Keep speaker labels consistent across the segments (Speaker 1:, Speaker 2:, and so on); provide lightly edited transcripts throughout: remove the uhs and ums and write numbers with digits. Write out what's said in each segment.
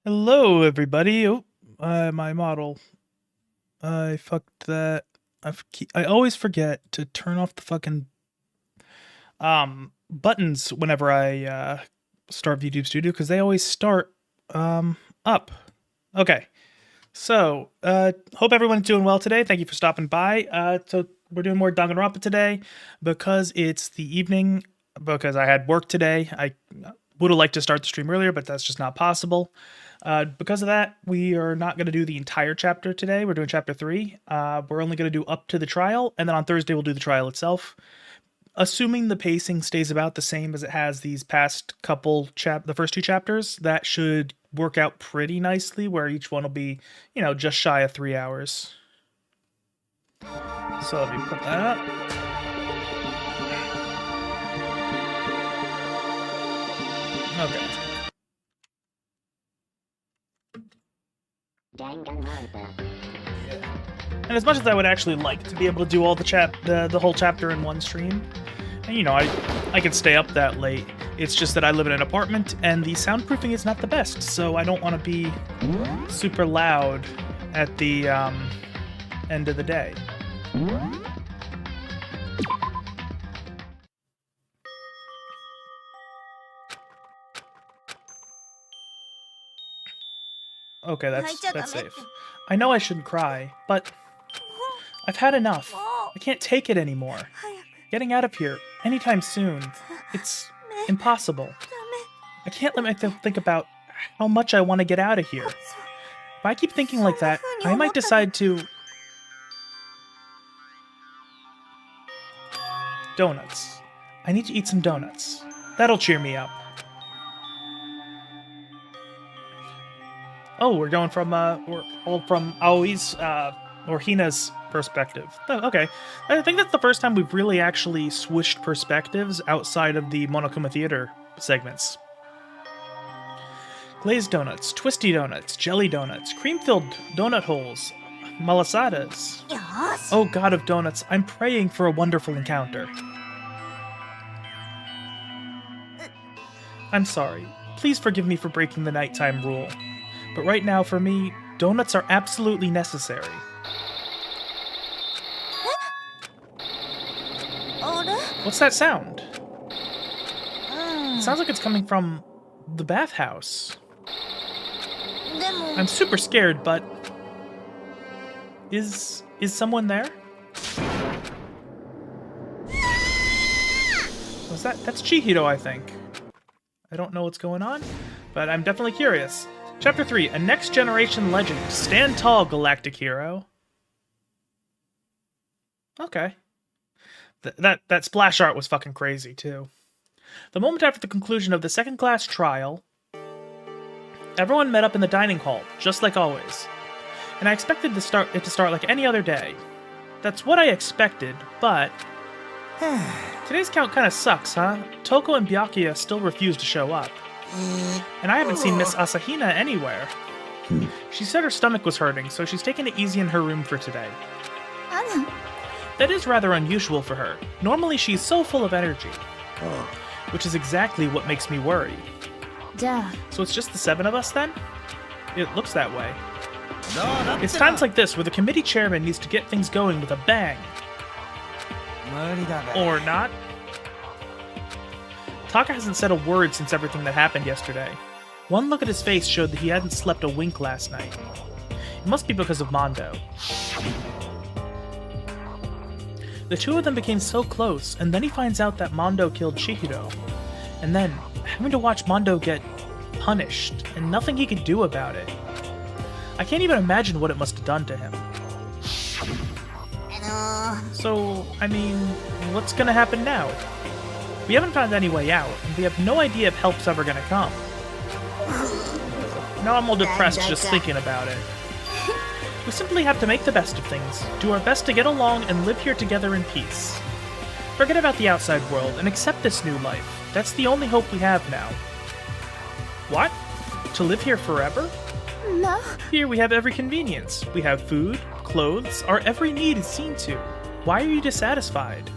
Speaker 1: Hello, everybody. Oh, my model. I fucked that. I always forget to turn off the fucking buttons whenever I start YouTube Studio because they always start up. Okay, so hope everyone's doing well today. Thank you for stopping by. So we're doing more Danganronpa today because it's the evening. Because I had work today. I would have liked to start the stream earlier, but that's just not possible. Because of that, we are not going to do the entire chapter today. We're doing chapter 3. We're only going to do up to the trial, and then on Thursday we'll do the trial itself. Assuming the pacing stays about the same as it has these past couple the first two chapters, that should work out pretty nicely, where each one will be, just shy of 3 hours. So let me put that up. Okay.
Speaker 2: Danganronpa.
Speaker 1: Yeah. And as much as I would actually like to be able to do all the whole chapter in one stream, and I can stay up that late. It's just that I live in an apartment and the soundproofing is not the best, so I don't want to be super loud at the end of the day. Okay, that's safe. I know I shouldn't cry, but I've had enough. I can't take it anymore. Getting out of here anytime soon, it's impossible. I can't let myself think about how much I want to get out of here. If I keep thinking like that, I might decide to... Donuts. I need to eat some donuts. That'll cheer me up. Oh, we're going from Aoi's or Hina's perspective. Oh, okay. I think that's the first time we've really actually switched perspectives outside of the Monokuma Theater segments. Glazed donuts, twisty donuts, jelly donuts, cream-filled donut holes, malasadas.
Speaker 2: Yes.
Speaker 1: Oh, god of donuts, I'm praying for a wonderful encounter. I'm sorry. Please forgive me for breaking the nighttime rule. But right now, for me, donuts are absolutely necessary. What's that sound? It sounds like it's coming from the bathhouse. I'm super scared, but... Is someone there? Was that's Chihiro, I think. I don't know what's going on, but I'm definitely curious. Chapter 3, A Next Generation Legend. Stand tall, galactic hero. Okay. That splash art was fucking crazy, too. The moment after the conclusion of the second-class trial, everyone met up in the dining hall, just like always. And I expected it to start like any other day. That's what I expected, but... Today's count kinda sucks, huh? Toko and Byakuya still refuse to show up. And I haven't seen Miss Asahina anywhere. She said her stomach was hurting, so she's taking it easy in her room for today. That is rather unusual for her. Normally she's so full of energy. Which is exactly what makes me worry. So it's just the 7 of us then? It looks that way. It's times like this where the committee chairman needs to get things going with a bang. Or not. Taka hasn't said a word since everything that happened yesterday. One look at his face showed that he hadn't slept a wink last night. It must be because of Mondo. The two of them became so close, and then he finds out that Mondo killed Chihiro. And then, having to watch Mondo get punished, and nothing he could do about it. I can't even imagine what it must have done to him. So, I mean, what's gonna happen now? We haven't found any way out, and we have no idea if help's ever gonna come. Now I'm all depressed just thinking about it. We simply have to make the best of things, do our best to get along and live here together in peace. Forget about the outside world and accept this new life. That's the only hope we have now. What? To live here forever?
Speaker 2: No.
Speaker 1: Here we have every convenience. We have food, clothes, our every need is seen to. Why are you dissatisfied?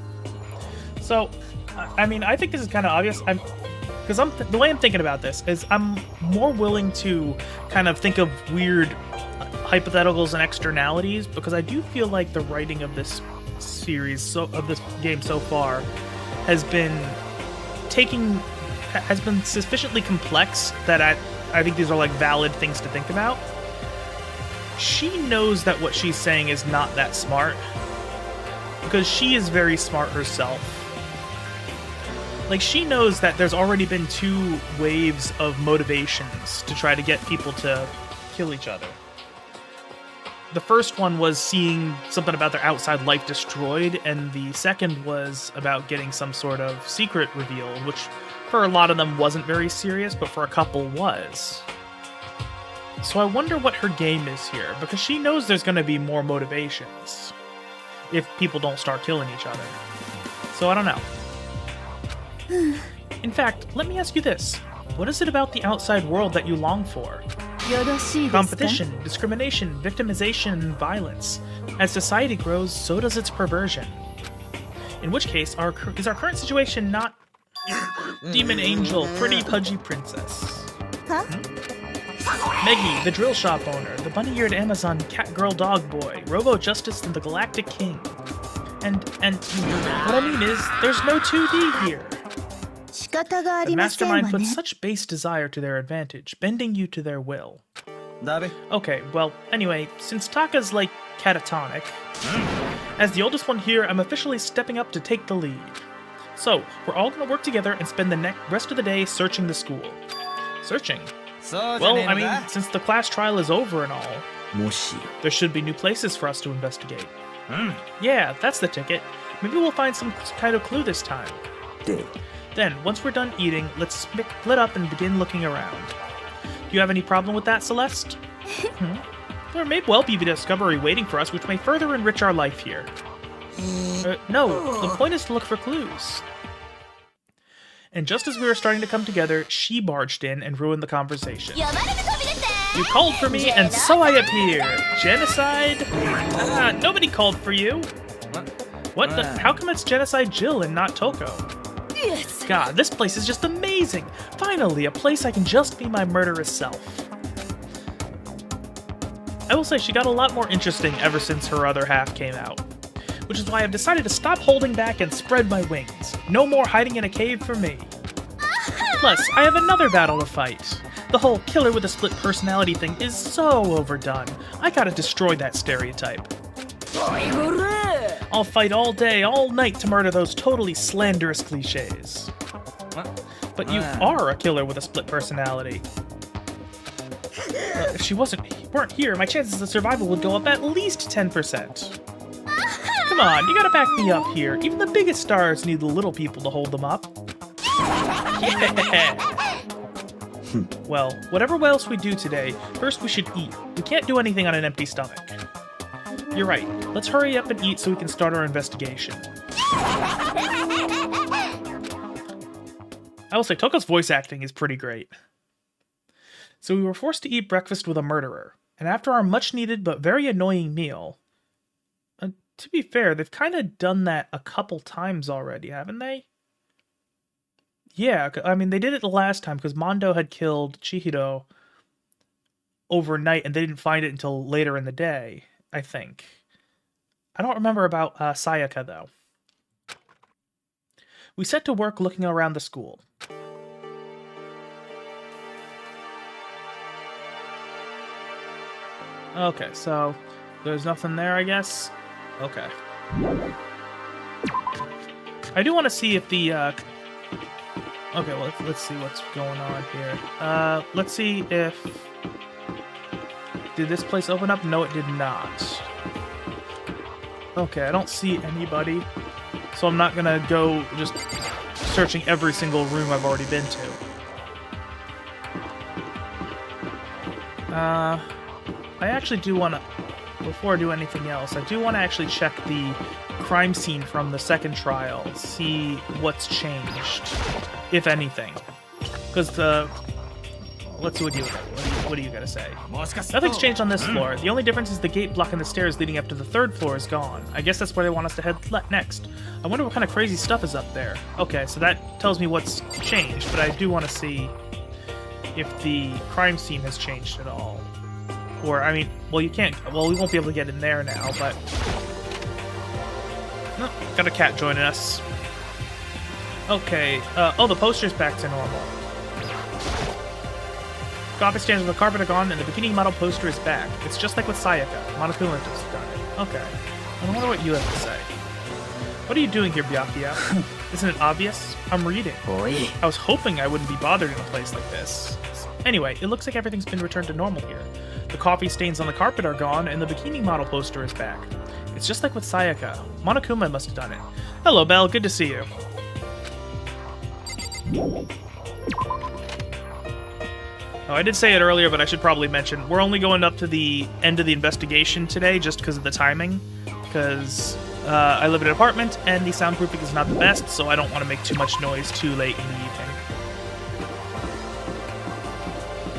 Speaker 1: So, I mean, I think this is kind of obvious. because the way I'm thinking about this is I'm more willing to kind of think of weird hypotheticals and externalities, because I do feel like the writing of this series, of this game so far, has been sufficiently complex that I think these are like valid things to think about. She knows that what she's saying is not that smart, because she is very smart herself. Like, she knows that there's already been 2 waves of motivations to try to get people to kill each other. The first one was seeing something about their outside life destroyed, and the second was about getting some sort of secret revealed, which for a lot of them wasn't very serious, but for a couple was. So I wonder what her game is here, because she knows there's going to be more motivations if people don't start killing each other. So I don't know. In fact, let me ask you this. What is it about the outside world that you long for? Competition, discrimination, victimization, and violence. As society grows, so does its perversion. In which case, is our current situation not demon angel, pretty pudgy princess?
Speaker 2: Huh?
Speaker 1: Meggy, the drill shop owner, the bunny-eared Amazon cat girl dog boy, Robo Justice, and the Galactic King. And what I mean is, there's no 2D here. The mastermind puts such base desire to their advantage, bending you to their will. Okay, well, anyway, since Taka's like catatonic, as the oldest one here, I'm officially stepping up to take the lead. So, we're all gonna work together and spend the rest of the day searching the school. Searching? Well, I mean, since the class trial is over and all, there should be new places for us to investigate. Yeah, that's the ticket. Maybe we'll find some kind of clue this time. Then, once we're done eating, let's split up and begin looking around. Do you have any problem with that, Celeste? There may well be a discovery waiting for us which may further enrich our life here. No, the point is to look for clues. And just as we were starting to come together, she barged in and ruined the conversation. You called for me, and so I appear. Genocide? Nobody called for you. What the? How come it's Genocide Jill and not Toko? God, this place is just amazing! Finally, a place I can just be my murderous self. I will say she got a lot more interesting ever since her other half came out. Which is why I've decided to stop holding back and spread my wings. No more hiding in a cave for me. Plus, I have another battle to fight. The whole killer with a split personality thing is so overdone. I gotta destroy that stereotype. I'll fight all day, all night to murder those totally slanderous cliches. But you are a killer with a split personality. If she weren't here, my chances of survival would go up at least 10%. Come on, you gotta back me up here. Even the biggest stars need the little people to hold them up. Yeah! Well, whatever else we do today, first we should eat. We can't do anything on an empty stomach. You're right. Let's hurry up and eat so we can start our investigation. I will say, Toko's voice acting is pretty great. So we were forced to eat breakfast with a murderer, and after our much-needed but very annoying meal... to be fair, they've kind of done that a couple times already, haven't they? Yeah, I mean, they did it the last time because Mondo had killed Chihiro overnight, and they didn't find it until later in the day, I think. I don't remember about Sayaka, though. We set to work looking around the school. Okay, so there's nothing there, I guess? Okay. I do want to see if the, Okay, well, let's see what's going on here. Let's see if... Did this place open up? No, it did not. Okay, I don't see anybody. So I'm not gonna go just searching every single room I've already been to. I actually do want to... Before I do anything else, I do want to actually check the crime scene from the second trial, see what's changed, if anything. Because let's see what you What are you gonna say? Nothing's changed on this floor. The only difference is the gate blocking the stairs leading up to the 3rd floor is gone. I guess that's where they want us to head next. I wonder what kind of crazy stuff is up there. Okay, so that tells me what's changed, but I do want to see if the crime scene has changed at all. Or, I mean, well, you can't... Well, we won't be able to get in there now, but... Oh, got a cat joining us. Okay, oh, the poster's back to normal. Coffee stands on the carpet are gone, and the bikini model poster is back. It's just like with Sayaka. Monokuma just done it. Okay. I wonder what you have to say. What are you doing here, Byakuya? Isn't it obvious? I'm reading.
Speaker 2: Boy.
Speaker 1: I was hoping I wouldn't be bothered in a place like this. Anyway, it looks like everything's been returned to normal here. The coffee stains on the carpet are gone, and the bikini model poster is back. It's just like with Sayaka. Monokuma must have done it. Hello, Belle. Good to see you. Oh, I did say it earlier, but I should probably mention, we're only going up to the end of the investigation today just because of the timing. Because I live in an apartment, and the soundproofing is not the best, so I don't want to make too much noise too late in the evening.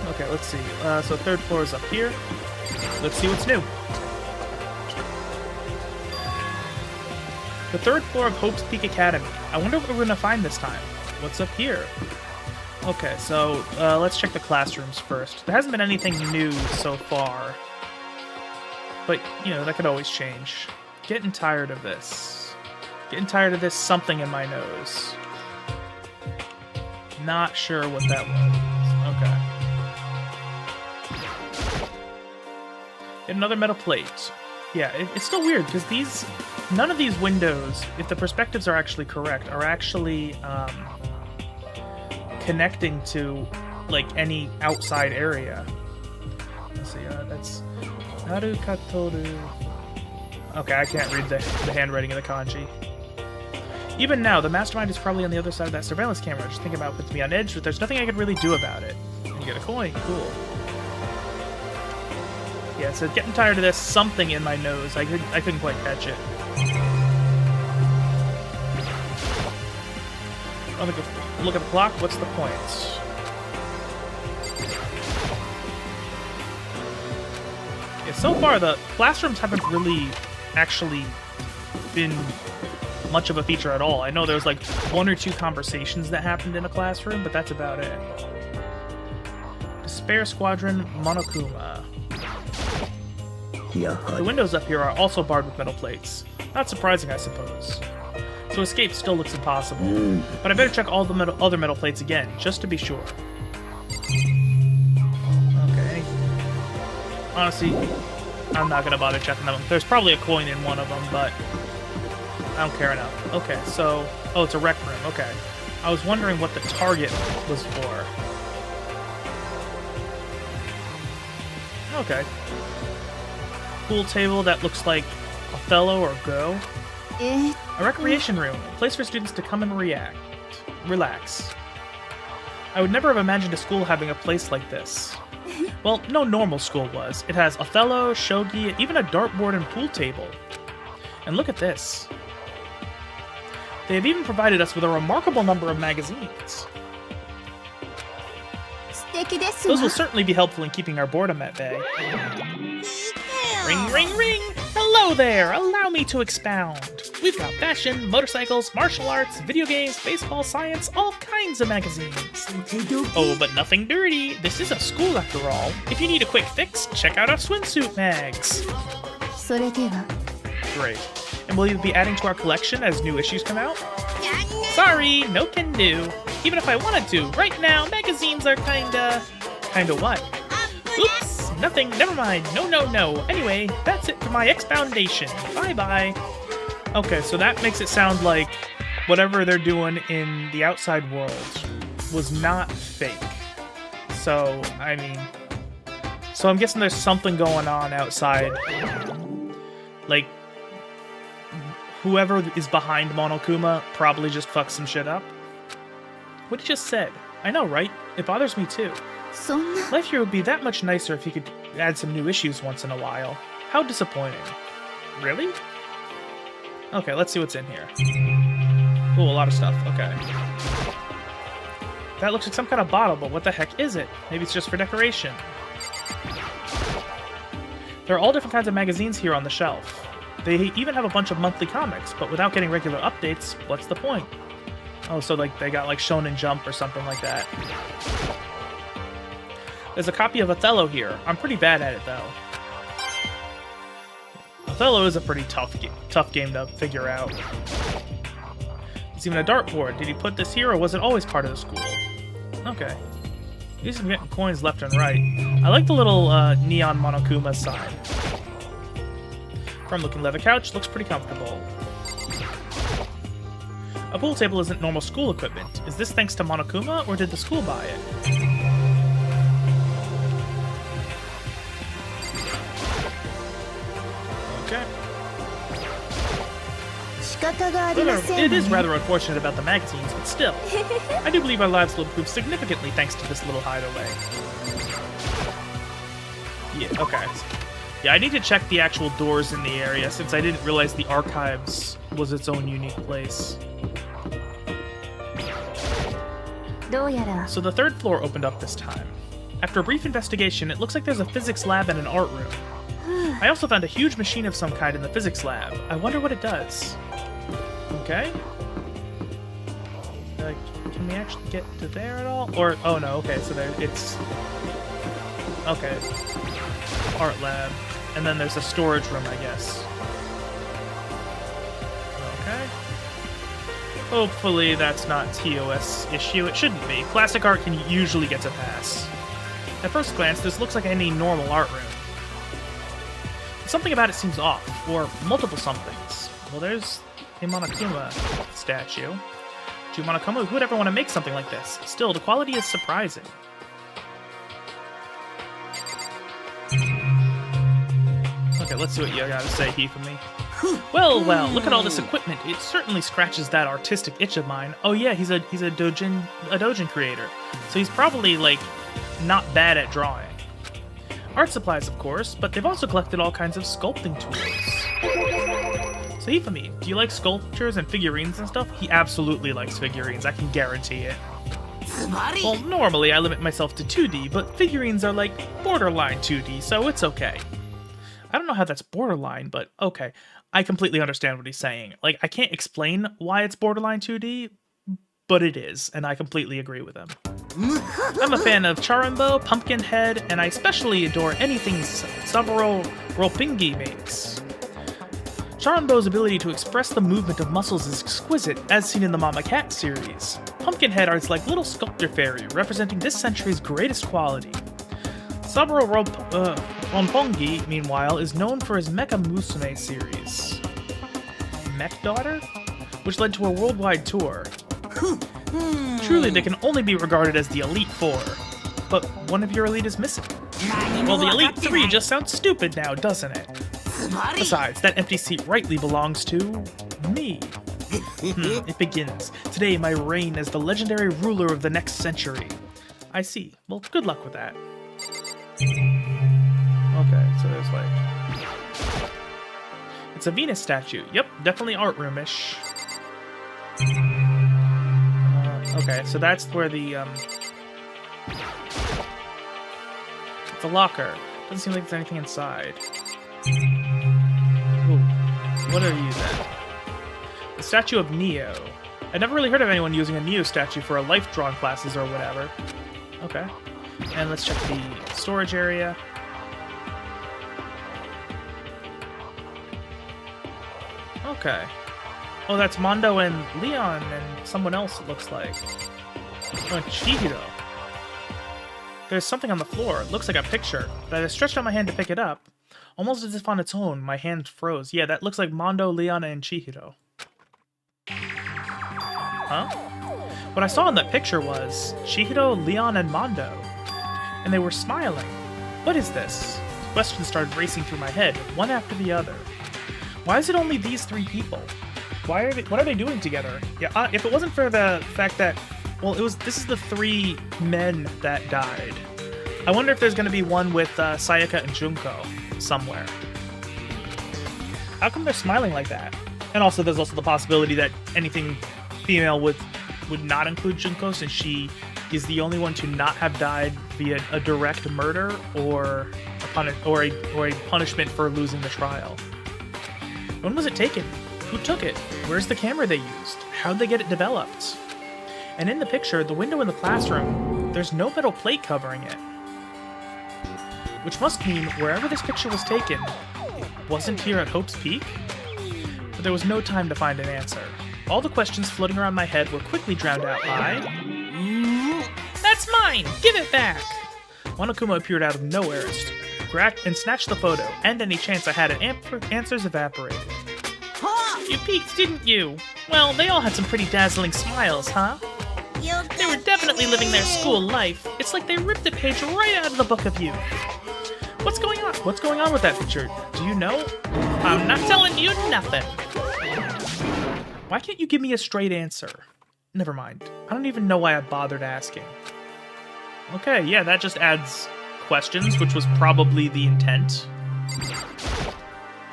Speaker 1: Okay, let's see. So 3rd floor is up here. Let's see what's new. The 3rd floor of Hope's Peak Academy. I wonder what we're going to find this time. What's up here? Okay, so let's check the classrooms first. There hasn't been anything new so far. But, you know, that could always change. Getting tired of this. Getting tired of this something in my nose. Not sure what that was. Okay. Get another metal plate. Yeah, it's still weird, because none of these windows, if the perspectives are actually correct, are actually, connecting to, like, any outside area. Let's see, that's... Narukatoru... Okay, I can't read the handwriting of the kanji. Even now, the mastermind is probably on the other side of that surveillance camera. Just think about it, puts me on edge, but there's nothing I could really do about it. You get a coin, cool. Yeah, so getting tired of this something in my nose. I couldn't quite catch it. Look at the clock. What's the point? Yeah, so far the classrooms haven't really actually been much of a feature at all. I know there's like 1 or 2 conversations that happened in a classroom, but that's about it. Despair Squadron Monokuma. The windows up here are also barred with metal plates. Not surprising, I suppose. So escape still looks impossible. But I better check all the other metal plates again, just to be sure. Okay. Honestly, I'm not gonna bother checking them. There's probably a coin in one of them, but I don't care enough. Okay, so... Oh, it's a rec room. Okay. I was wondering what the target was for. Okay. Pool table that looks like Othello or Go. A recreation room, a place for students to come and relax. I would never have imagined a school having a place like this. Well, no normal school was. It has Othello, shogi, even a dartboard and pool table. And look at this. They have even provided us with a remarkable number of magazines. Those will certainly be helpful in keeping our boredom at bay. Ring, ring, ring! Hello there! Allow me to expound. We've got fashion, motorcycles, martial arts, video games, baseball, science, all kinds of magazines. Oh, but nothing dirty. This is a school after all. If you need a quick fix, check out our swimsuit mags. Great. And will you be adding to our collection as new issues come out? Sorry, no can do. Even if I wanted to, right now, magazines are kinda what? Oops, nothing, never mind. No. Anyway, that's it for my expoundation. Bye-bye. Okay, so that makes it sound like whatever they're doing in the outside world was not fake. So, I mean... So I'm guessing there's something going on outside. Like, whoever is behind Monokuma probably just fucked some shit up. What he just said. I know, right? It bothers me too. Life here would be that much nicer if he could add some new issues once in a while. How disappointing. Really? Okay, let's see what's in here. Ooh, a lot of stuff. Okay. That looks like some kind of bottle, but what the heck is it? Maybe it's just for decoration. There are all different kinds of magazines here on the shelf. They even have a bunch of monthly comics, but without getting regular updates, what's the point? Oh, so like they got like Shonen Jump or something like that. There's a copy of Othello here. I'm pretty bad at it though. Othello is a pretty tough game to figure out. There's even a dartboard. Did he put this here or was it always part of the school? Okay. At least I'm getting coins left and right. I like the little neon Monokuma sign. Firm looking leather couch, looks pretty comfortable. A pool table isn't normal school equipment. Is this thanks to Monokuma, or did the school buy it? Okay. It is rather unfortunate about the magazines, but still. I do believe our lives will improve significantly thanks to this little hideaway. Yeah, okay. Yeah, I need to check the actual doors in the area, since I didn't realize the archives was its own unique place. So the third floor opened up this time. After a brief investigation, it looks like there's a physics lab and an art room. I also found a huge machine of some kind in the physics lab. I wonder what it does. Okay. Can we actually get to there at all? Or, oh no, okay, so there, it's... Okay. Art lab. And then there's a storage room, I guess. Okay. Hopefully that's not TOS issue. It shouldn't be. Classic art can usually get a pass. At first glance, this looks like any normal art room. But something about it seems off, or multiple somethings. Well, there's a Monokuma statue. Do Monokuma? Who would ever want to make something like this? Still, the quality is surprising. Okay, let's see what you gotta say, Hifumi. Well, look at all this equipment. It certainly scratches that artistic itch of mine. Oh yeah, he's a doujin creator. So he's probably, like, not bad at drawing. Art supplies, of course, but they've also collected all kinds of sculpting tools. So Hifumi, do you like sculptures and figurines and stuff? He absolutely likes figurines, I can guarantee it. Well, normally I limit myself to 2D, but figurines are like borderline 2D, so it's okay. I don't know how that's borderline, but okay. I completely understand what he's saying. Like, I can't explain why it's borderline 2D, but it is, and I completely agree with him. I'm a fan of Charanbo, Pumpkinhead, and I especially adore anything Saburo Ropingi makes. Charanbo's ability to express the movement of muscles is exquisite, as seen in the Mama Cat series. Pumpkinhead is like little sculptor fairy, representing this century's greatest quality. Saburo Ropingi, meanwhile, is known for his Mecha Musume series. Mech Daughter? Which led to a worldwide tour. Truly, they can only be regarded as the Elite Four. But one of your elite is missing. Well, the Elite Three just sounds stupid now, doesn't it? Besides, that empty seat rightly belongs to... me. It begins. Today, my reign as the legendary ruler of the next century. I see. Well, good luck with that. Okay, so there's like... It's a Venus statue. Yep, definitely art roomish. Okay, so that's where the, it's a locker. Doesn't seem like there's anything inside. Ooh, what are you then? The statue of Neo. I've never really heard of anyone using a Neo statue for a life drawing classes or whatever. Okay. And let's check the storage area. Okay. Oh, that's Mondo and Leon and someone else, it looks like. Oh, Chihiro. There's something on the floor. It looks like a picture. But I stretched out my hand to pick it up. Almost as if on its own, my hand froze. Yeah, that looks like Mondo, Leon, and Chihiro. Huh? What I saw in that picture was Chihiro, Leon, and Mondo. And they were smiling. What is this? Questions started racing through my head, one after the other. Why is it only these three people? What are they doing together? Yeah, if it wasn't for the fact that, well, this is the three men that died. I wonder if there's going to be one with Sayaka and Junko somewhere. How come they're smiling like that? And also, there's also the possibility that anything female would not include Junko, since she is the only one to not have died via a direct murder or a punishment for losing the trial. When was it taken? Who took it? Where's the camera they used? How'd they get it developed? And in the picture, the window in the classroom, there's no metal plate covering it. Which must mean wherever this picture was taken, it wasn't here at Hope's Peak? But there was no time to find an answer. All the questions floating around my head were quickly drowned out by... That's mine! Give it back! Monokuma appeared out of nowhere and snatched the photo, and any chance I had at answers evaporated. You peeked, didn't you? Well, they all had some pretty dazzling smiles, huh? They were definitely living their school life. It's like they ripped the page right out of the book of youth. What's going on? What's going on with that picture? Do you know? I'm not telling you nothing. Why can't you give me a straight answer? Never mind. I don't even know why I bothered asking. Okay, yeah, that just adds questions, which was probably the intent.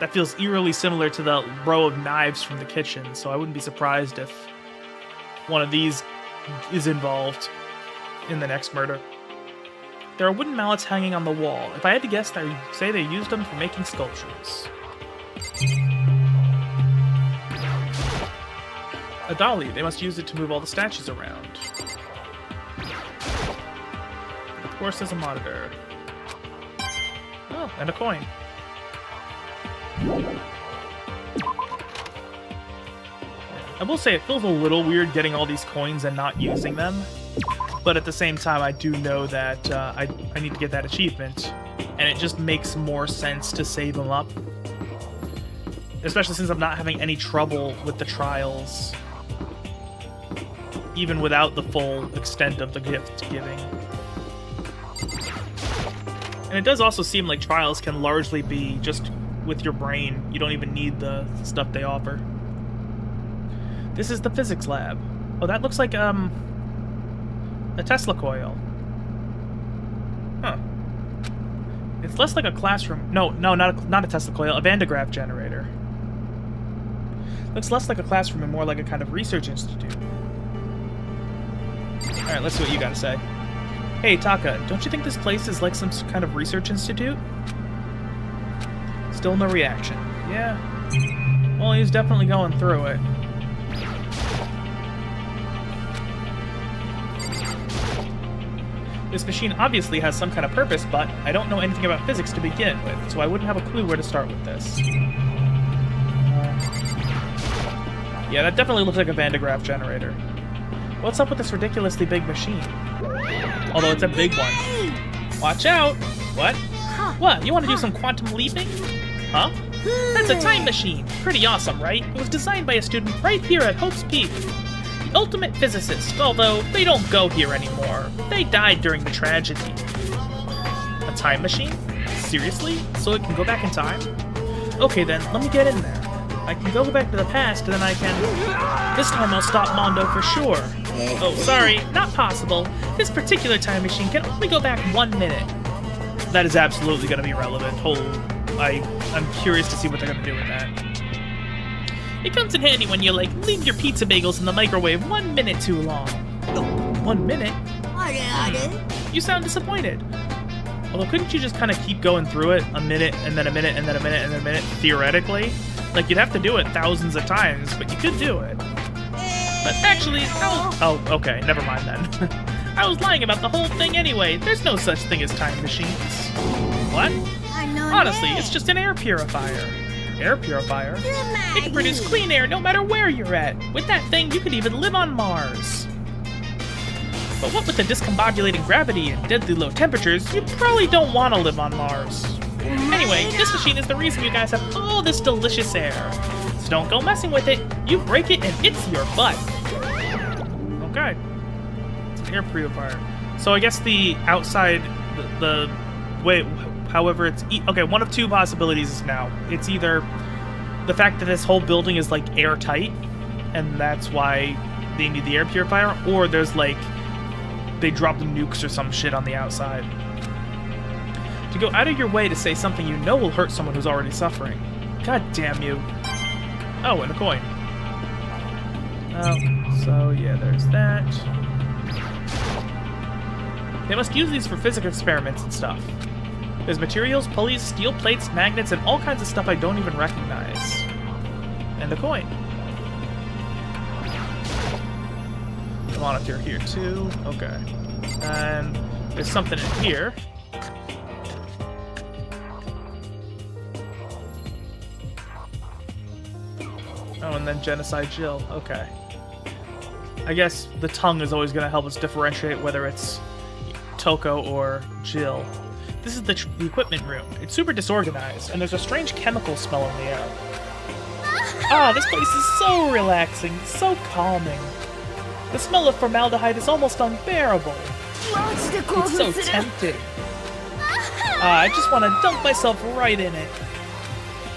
Speaker 1: That feels eerily similar to the row of knives from the kitchen, so I wouldn't be surprised if one of these is involved in the next murder. There are wooden mallets hanging on the wall. If I had to guess, I'd say they used them for making sculptures. A dolly. They must use it to move all the statues around. Of course, there's a monitor. Oh, and a coin. I will say it feels a little weird getting all these coins and not using them, but at the same time I do know that I need to get that achievement, and it just makes more sense to save them up, especially since I'm not having any trouble with the trials, even without the full extent of the gift giving. And it does also seem like trials can largely be just with your brain. You don't even need the stuff they offer. This is the physics lab. Oh, that looks like, a Tesla coil. Huh. It's less like a classroom. No, not a Tesla coil, a Van de Graaff generator. Looks less like a classroom and more like a kind of research institute. Alright, let's see what you gotta say. Hey, Taka, don't you think this place is like some kind of research institute? Still no reaction. Yeah. Well, he's definitely going through it. This machine obviously has some kind of purpose, but I don't know anything about physics to begin with, so I wouldn't have a clue where to start with this. Yeah, that definitely looks like a Van de Graaff generator. What's up with this ridiculously big machine? Although it's a big one. Watch out! What? What, you want to do some quantum leaping? Huh? That's a time machine! Pretty awesome, right? It was designed by a student right here at Hope's Peak. The ultimate physicist, although they don't go here anymore. They died during the tragedy. A time machine? Seriously? So it can go back in time? Okay then, let me get in there. I can go back to the past, and then I can... This time I'll stop Mondo for sure. Oh, sorry, not possible. This particular time machine can only go back 1 minute. That is absolutely going to be relevant. I'm curious to see what they're going to do with that. It comes in handy when you, leave your pizza bagels in the microwave 1 minute too long. 1 minute? You sound disappointed. Although, couldn't you just kind of keep going through it a minute, and then a minute, and then a minute, and then a minute, theoretically? You'd have to do it thousands of times, but you could do it. But actually, oh, okay, never mind then. I was lying about the whole thing anyway. There's no such thing as time machines. What? Honestly, it's just an air purifier. Air purifier? It can produce clean air no matter where you're at. With that thing, you could even live on Mars. But what with the discombobulating gravity and deadly low temperatures, you probably don't want to live on Mars. Anyway, this machine is the reason you guys have all this delicious air. So don't go messing with it. You break it and it's your butt. Okay. It's an air purifier. So I guess the outside, however, it's... Okay, one of two possibilities now. It's either the fact that this whole building is, airtight, and that's why they need the air purifier, or there's, they dropped nukes or some shit on the outside. To go out of your way to say something you know will hurt someone who's already suffering. God damn you. Oh, and a coin. Oh, so yeah, there's that. They must use these for physics experiments and stuff. There's materials, pulleys, steel plates, magnets, and all kinds of stuff I don't even recognize. And a coin. The monitor here too. Okay. And there's something in here. Oh, and then Genocide Jill. Okay. I guess the tongue is always going to help us differentiate whether it's Toko or Jill. This is the equipment room. It's super disorganized, and there's a strange chemical smell in the air. Ah, this place is so relaxing, so calming. The smell of formaldehyde is almost unbearable. It's so tempting. I just want to dunk myself right in it.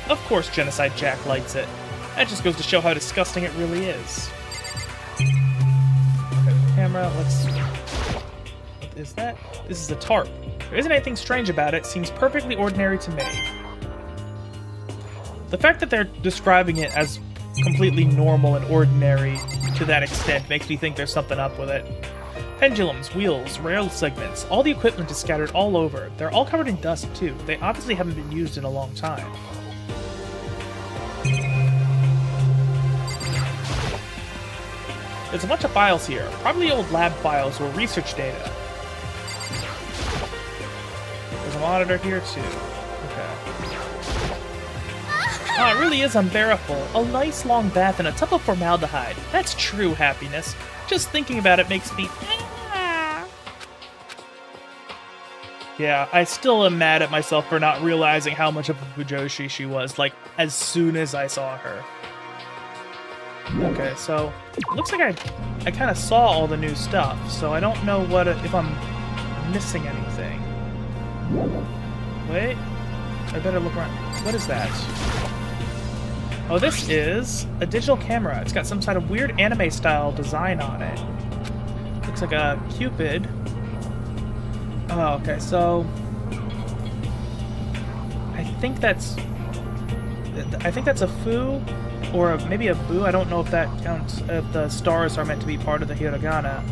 Speaker 1: Of course Genocide Jack likes it. That just goes to show how disgusting it really is. Okay, the camera, let's... What is that? This is a tarp. There isn't anything strange about it, seems perfectly ordinary to me. The fact that they're describing it as completely normal and ordinary to that extent makes me think there's something up with it. Pendulums, wheels, rail segments, all the equipment is scattered all over. They're all covered in dust too. They obviously haven't been used in a long time. There's a bunch of files here, probably old lab files or research data. There's a monitor here too. Okay. Ah, it really is unbearable. A nice long bath and a tub of formaldehyde. That's true happiness. Just thinking about it makes me... Yeah, I still am mad at myself for not realizing how much of a fujoshi she was, like, as soon as I saw her. Okay, so it looks like I kind of saw all the new stuff, so I don't know if I'm missing anything. Wait, I better look around. What is that? Oh, this is a digital camera. It's got some sort of weird anime-style design on it. Looks like a Cupid. Oh, okay, so I think that's a foo. Or maybe a boo. I don't know if that counts, if the stars are meant to be part of the hiragana.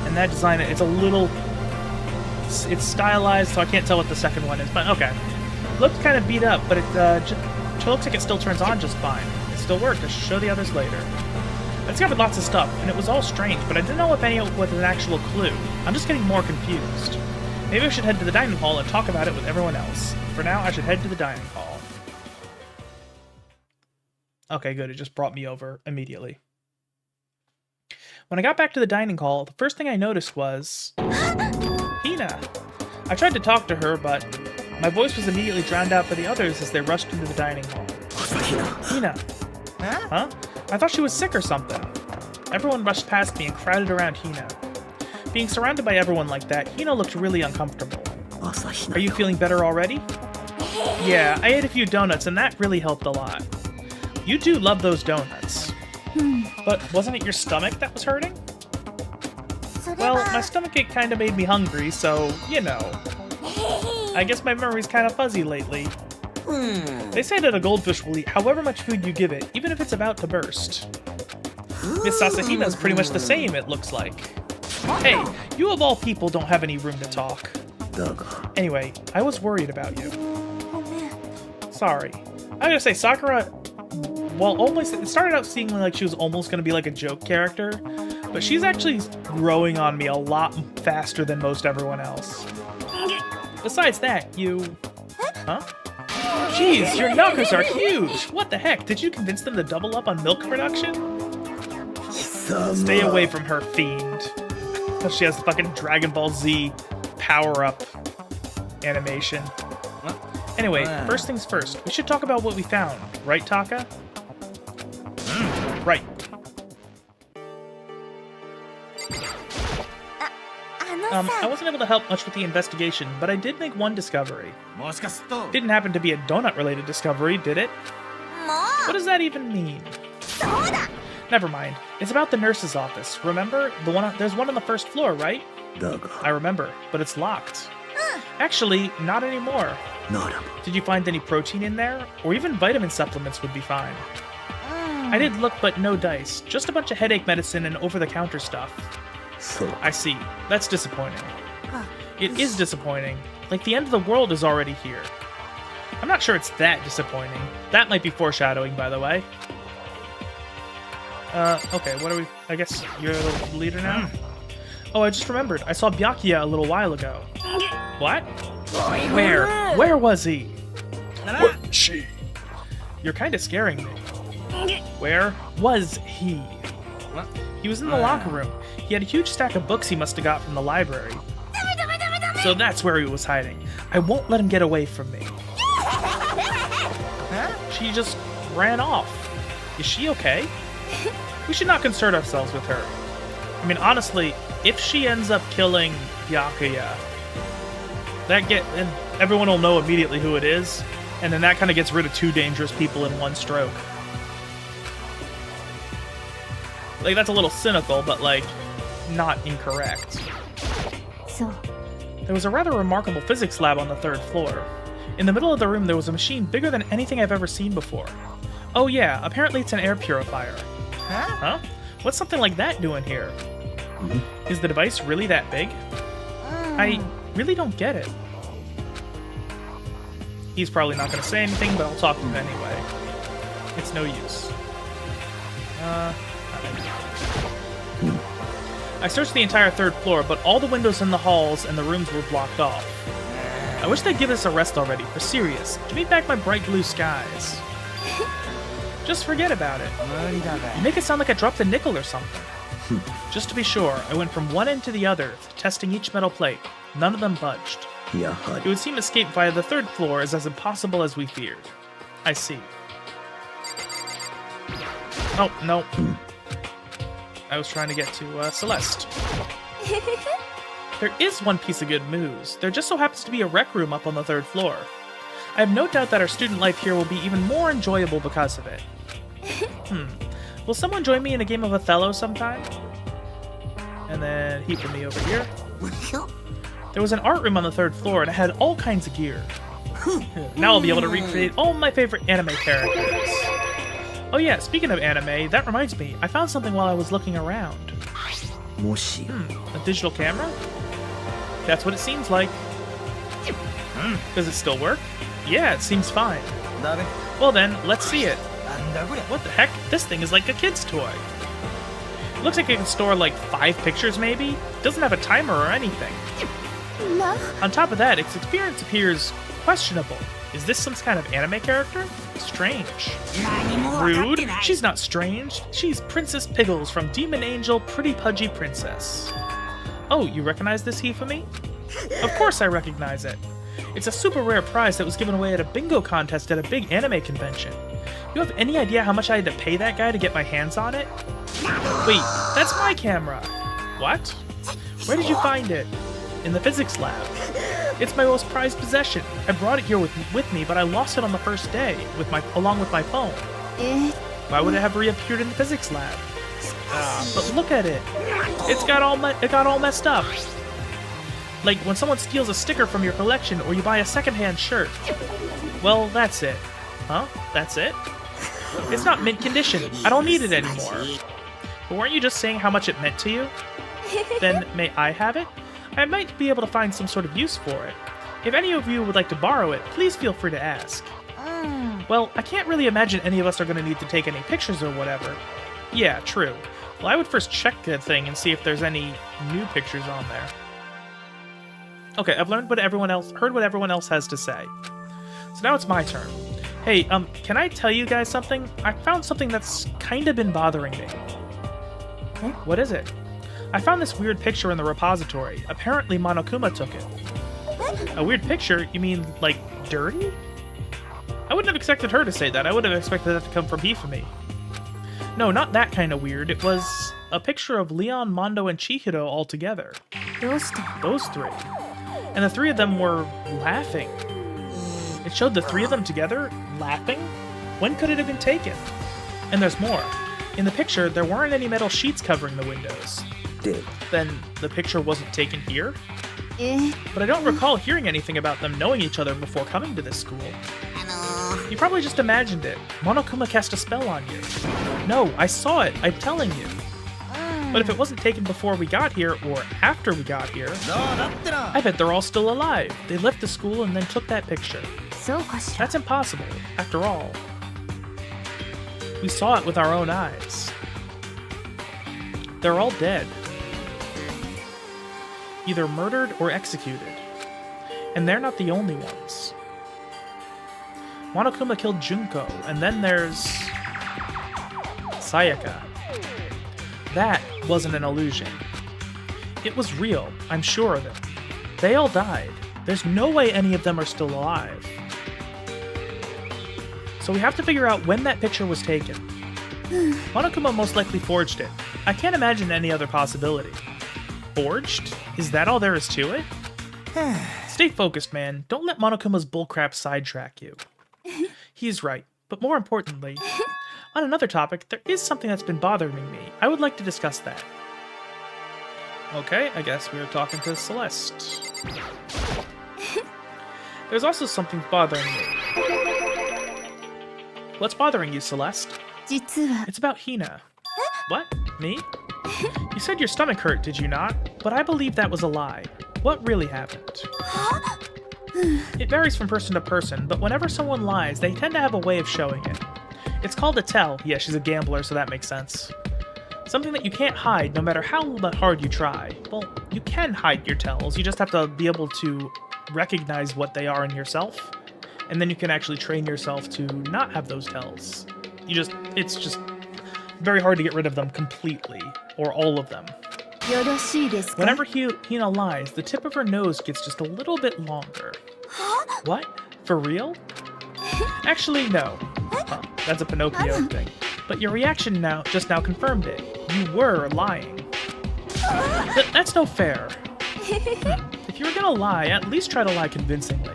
Speaker 1: And that design, it's a little... It's stylized, so I can't tell what the second one is, but okay. Looked kind of beat up, but it looks like it still turns on just fine. It still worked. I should show the others later. I discovered lots of stuff, and it was all strange, but I didn't know if any of it was an actual clue. I'm just getting more confused. Maybe I should head to the dining hall and talk about it with everyone else. For now, I should head to the dining hall. Okay, good. It just brought me over immediately. When I got back to the dining hall, the first thing I noticed was... Hina! I tried to talk to her, but my voice was immediately drowned out by the others as they rushed into the dining hall. Hina! Huh? I thought she was sick or something. Everyone rushed past me and crowded around Hina. Being surrounded by everyone like that, Hina looked really uncomfortable. Are you feeling better already? Yeah, I ate a few donuts and that really helped a lot. You do love those donuts. But wasn't it your stomach that was hurting? Well, my stomachache kind of made me hungry, so, you know. I guess my memory's kind of fuzzy lately. They say that a goldfish will eat however much food you give it, even if it's about to burst. Miss Sasahina's pretty much the same, it looks like. Hey, you of all people don't have any room to talk. Anyway, I was worried about you. Sorry. I gotta say, Sakura... Well, it started out seeming like she was almost going to be like a joke character, but she's actually growing on me a lot faster than most everyone else. Besides that, you... Huh? Jeez, your knuckles are huge! What the heck? Did you convince them to double up on milk production? Stay away from her, fiend. She has fucking Dragon Ball Z power-up animation. Anyway, first things first, we should talk about what we found, right, Taka? Right. I wasn't able to help much with the investigation, but I did make one discovery. Didn't happen to be a donut-related discovery, did it? What does that even mean? Never mind. It's about the nurse's office. Remember? There's one on the first floor, right? I remember, but it's locked. Actually, not anymore. Did you find any protein in there? Or even vitamin supplements would be fine. I did look, but no dice. Just a bunch of headache medicine and over-the-counter stuff.
Speaker 2: そう。
Speaker 1: I see. That's disappointing. It is disappointing. Like, the end of the world is already here. I'm not sure it's that disappointing. That might be foreshadowing, by the way. Okay, what are we... I guess you're the leader now? Oh, I just remembered. I saw Byakuya a little while ago. What? Where? Where was he?
Speaker 2: She.
Speaker 1: You're kind of scaring me. Where was he? He was in the locker room. He had a huge stack of books he must have got from the library. So that's where he was hiding. I won't let him get away from me. She just ran off. Is she okay? We should not concern ourselves with her. I mean, honestly, if she ends up killing Byakuya, and everyone will know immediately who it is, and then that kind of gets rid of 2 dangerous people in one stroke. Like, that's a little cynical, but, like, not incorrect.
Speaker 3: So,
Speaker 1: There was a rather remarkable physics lab on the 3rd floor. In the middle of the room, there was a machine bigger than anything I've ever seen before. Oh yeah, apparently it's an air purifier. Huh? What's something like that doing here? Is the device really that big? I really don't get it. He's probably not going to say anything, but I'll talk to him anyway. It's no use. I searched the entire 3rd floor, but all the windows in the halls and the rooms were blocked off. I wish they'd give us a rest already, for serious. Give me back my bright blue skies. Just forget about it. You make it sound like I dropped a nickel or something. Just to be sure, I went from one end to the other, testing each metal plate. None of them budged. It would seem escape via the 3rd floor is as impossible as we feared. I see. Oh, no. I was trying to get to Celeste. There is one piece of good news. There just so happens to be a rec room up on the 3rd floor. I have no doubt that our student life here will be even more enjoyable because of it. Will someone join me in a game of Othello sometime? And then he put me over here. There was an art room on the 3rd floor and it had all kinds of gear. Now I'll be able to recreate all my favorite anime characters. Oh yeah, speaking of anime, that reminds me, I found something while I was looking around. A digital camera? That's what it seems like. Does it still work? Yeah, it seems fine. Well then, let's see it. What the heck? This thing is like a kid's toy. It looks like it can store like 5 pictures maybe. Doesn't have a timer or anything. On top of that, its appearance appears questionable. Is this some kind of anime character? Strange. Rude? She's not strange. She's Princess Piggles from Demon Angel Pretty Pudgy Princess. Oh, you recognize this Hifumi? Of course I recognize it. It's a super rare prize that was given away at a bingo contest at a big anime convention. You have any idea how much I had to pay that guy to get my hands on it? Wait, that's my camera. What? Where did you find it? In the physics lab. It's my most prized possession. I brought it here with me, but I lost it on the first day, along with my phone. Why would it have reappeared in the physics lab? But look at it. It got all messed up. Like when someone steals a sticker from your collection or you buy a secondhand shirt. Well, that's it. Huh? That's it? It's not mint condition. I don't need it anymore. But weren't you just saying how much it meant to you? Then may I have it? I might be able to find some sort of use for it. If any of you would like to borrow it, please feel free to ask. Well, I can't really imagine any of us are going to need to take any pictures or whatever. Yeah, true. Well, I would first check the thing and see if there's any new pictures on there. Okay, I've heard what everyone else has to say. So now it's my turn. Hey, can I tell you guys something? I found something that's kind of been bothering me. What is it? I found this weird picture in the repository. Apparently Monokuma took it. A weird picture? You mean, like, dirty? I wouldn't have expected her to say that. I would have expected that to come from Hifumi. No, not that kind of weird. It was a picture of Leon, Mondo, and Chihiro all together. Those 3. And the 3 of them were laughing. It showed the 3 of them together, laughing? When could it have been taken? And there's more. In the picture, there weren't any metal sheets covering the windows. Then the picture wasn't taken here? But I don't recall hearing anything about them knowing each other before coming to this school. You probably just imagined it. Monokuma cast a spell on you. No, I saw it. I'm telling you. But if it wasn't taken before we got here or after we got here, I bet they're all still alive. They left the school and then took that picture.
Speaker 3: そうかしら。
Speaker 1: That's impossible, after all. We saw it with our own eyes. They're all dead. Either murdered or executed. And they're not the only ones. Monokuma killed Junko, and then there's Sayaka. That wasn't an illusion. It was real, I'm sure of it. They all died. There's no way any of them are still alive. So we have to figure out when that picture was taken. Monokuma most likely forged it. I can't imagine any other possibility. Forged? Is that all there is to it? Stay focused, man. Don't let Monokuma's bullcrap sidetrack you. He's right, but more importantly, on another topic, there is something that's been bothering me. I would like to discuss that. Okay, I guess we were talking to Celeste. There's also something bothering me. What's bothering you, Celeste?
Speaker 3: 実は
Speaker 1: It's about Hina. What? Me? You said your stomach hurt, did you not? But I believe that was a lie. What really happened? It varies from person to person, but whenever someone lies, they tend to have a way of showing it. It's called a tell. Yeah, she's a gambler, so that makes sense. Something that you can't hide no matter how hard you try. Well, you can hide your tells, you just have to be able to recognize what they are in yourself, and then you can actually train yourself to not have those tells. It's just very hard to get rid of them completely, or all of them.
Speaker 3: よろしいですか?
Speaker 1: Whenever Hina lies, the tip of her nose gets just a little bit longer. What? For real? Actually, no. Huh, that's a Pinocchio thing. But your reaction just now confirmed it. You were lying. That's no fair. If you were gonna lie, at least try to lie convincingly.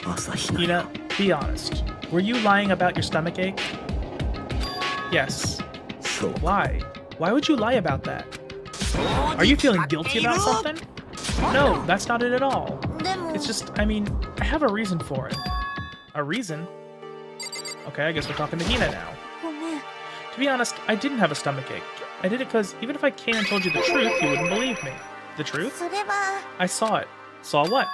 Speaker 1: Hina, be honest. Were you lying about your stomach ache? Yes. Why? Why would you lie about that? Are you feeling guilty about something? No, that's not it at all.
Speaker 3: でも
Speaker 1: It's just, I mean, I have a reason for it. A reason? Okay, I guess we're talking to Hina now.
Speaker 3: ごめん
Speaker 1: To be honest, I didn't have a stomach ache. I did it because even if I came and told you the truth, you wouldn't believe me. The truth?
Speaker 3: それは
Speaker 1: I saw it. Saw what?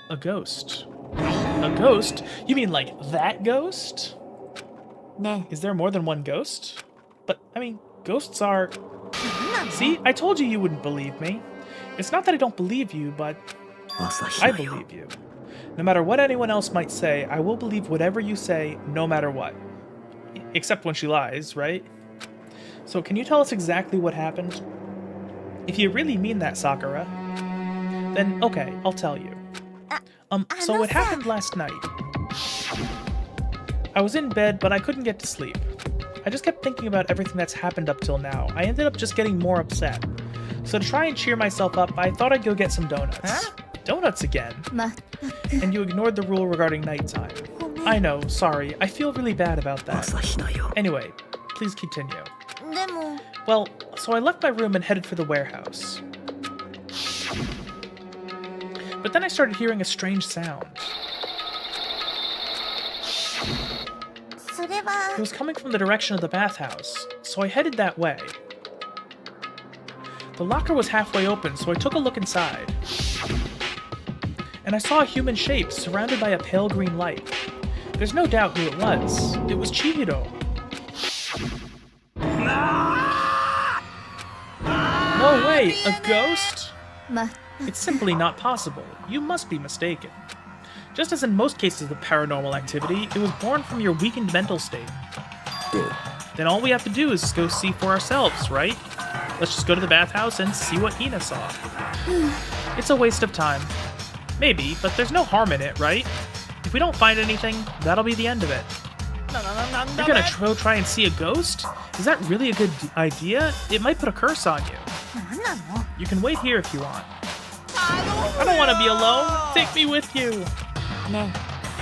Speaker 1: A ghost. A ghost? You mean like that ghost?
Speaker 3: ね
Speaker 1: Is there more than one ghost? But, I mean, ghosts are...
Speaker 3: なんなの
Speaker 1: See, I told you you wouldn't believe me. It's not that I don't believe you, but I believe you. No matter what anyone else might say, I will believe whatever you say, no matter what. Except when she lies, right? So can you tell us exactly what happened? If you really mean that, Sakura, then okay, I'll tell you. So it happened last night. I was in bed, but I couldn't get to sleep. I just kept thinking about everything that's happened up till now. I ended up just getting more upset. So to try and cheer myself up, I thought I'd go get some donuts.
Speaker 3: Huh?
Speaker 1: Donuts again.
Speaker 3: ま
Speaker 1: And you ignored the rule regarding nighttime.
Speaker 3: ごめん
Speaker 1: I know, sorry. I feel really bad about that. Anyway, please continue.
Speaker 3: でも
Speaker 1: Well, so I left my room and headed for the warehouse. But then I started hearing a strange sound.
Speaker 3: それは
Speaker 1: It was coming from the direction of the bathhouse, so I headed that way. The locker was halfway open, so I took a look inside. And I saw a human shape surrounded by a pale green light. There's no doubt who it was. It was Chihiro. No way! A ghost?
Speaker 3: ま
Speaker 1: It's simply not possible. You must be mistaken. Just as in most cases of paranormal activity, it was born from your weakened mental state. Then all we have to do is go see for ourselves, right? Let's just go to the bathhouse and see what Hina saw. It's a waste of time. Maybe, but there's no harm in it, right? If we don't find anything, that'll be the end of it. You're gonna try and see a ghost? Is that really a good idea? It might put a curse on you.
Speaker 3: なんなの
Speaker 1: You can wait here if you want. I don't want to be alone. Take me with you.
Speaker 3: ね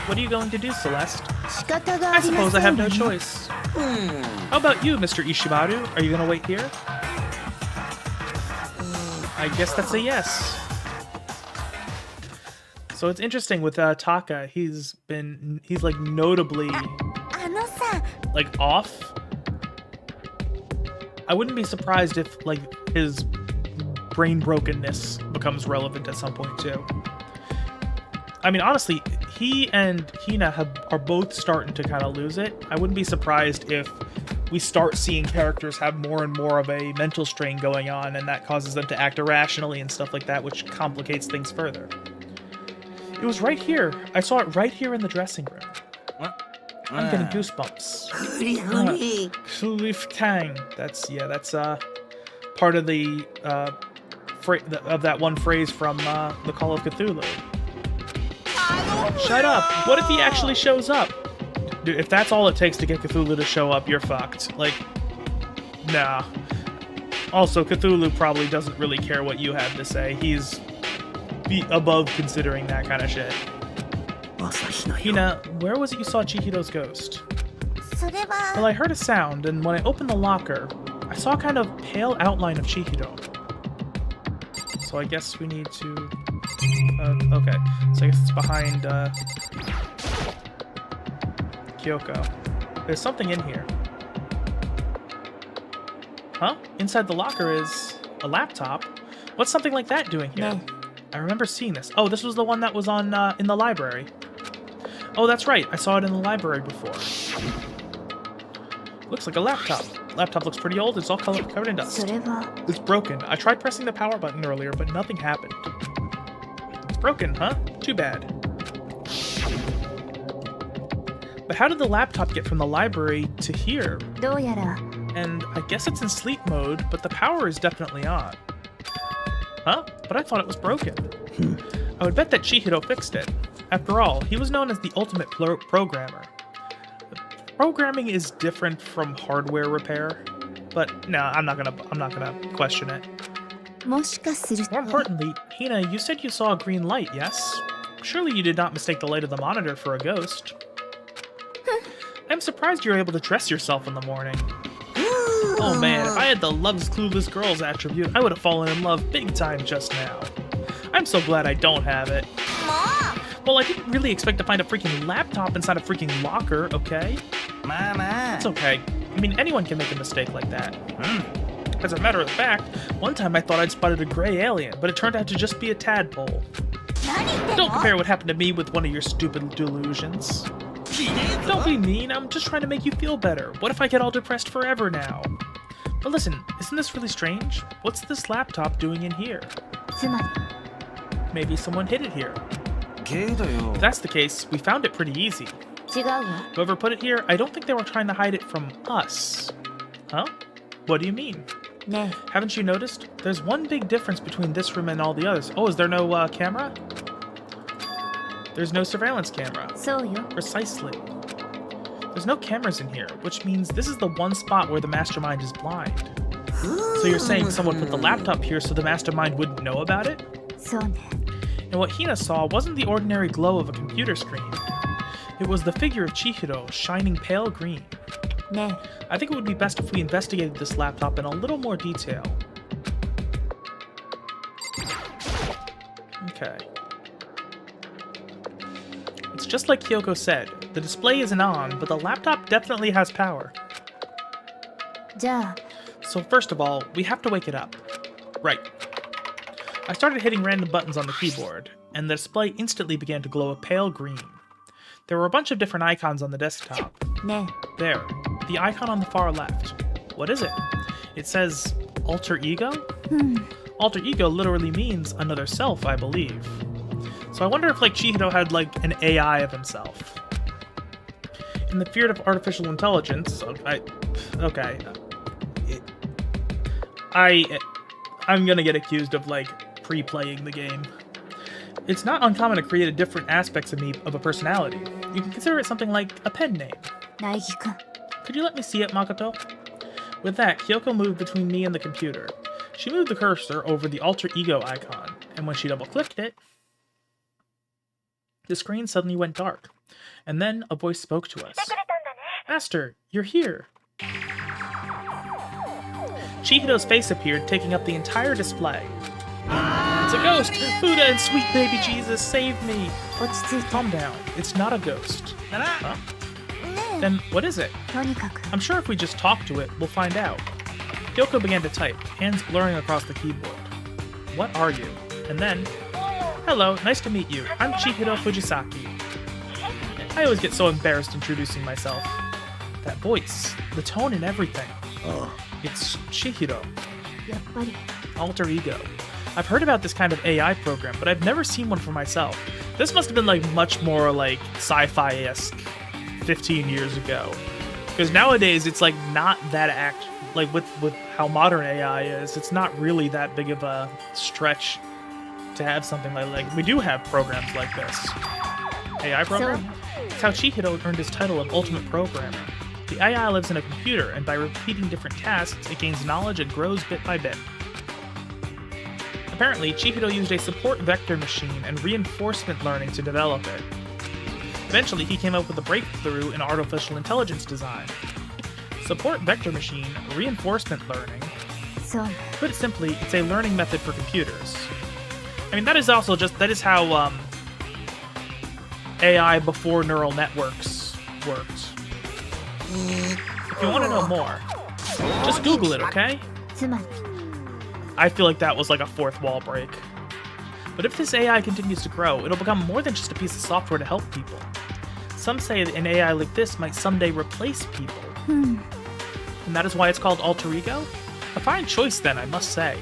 Speaker 1: What are you going to do, Celeste?
Speaker 3: 仕方が
Speaker 1: I
Speaker 3: ありま
Speaker 1: suppose
Speaker 3: せ
Speaker 1: I
Speaker 3: ん
Speaker 1: have no
Speaker 3: わね
Speaker 1: choice. How about you, Mr. Ishimaru? Are you gonna wait here? I guess that's a yes. So it's interesting with Taka. He's like notably
Speaker 3: あのさ
Speaker 1: like off. I wouldn't be surprised if, like, his brain brokenness becomes relevant at some point, too. I mean, honestly, he and Hina are both starting to kind of lose it. I wouldn't be surprised if we start seeing characters have more and more of a mental strain going on, and that causes them to act irrationally and stuff like that, which complicates things further. It was right here. I saw it right here in the dressing room. I'm getting goosebumps. Cliff Tang. That's part of the of that one phrase from the Call of Cthulhu. Shut up! What if he actually shows up? Dude, if that's all it takes to get Cthulhu to show up, you're fucked. Like, nah. Also, Cthulhu probably doesn't really care what you have to say. He's above considering that kind of shit. Hina, where was it you saw Chihiro's ghost?
Speaker 3: それは
Speaker 1: Well, I heard a sound, and when I opened the locker, I saw a kind of pale outline of Chihiro. So I guess we need to... okay. So I guess it's behind, Kyoko. There's something in here. Huh? Inside the locker is a laptop? What's something like that doing here?
Speaker 3: No.
Speaker 1: I remember seeing this. Oh, this was the one that was on, in the library. Oh, that's right. I saw it in the library before. Looks like a laptop. Laptop looks pretty old. It's all covered in dust.
Speaker 3: それは
Speaker 1: It's broken. I tried pressing the power button earlier, but nothing happened. It's broken, huh? Too bad. But how did the laptop get from the library to here?
Speaker 3: どうやら
Speaker 1: And I guess it's in sleep mode, but the power is definitely on. Huh? But I thought it was broken. I would bet that Chihiro fixed it. After all, he was known as the ultimate programmer. Programming is different from hardware repair, but no, I'm not gonna question it.
Speaker 3: もしかする
Speaker 1: More
Speaker 3: と
Speaker 1: importantly, Hina, you said you saw a green light, yes? Surely you did not mistake the light of the monitor for a ghost. I'm surprised you're able to dress yourself in the morning. Oh man, if I had the loves clueless girls attribute, I would have fallen in love big time just now. I'm so glad I don't have it.
Speaker 3: も
Speaker 1: Well, I didn't really expect to find a freaking laptop inside a freaking locker, okay? It's okay. I mean, anyone can make a mistake like that. As a matter of fact, one time I thought I'd spotted a gray alien, but it turned out to just be a tadpole.
Speaker 3: う何言ってん
Speaker 1: Don't
Speaker 3: の
Speaker 1: compare what happened to me with one of your stupid delusions. Don't be mean, I'm just trying to make you feel better. What if I get all depressed forever now? But listen, isn't this really strange? What's this laptop doing in here?
Speaker 3: つまり
Speaker 1: Maybe someone hid it here. If that's the case, we found it pretty easy.
Speaker 3: 違うよ
Speaker 1: Whoever put it here, I don't think they were trying to hide it from us. Huh? What do you mean?
Speaker 3: ね
Speaker 1: Haven't you noticed? There's one big difference between this room and all the others. Oh, is there no camera? There's no surveillance camera.
Speaker 3: えそうよ
Speaker 1: Precisely. There's no cameras in here, which means this is the one spot where the mastermind is blind. So you're saying someone put the laptop here so the mastermind wouldn't know about it?
Speaker 3: そうね
Speaker 1: And what Hina saw wasn't the ordinary glow of a computer screen. It was the figure of Chihiro, shining pale green.
Speaker 3: ね
Speaker 1: I think it would be best if we investigated this laptop in a little more detail. Okay. It's just like Kyoko said. The display isn't on, but the laptop definitely has power.
Speaker 3: じゃあ
Speaker 1: So first of all, we have to wake it up. Right. I started hitting random buttons on the keyboard, and the display instantly began to glow a pale green. There were a bunch of different icons on the desktop.
Speaker 3: ね
Speaker 1: There, the icon on the far left. What is it? It says alter ego?
Speaker 3: うん
Speaker 1: Alter ego literally means another self, I believe. So I wonder if like Chihiro had like an AI of himself. In the field of artificial intelligence, I'm gonna get accused of like pre-playing the game. It's not uncommon to create a different aspects of me of a personality. You can consider it something like a pen name.
Speaker 3: 苗木くん
Speaker 1: Could you let me see it, Makoto? With that, Kyoko moved between me and the computer. She moved the cursor over the alter ego icon, and when she double-clicked it, the screen suddenly went dark. And then a voice spoke to us. Master, you're here. Chihiro's face appeared, taking up the entire display. It's a ghost! Buddha and sweet baby Jesus, save me!
Speaker 3: 落ち着いて
Speaker 1: Calm down. It's not a ghost. Huh?
Speaker 3: ね
Speaker 1: Then what is it?
Speaker 3: えとにかく
Speaker 1: I'm sure if we just talk to it, we'll find out. Kyoko began to type, hands blurring across the keyboard. What are you? And then, hello, nice to meet you. I'm Chihiro Fujisaki. I always get so embarrassed introducing myself. That voice, the tone and everything. It's Chihiro.
Speaker 3: やっぱり
Speaker 1: Alter ego. I've heard about this kind of AI program, but I've never seen one for myself. This must have been like much more like sci-fi-esque 15 years ago. Because nowadays it's like not that like with how modern AI is, it's not really that big of a stretch to have something like we do have programs like this. AI program? It's how Chihiro earned his title of Ultimate Programmer. The AI lives in a computer, and by repeating different tasks, it gains knowledge and grows bit by bit. Apparently, Chihiro used a support vector machine and reinforcement learning to develop it. Eventually, he came up with a breakthrough in artificial intelligence design. Support vector machine, reinforcement learning.
Speaker 3: そう
Speaker 1: Put it simply, it's a learning method for computers. I mean, that is how AI before neural networks worked. If you want to know more, just Google it, okay?
Speaker 3: つまり
Speaker 1: I feel like that was like a fourth wall break. But if this AI continues to grow, it'll become more than just a piece of software to help people. Some say that an AI like this might someday replace people. And that is why it's called Alter Ego? A fine choice then, I must say.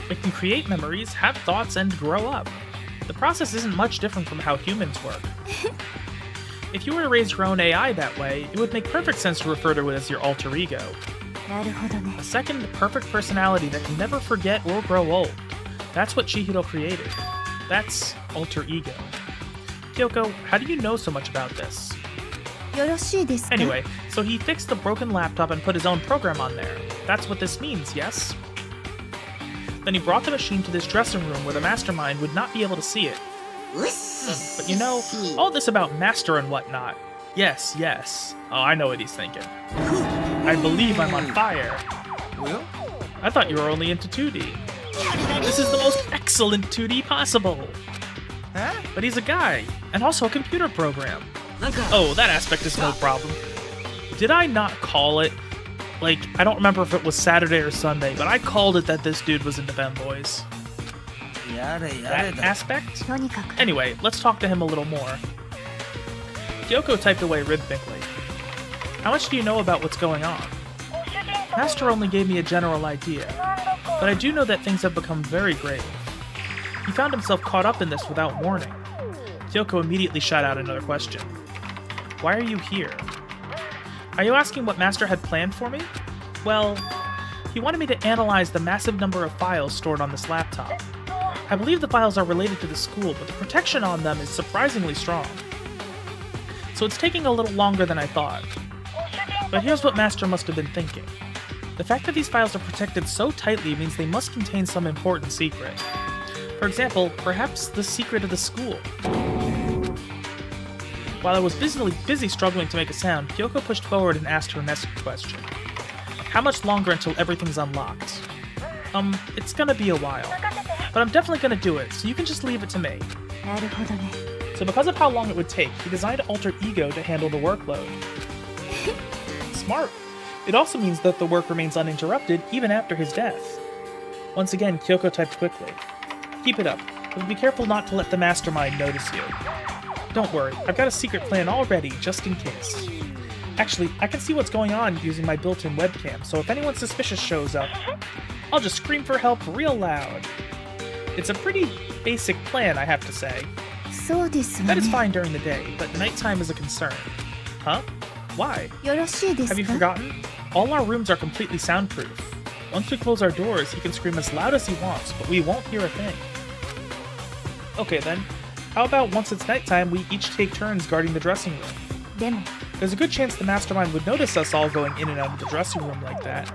Speaker 1: It can create memories, have thoughts, and grow up. The process isn't much different from how humans work. If you were to raise your own AI that way, it would make perfect sense to refer to it as your alter ego.
Speaker 3: なるほどね
Speaker 1: A second, perfect personality that can never forget or grow old. That's what Chihiro created. That's alter ego. Kyoko, how do you know so much about this?
Speaker 3: よろしいですか
Speaker 1: Anyway, so he fixed the broken laptop and put his own program on there. That's what this means, yes? Then he brought the machine to this dressing room where the mastermind would not be able to see it. But you know, all this about master and whatnot. Yes, yes. Oh, I know what he's thinking. I believe I'm on fire. I thought you were only into 2D. This is the most excellent 2D possible. But he's a guy, and also a computer program. Oh, that aspect is no problem. Did I not call it? Like, I don't remember if it was Saturday or Sunday, but I called it that this dude was into femboys. That aspect?
Speaker 3: とにかく
Speaker 1: Anyway, let's talk to him a little more. Kyoko typed away rhythmically. How much do you know about what's going on? Master only gave me a general idea, but I do know that things have become very grave. He found himself caught up in this without warning. Kyoko immediately shot out another question. Why are you here? Are you asking what Master had planned for me? Well, he wanted me to analyze the massive number of files stored on this laptop. I believe the files are related to the school, but the protection on them is surprisingly strong. So it's taking a little longer than I thought. But here's what Master must have been thinking. The fact that these files are protected so tightly means they must contain some important secret. For example, perhaps the secret of the school. While I was busy struggling to make a sound, Kyoko pushed forward and asked her next question. How much longer until everything's unlocked? It's gonna be a while. But I'm definitely gonna do it, so you can just leave it to me.
Speaker 3: なるほどね
Speaker 1: So because of how long it would take, he designed Alter Ego to handle the workload. Smart. It also means that the work remains uninterrupted even after his death. Once again, Kyoko typed quickly. Keep it up, but be careful not to let the mastermind notice you. Don't worry, I've got a secret plan all ready, just in case. Actually, I can see what's going on using my built-in webcam, so if anyone suspicious shows up, I'll just scream for help real loud. It's a pretty basic plan, I have to say.
Speaker 3: そうですわ
Speaker 1: That is
Speaker 3: ね
Speaker 1: fine during the day, but nighttime is a concern. Huh? Why?
Speaker 3: よろしいです
Speaker 1: Have you
Speaker 3: か
Speaker 1: forgotten? All our rooms are completely soundproof. Once we close our doors, he can scream as loud as he wants, but we won't hear a thing. Okay then, how about once it's nighttime, we each take turns guarding the dressing room?
Speaker 3: でも
Speaker 1: There's a good chance the mastermind would notice us all going in and out of the dressing room like that.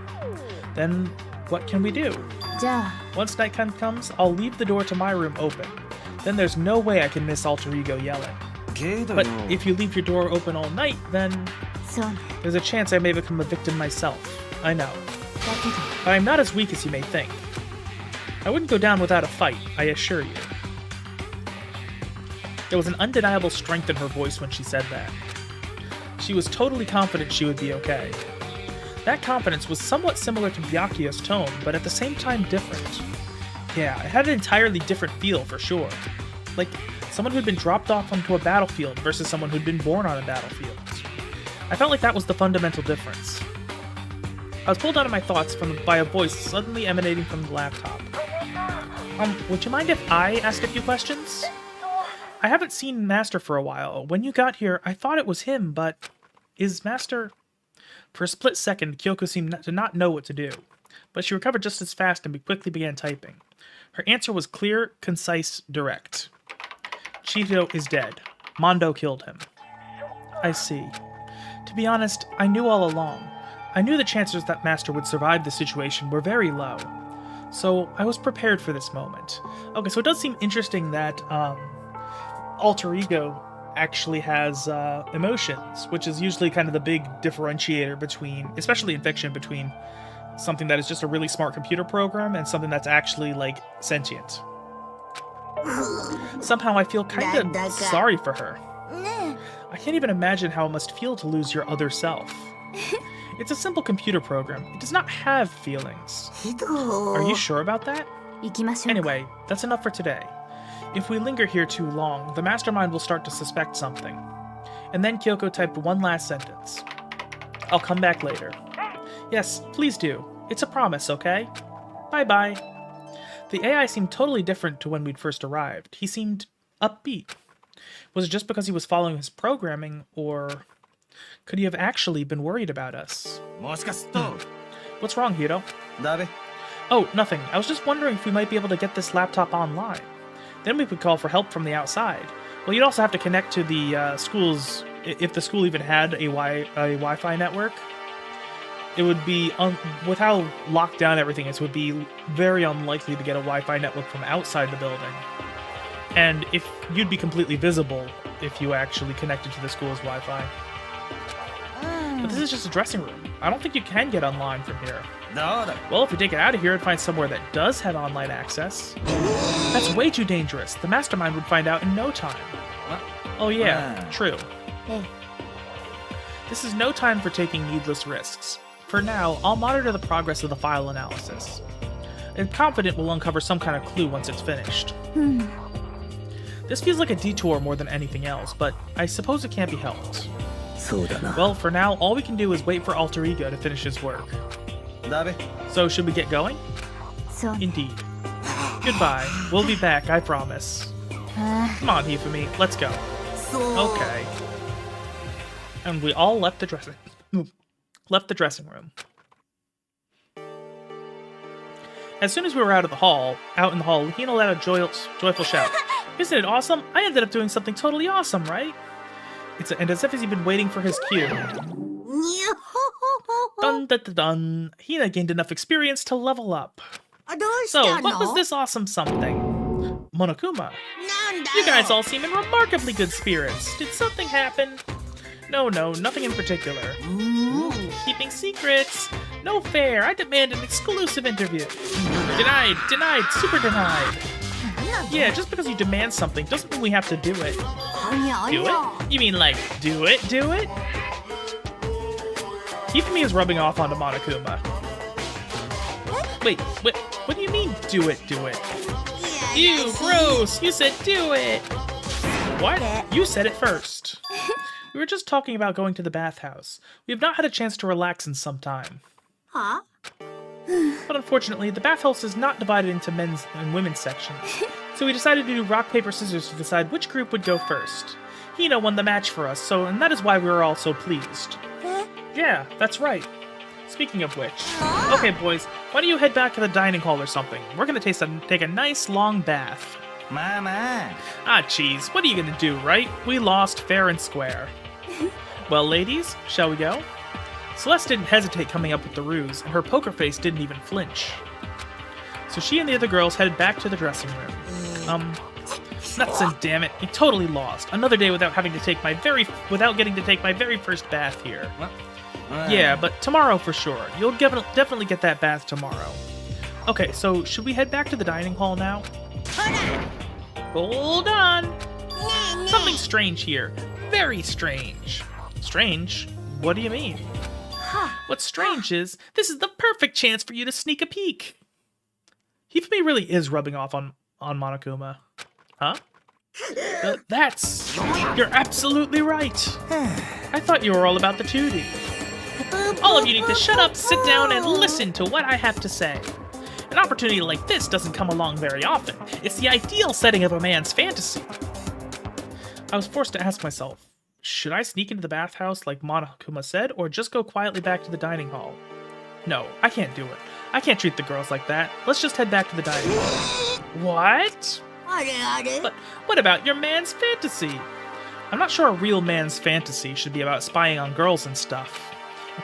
Speaker 1: Then, what can we do?
Speaker 3: じゃあ
Speaker 1: Once nighttime comes, I'll leave the door to my room open. Then there's no way I can miss Alter Ego yelling. But if you leave your door open all night, then
Speaker 3: そうね
Speaker 1: there's a chance I may become a victim myself. I know.
Speaker 3: だけど
Speaker 1: But I'm not as weak as you may think. I wouldn't go down without a fight, I assure you. There was an undeniable strength in her voice when she said that. She was totally confident she would be okay. That confidence was somewhat similar to Byakuya's tone, but at the same time different. Yeah, it had an entirely different feel for sure. Like someone who'd been dropped off onto a battlefield versus someone who'd been born on a battlefield. I felt like that was the fundamental difference. I was pulled out of my thoughts by a voice suddenly emanating from the laptop. Would you mind if I asked a few questions? I haven't seen Master for a while. When you got here, I thought it was him, but is Master... For a split second, Kyoko seemed to not know what to do, but she recovered just as fast and quickly began typing. Her answer was clear, concise, direct. Chito is dead. Mondo killed him. I see. To be honest, I knew all along. I knew the chances that Master would survive the situation were very low. So I was prepared for this moment. Okay, so it does seem interesting that Alter Ego actually has emotions, which is usually kind of the big differentiator between, especially in fiction, between something that is just a really smart computer program and something that's actually, like, sentient. Somehow I feel kind of sorry for her. I can't even imagine how it must feel to lose your other self. It's a simple computer program. It does not have feelings. Are you sure about that? Anyway, that's enough for today. If we linger here too long, the mastermind will start to suspect something. And then Kyoko typed one last sentence. I'll come back later. Yes, please do. It's a promise, okay? Bye-bye. The AI seemed totally different to when we'd first arrived. He seemed upbeat. Was it just because he was following his programming, or could he have actually been worried about us? What's wrong, Hiro? Oh, nothing. I was just wondering if we might be able to get this laptop online. Then we could call for help from the outside. Well, you'd also have to connect to the schools, if the school even had a Wi-Fi network. It would be, with how locked down everything is, it would be very unlikely to get a Wi-Fi network from outside the building. And if you'd be completely visible if you actually connected to the school's Wi-Fi. But this is just a dressing room. I don't think you can get online from here. Well, if we take it out of here and find somewhere that does have online access... That's way too dangerous. The mastermind would find out in no time. Oh yeah, true.
Speaker 3: Hey.
Speaker 1: This is no time for taking needless risks. For now, I'll monitor the progress of the file analysis. I'm confident we'll uncover some kind of clue once it's finished. This feels like a detour more than anything else, but I suppose it can't be helped. Well, for now, all we can do is wait for Alter Ego to finish his work. So, should we get going? Indeed. Goodbye. We'll be back, I promise. Come on, Hifumi, let's go. Okay. And we all left the dressing room. As soon as we were out in the hall, Hina let out a joyful shout. Isn't it awesome? I ended up doing something totally awesome, right? And as if he's been waiting for his cue. Dun dun dun dun. Hina gained enough experience to level up. So, what was this awesome something? Monokuma. You guys all seem in remarkably good spirits. Did something happen? No, nothing in particular. Ooh, keeping secrets. No fair. I demand an exclusive interview. Denied, super denied. Yeah, just because you demand something doesn't mean we have to do it. Do it? You mean like, do it? Hifumi is rubbing off onto Monokuma. Wait, what do you mean, do it? Ew, gross! You said do it! What? You said it first. We were just talking about going to the bathhouse. We have not had a chance to relax in some time.
Speaker 3: Huh?
Speaker 1: But unfortunately, the bathhouse is not divided into men's and women's sections. So we decided to do rock, paper, scissors to decide which group would go first. Hina won the match for us, and that is why we were all so pleased. Yeah, that's right. Speaking of which, okay boys, why don't you head back to the dining hall or something? We're gonna take a nice long bath.
Speaker 2: Mama.
Speaker 1: Ah, jeez, what are you gonna do, right? We lost fair and square. Well, ladies, shall we go? Celeste didn't hesitate coming up with the ruse, and her poker face didn't even flinch. So she and the other girls headed back to the dressing room. Nuts and damn it, we totally lost. Another day without getting to take my very first bath here. Yeah, but tomorrow for sure. You'll definitely get that bath tomorrow. Okay, so should we head back to the dining hall now? Hold on! Something strange here. Very strange. Strange? What do you mean? What's strange is, this is the perfect chance for you to sneak a peek. Hifumi really is rubbing off on Monokuma. Huh? You're absolutely right. I thought you were all about the 2D. All of you need to shut up, sit down, and listen to what I have to say. An opportunity like this doesn't come along very often. It's the ideal setting of a man's fantasy. I was forced to ask myself, should I sneak into the bathhouse like Monokuma said, or just go quietly back to the dining hall? No, I can't do it. I can't treat the girls like that. Let's just head back to the dining hall. What? But what about your man's fantasy? I'm not sure a real man's fantasy should be about spying on girls and stuff.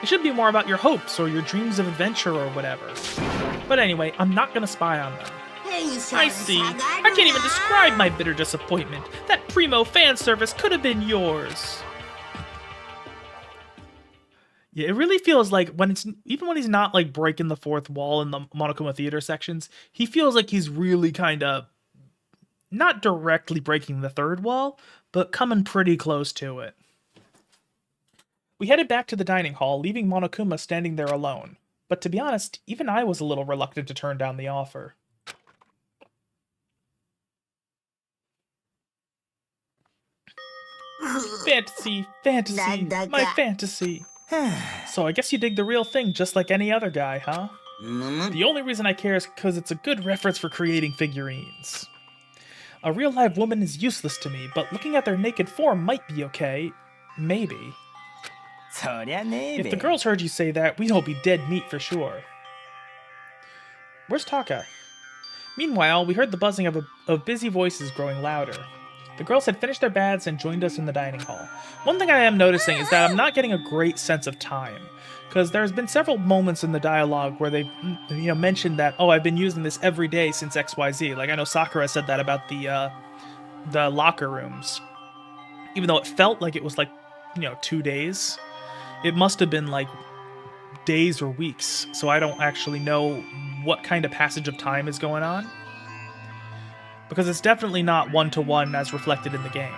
Speaker 1: It should be more about your hopes or your dreams of adventure or whatever. But anyway, I'm not gonna spy on them. I see. I can't even describe my bitter disappointment. That primo fan service could have been yours. Yeah, it really feels like even when he's not like breaking the fourth wall in the Monokuma Theater sections, he feels like he's really kind of not directly breaking the third wall, but coming pretty close to it. We headed back to the dining hall, leaving Monokuma standing there alone. But to be honest, even I was a little reluctant to turn down the offer. Fantasy, my fantasy. So I guess you dig the real thing just like any other guy, huh? The only reason I care is because it's a good reference for creating figurines. A real live woman is useless to me, but looking at their naked form might be okay. Maybe. If the girls heard you say that, we'd all be dead meat for sure. Where's Taka? Meanwhile, we heard the buzzing of busy voices growing louder. The girls had finished their baths and joined us in the dining hall. One thing I am noticing is that I'm not getting a great sense of time, because there's been several moments in the dialogue where they, mentioned that, oh, I've been using this every day since XYZ. Like, I know Sakura said that about the locker rooms. Even though it felt like it was 2 days, it must have been like days or weeks, so I don't actually know what kind of passage of time is going on. Because it's definitely not one-to-one as reflected in the game.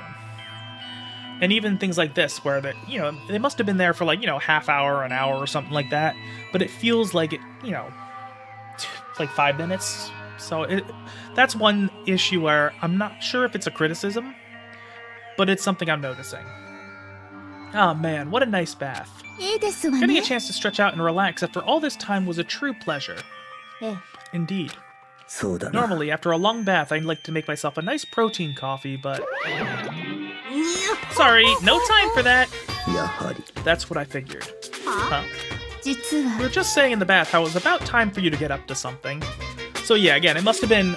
Speaker 1: And even things like this, where they must have been there for half hour, an hour, or something like that, but it feels like it, like 5 minutes. So that's one issue where I'm not sure if it's a criticism, but it's something I'm noticing. Oh man, what a nice bath. Getting a chance to stretch out and relax after all this time was a true pleasure. Indeed. Normally, after a long bath, I'd like to make myself a nice protein coffee, but... Sorry, no time for that! That's what I figured. Huh? We were just saying in the bath how it was about time for you to get up to something. So yeah, again, it must have been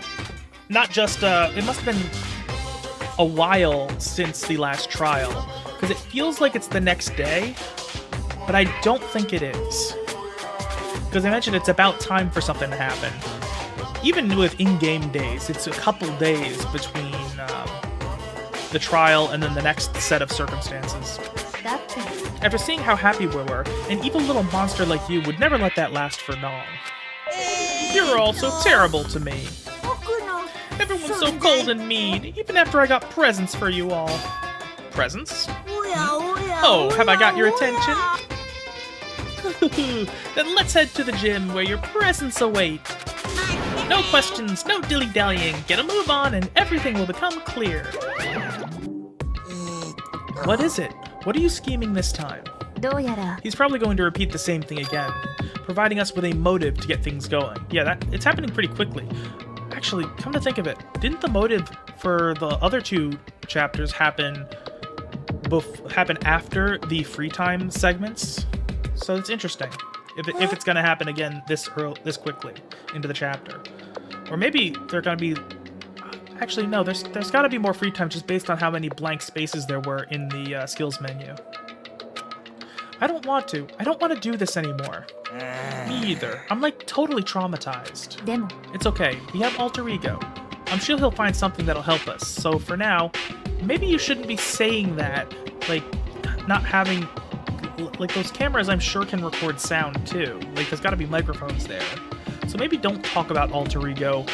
Speaker 1: not just, it must have been a while since the last trial, because it feels like it's the next day, but I don't think it is. Because I mentioned it's about time for something to happen. Even with in-game days, it's a couple days between the trial and then the next set of circumstances. After seeing how happy we were, an evil little monster like you would never let that last for long. You're all so terrible to me. Everyone's so cold and mean, even after I got presents for you all. Presents? Oh, have I got your attention? Then let's head to the gym where your presents await. No questions, no dilly-dallying. Get a move on and everything will become clear. What is it? What are you scheming this time? He's probably going to repeat the same thing again, providing us with a motive to get things going. Yeah, it's happening pretty quickly. Actually, come to think of it, didn't the motive for the other 2 chapters happen after the free time segments? So it's interesting if it's going to happen again this quickly into the chapter. Or maybe they're going to be... Actually, no, there's got to be more free time just based on how many blank spaces there were in the skills menu. I don't want to do this anymore. Me either. I'm totally traumatized. It's okay. We have alter ego. I'm sure he'll find something that'll help us. So for now, maybe you shouldn't be saying that. Not having... those cameras I'm sure can record sound too. There's got to be microphones there. So maybe don't talk about alter ego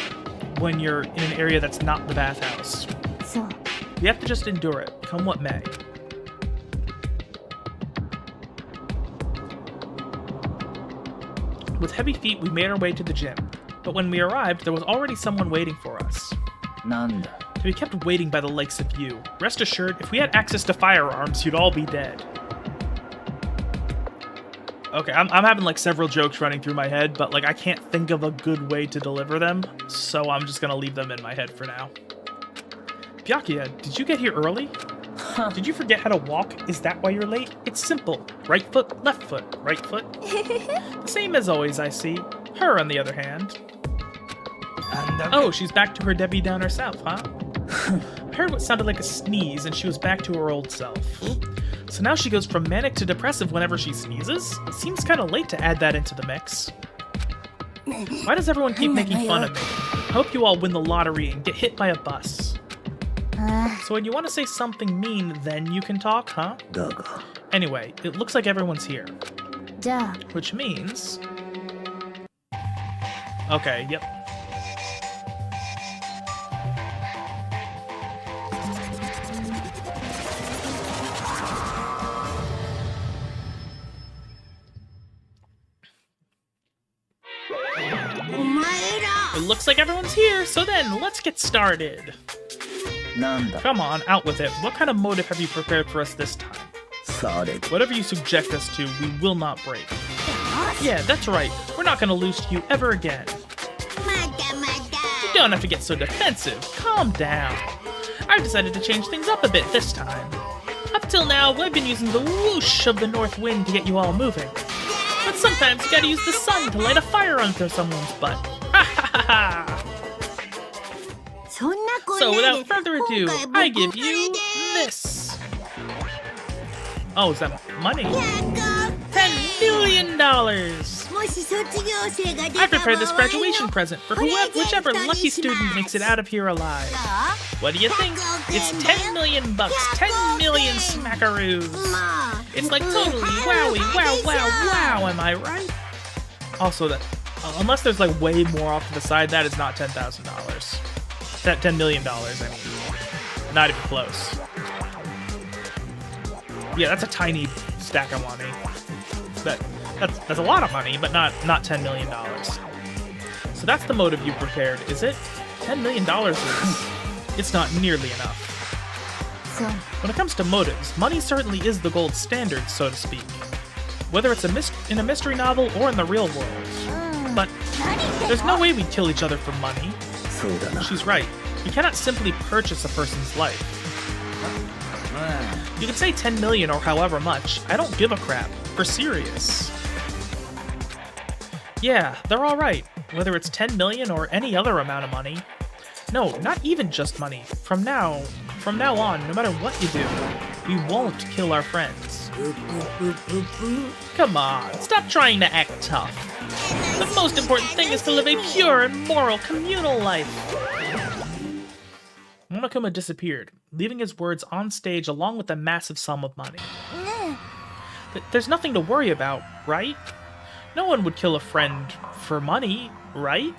Speaker 1: when you're in an area that's not the bathhouse. You have to just endure it, come what may. With heavy feet, we made our way to the gym. But when we arrived, there was already someone waiting for us.
Speaker 2: なんだ
Speaker 1: To be kept waiting by the likes of you. Rest assured, if we had access to firearms, you'd all be dead. Okay, I'm having like several jokes running through my head, but like I can't think of a good way to deliver them, so I'm just gonna leave them in my head for now. Byakuya, did you get here early? Did you forget how to walk? Is that why you're late? It's simple. Right foot, left foot, right foot. The same as always, I see. Her, on the other hand. Oh, she's back to her Debbie Downer self, huh? I heard what sounded like a sneeze, and she was back to her old self. So now she goes from manic to depressive whenever she sneezes? It seems kind of late to add that into the mix. Why does everyone keep making fun of me? I hope you all win the lottery and get hit by a bus. So when you want to say something mean, then you can talk, huh?
Speaker 2: だが
Speaker 1: Anyway, it looks like everyone's here.
Speaker 3: じゃあ
Speaker 1: Which means... Okay, yep. It looks like everyone's here, so then let's get started.
Speaker 2: なんだ
Speaker 1: Come on, out with it. What kind of motive have you prepared for us this time?
Speaker 2: され
Speaker 1: Whatever you subject us to, we will not break. Yeah, that's right. We're not gonna lose to you ever again. You don't have to get so defensive. Calm down. I've decided to change things up a bit this time. Up till now, I've been using the whoosh of the north wind to get you all moving. But sometimes you gotta use the sun to light a fire under someone's butt. Ha ha ha ha! So without further ado, I give you this. Oh, is that money? $10 million! I prepared this graduation present for whichever lucky student makes it out of here alive. What do you think? It's 10 million bucks, 10 million smackaroos. It's like totally wowie, wow, wow, wow, am I right? Also, that unless there's like way more off to the side, that is not $10,000. That $10 million, I mean. Not even close. Yeah, that's a tiny stack of money. That's a lot of money, but not $10 million. So that's the motive you prepared, is it? $10 million is... It's not nearly enough.
Speaker 3: So
Speaker 1: When it comes to motives, money certainly is the gold standard, so to speak. Whether it's in a mystery novel or in the real world. But there's no way we'd kill each other for money.
Speaker 2: そうだな
Speaker 1: She's right. You cannot simply purchase a person's life. You can say 10 million or however much. I don't give a crap. For serious. Yeah, they're alright. Whether it's 10 million or any other amount of money. No, not even just money. From now on, no matter what you do, we won't kill our friends. Come on, stop trying to act tough. The most important thing is to live a pure and moral communal life. Monokuma disappeared, leaving his words on stage along with a massive sum of money. There's nothing to worry about, right? No one would kill a friend for money, right?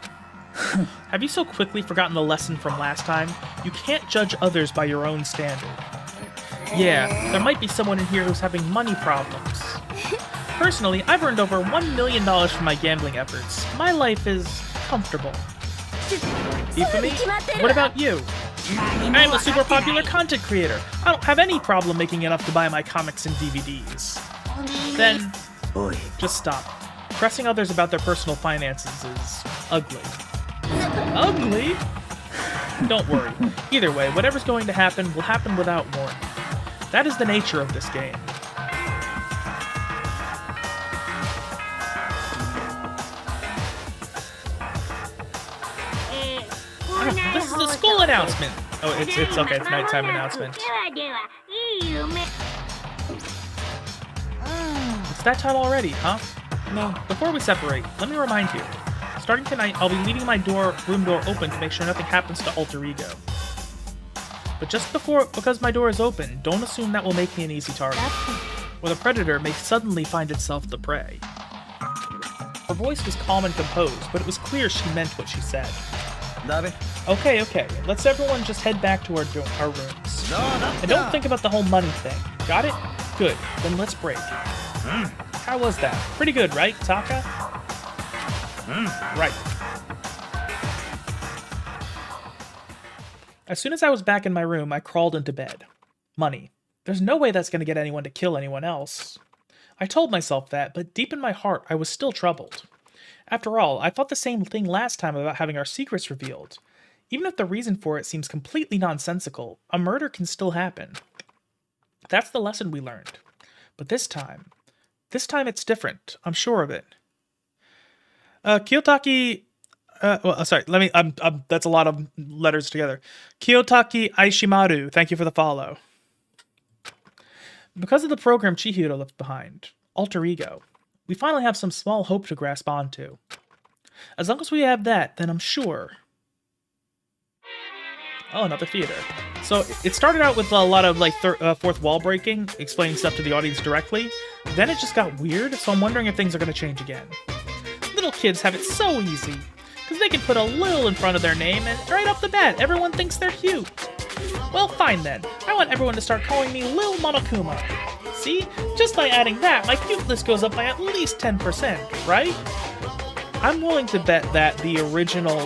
Speaker 1: Have you so quickly forgotten the lesson from last time? You can't judge others by your own standard. Yeah, there might be someone in here who's having money problems. Personally, I've earned over $1 million from my gambling efforts. My life is comfortable. Ifumi, what about you? I'm a super popular content creator. I don't have any problem making enough to buy my comics and DVDs. Then,
Speaker 2: おい
Speaker 1: just stop. Pressing others about their personal finances is ugly. Ugly? Don't worry. Either way, whatever's going to happen will happen without warning. That is the nature of this game. This is a school announcement. Oh, it's okay. It's nighttime announcement. It's that time already, huh? No. Before we separate, let me remind you. Starting tonight, I'll be leaving my room door open to make sure nothing happens to Alter Ego. But just because my door is open, don't assume that will make me an easy target. Or the predator may suddenly find itself the prey. Her voice was calm and composed, but it was clear she meant what she said.
Speaker 2: だべ
Speaker 1: Okay, let's everyone just head back to our rooms. And don't think about the whole money thing. Got it? Good, then let's break. How was that? Pretty good, right, Taka? Right. As soon as I was back in my room, I crawled into bed. Money. There's no way that's going to get anyone to kill anyone else. I told myself that, but deep in my heart, I was still troubled. After all, I thought the same thing last time about having our secrets revealed. Even if the reason for it seems completely nonsensical, a murder can still happen. That's the lesson we learned. But this time it's different. I'm sure of it. Kiyotaki... that's a lot of letters together. Kiyotaki Aishimaru, thank you for the follow. Because of the program Chihiro left behind, Alter Ego, we finally have some small hope to grasp onto. As long as we have that, then I'm sure... Oh, another theater. So it started out with a lot of like fourth wall breaking, explaining stuff to the audience directly. Then it just got weird, so I'm wondering if things are going to change again. Little kids have it so easy, because they can put a Lil in front of their name and right off the bat, everyone thinks they're cute. Well, fine then. I want everyone to start calling me Lil Monokuma. See? Just by adding that, my cute list goes up by at least 10%, right? I'm willing to bet that the original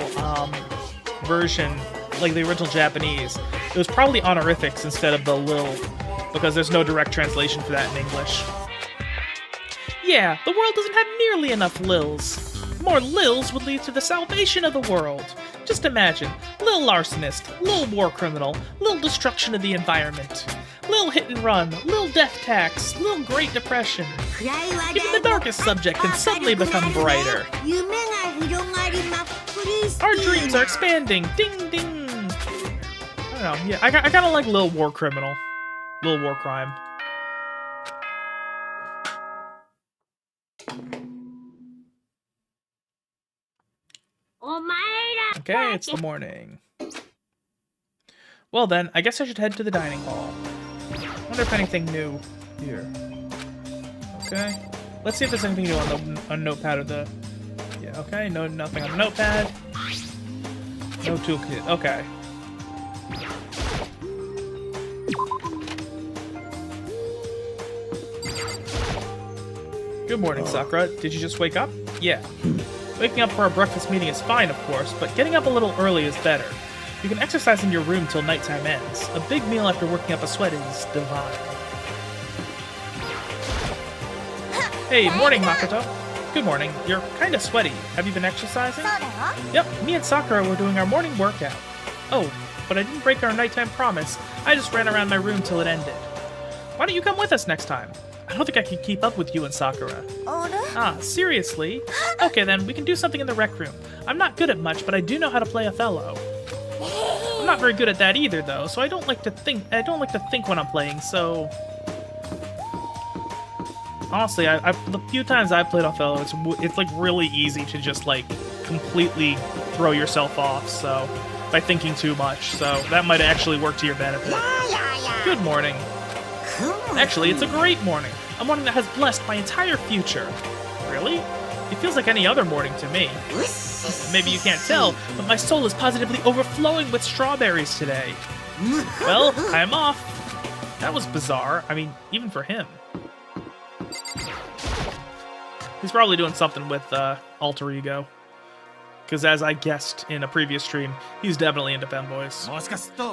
Speaker 1: version, like the original Japanese, it was probably honorifics instead of the Lil, because there's no direct translation for that in English. Yeah, the world doesn't have nearly enough Lils. More Lils would lead to the salvation of the world. Just imagine, Lil Larcenist, Lil War Criminal, Lil Destruction of the Environment, Lil Hit and Run, Lil Death Tax, Lil Great Depression. Even the darkest subject can suddenly become brighter. Our dreams are expanding, ding ding! I don't know, yeah, I kind of like Lil War Criminal. Lil War Crime. Okay, it's the morning. Well then, I guess I should head to the dining hall. Wonder if anything new here. Okay. Let's see if there's anything new on the notepad or the... Yeah, okay, no, nothing on the notepad. No toolkit, okay. Good morning, Sakura. Did you just wake up? Yeah. Waking up for a breakfast meeting is fine, of course, but getting up a little early is better. You can exercise in your room till nighttime ends. A big meal after working up a sweat is divine. Hey, morning, Makoto. Good morning. You're kinda sweaty. Have you been exercising? Yep, me and Sakura were doing our morning workout. Oh, but I didn't break our nighttime promise. I just ran around my room till it ended. Why don't you come with us next time? I don't think I can keep up with you and Sakura. Ah, seriously? Okay then, we can do something in the rec room. I'm not good at much, but I do know how to play Othello. I'm not very good at that either, though, so I don't like to think when I'm playing, so... Honestly, the few times I've played Othello, it's like really easy to just like completely throw yourself off, so... by thinking too much, so that might actually work to your benefit. Good morning. Actually, it's a great morning. A morning that has blessed my entire future. Really? It feels like any other morning to me. Maybe you can't tell, but my soul is positively overflowing with strawberries today. Well, I'm off. That was bizarre. I mean, even for him. He's probably doing something with Alter Ego. Because as I guessed in a previous stream, he's definitely into femboys.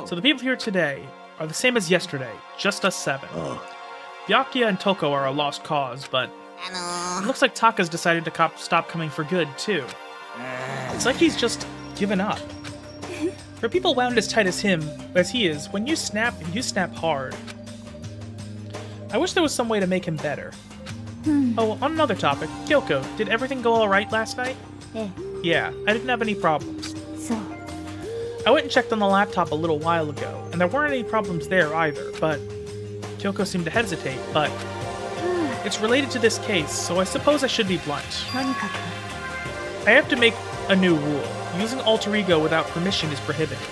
Speaker 1: So the people here today are the same as yesterday, just us 7. Byakuya and Toko are a lost cause, but it looks like Taka's decided to stop coming for good, too. It's like he's just given up. For people wound as tight as he is, when you snap hard. I wish there was some way to make him better. Oh, on another topic, Kyoko, did everything go alright last night? Yeah, I didn't have any problems. I went and checked on the laptop a little while ago, and there weren't any problems there either, but... Kyoko seemed to hesitate, but... It's related to this case, so I suppose I should be blunt. I have to make a new rule. Using Alter Ego without permission is prohibited.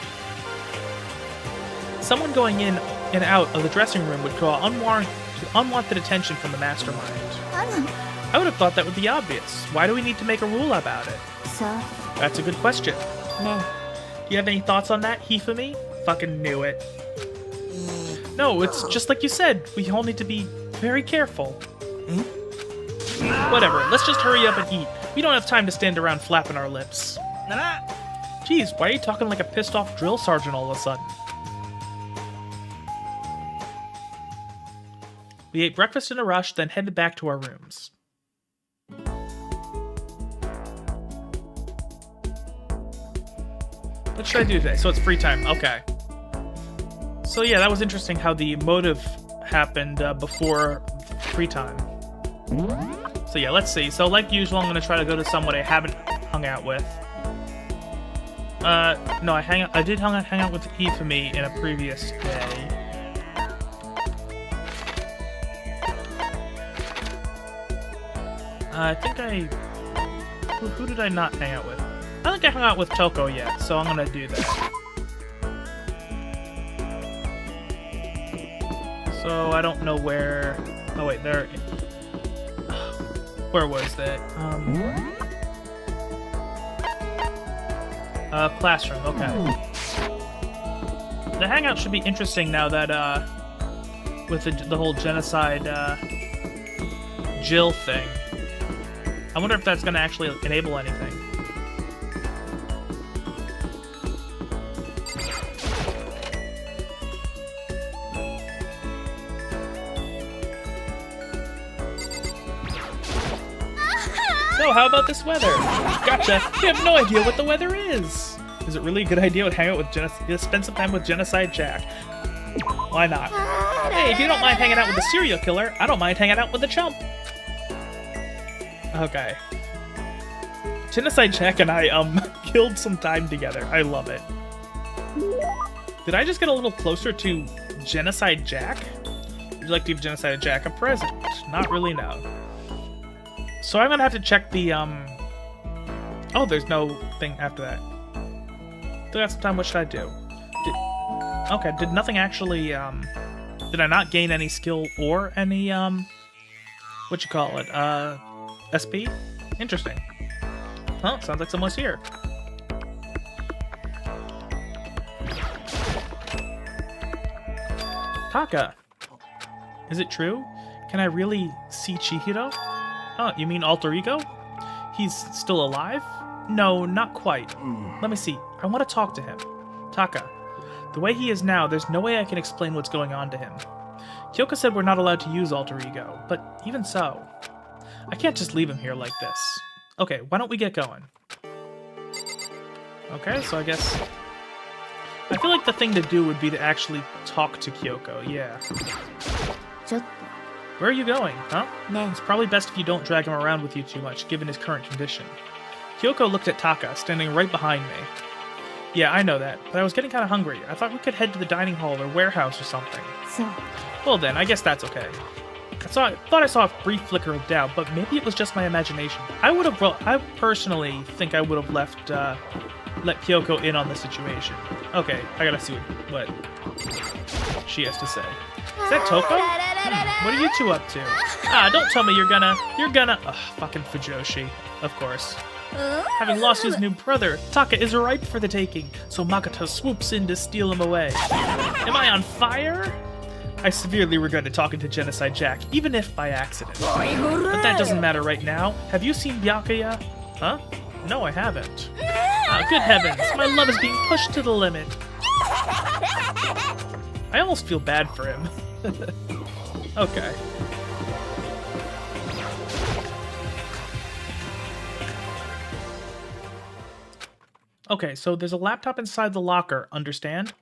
Speaker 1: Someone going in and out of the dressing room would draw unwanted attention from the mastermind. I would have thought that would be obvious. Why do we need to make a rule about it? That's a good question. Do you have any thoughts on that, Hifumi? Fucking knew it. No, it's just like you said. We all need to be very careful. Whatever, let's just hurry up and eat. We don't have time to stand around flapping our lips. Jeez, why are you talking like a pissed off drill sergeant all of a sudden? We ate breakfast in a rush, then headed back to our rooms. What should I do today? So it's free time. Okay. So yeah, that was interesting how the motive happened before free time. So yeah, let's see. So like usual, I'm going to try to go to someone I haven't hung out with. No, I did hang out with Ifumi in a previous day. I think who did I not hang out with? I don't think I hung out with Toko yet, so I'm gonna do that. So I don't know where... Oh wait, there... Where was that? Classroom, okay. The hangout should be interesting now that, with the whole genocide, Jill thing. I wonder if that's gonna actually enable anything. So, how about this weather? Gotcha! You have no idea what the weather is! Is it really a good idea to hang out with spend some time with Genocide Jack? Why not? Hey, if you don't mind hanging out with the serial killer, I don't mind hanging out with the chump! Okay. Genocide Jack and I, killed some time together. I love it. Did I just get a little closer to Genocide Jack? Would you like to give Genocide Jack a present? Not really, no. So I'm gonna have to check the, Oh, there's no thing after that. Still got some time, what should I do? Okay, did nothing actually, Did I not gain any skill or any, what you call it, SP? Interesting. Huh, sounds like someone's here. Taka! Is it true? Can I really see Chihiro? Oh, you mean alter ego? He's still alive? No, not quite. Let me see. I want to talk to him. Taka. The way he is now, there's no way I can explain what's going on to him. Kyoko said we're not allowed to use alter ego, but even so, I can't just leave him here like this. Okay, why don't we get going? Okay, so I guess... I feel like the thing to do would be to actually talk to Kyoko, yeah. Where are you going, huh?
Speaker 3: No.
Speaker 1: It's probably best if you don't drag him around with you too much, given his current condition. Kyoko looked at Taka, standing right behind me. Yeah, I know that, but I was getting kind of hungry. I thought we could head to the dining hall or warehouse or something.
Speaker 3: So,
Speaker 1: Well then, I guess that's okay. I thought I saw a brief flicker of doubt, but maybe it was just my imagination. I personally think I would have let Kyoko in on the situation. Okay, I gotta see what she has to say. Is that Toko? What are you two up to? Ah, don't tell me you're gonna... Ugh, fucking Fujoshi. Of course. Having lost his new brother, Taka is ripe for the taking, so Makoto swoops in to steal him away. Am I on fire? I severely regretted talking to Genocide Jack, even if by accident. But that doesn't matter right now. Have you seen Byakuya? Huh? No, I haven't. Ah, good heavens, my love is being pushed to the limit. I almost feel bad for him. Okay. Okay, so there's a laptop inside the locker, understand?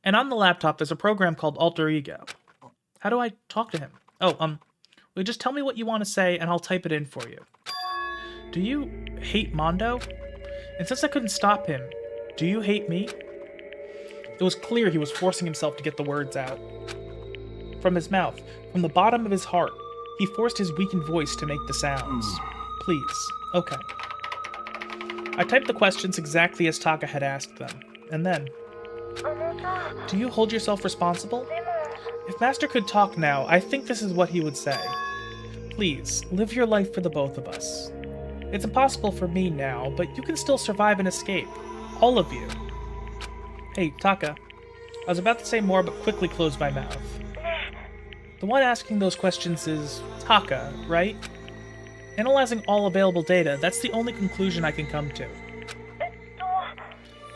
Speaker 1: And on the laptop, there's a program called Alter Ego. How do I talk to him? Oh, will you just tell me what you want to say, and I'll type it in for you. Do you hate Mondo? And since I couldn't stop him, do you hate me? It was clear he was forcing himself to get the words out. From his mouth, from the bottom of his heart, he forced his weakened voice to make the sounds. Please. Okay. I typed the questions exactly as Taka had asked them, and then... Do you hold yourself responsible? If Master could talk now, I think this is what he would say. Please, live your life for the both of us. It's impossible for me now, but you can still survive and escape. All of you. Hey, Taka. I was about to say more, but quickly closed my mouth. The one asking those questions is Taka, right? Analyzing all available data, that's the only conclusion I can come to.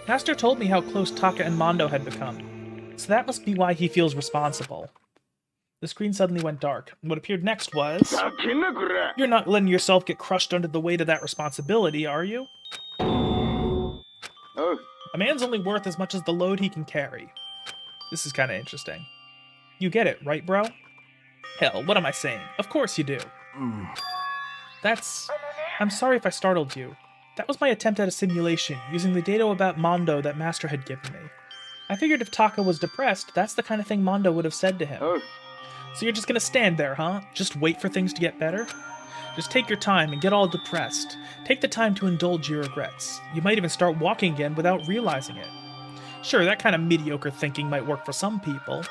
Speaker 1: Master told me how close Taka and Mondo had become, so that must be why he feels responsible. The screen suddenly went dark, and what appeared next was... You're not letting yourself get crushed under the weight of that responsibility, are you? A man's only worth as much as the load he can carry. This is kind of interesting. You get it, right, bro? Hell, what am I saying? Of course you do. I'm sorry if I startled you. That was my attempt at a simulation, using the data about Mondo that Master had given me. I figured if Taka was depressed, that's the kind of thing Mondo would have said to him. So you're just gonna stand there, huh? Just wait for things to get better? Just take your time and get all depressed. Take the time to indulge your regrets. You might even start walking again without realizing it. Sure, that kind of mediocre thinking might work for some people.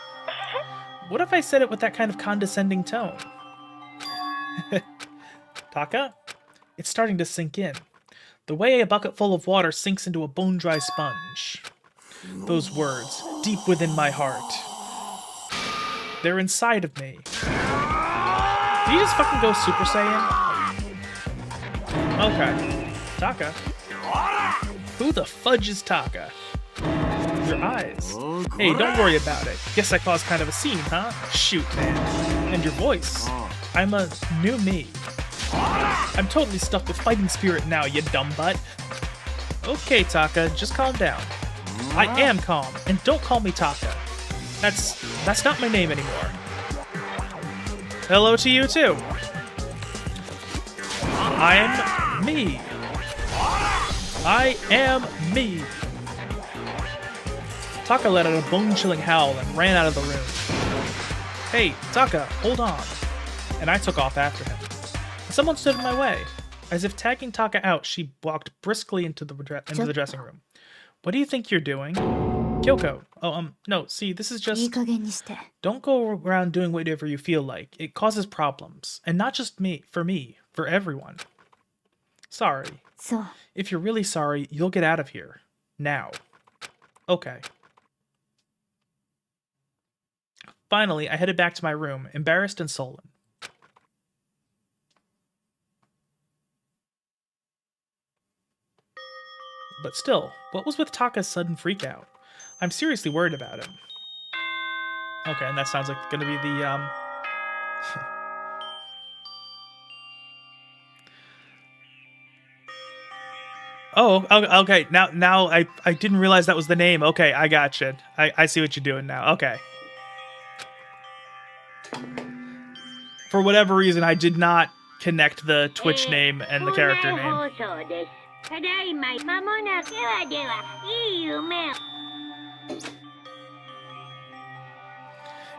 Speaker 1: What if I said it with that kind of condescending tone? Taka? It's starting to sink in. The way a bucket full of water sinks into a bone-dry sponge. Those words, deep within my heart. They're inside of me. Did he just fucking go Super Saiyan? Okay. Taka? Who the fudge is Taka? Your eyes. Hey, don't worry about it. Guess I caused kind of a scene, huh? Shoot, man. And your voice. I'm a new me. I'm totally stuck with fighting spirit now, you dumb butt. Okay, Taka, just calm down. I am calm, and don't call me Taka. That's not my name anymore. Hello to you, too. I'm me. I am me. Taka let out a bone-chilling howl and ran out of the room. Hey, Taka, hold on. And I took off after him. Someone stood in my way. As if tagging Taka out, she walked briskly into the dressing room. What do you think you're doing? Kyoko. Oh, no, see, this is just... Don't go around doing whatever you feel like. It causes problems. And not just for me, for everyone. Sorry. If you're really sorry, you'll get out of here. Now. Okay. Finally, I headed back to my room, embarrassed and sullen. But still, what was with Taka's sudden freakout? I'm seriously worried about him. Okay, and that sounds like gonna be the, Oh, okay, now I didn't realize that was the name. Okay, I gotcha. I see what you're doing now. Okay. For whatever reason, I did not connect the Twitch name and the character name.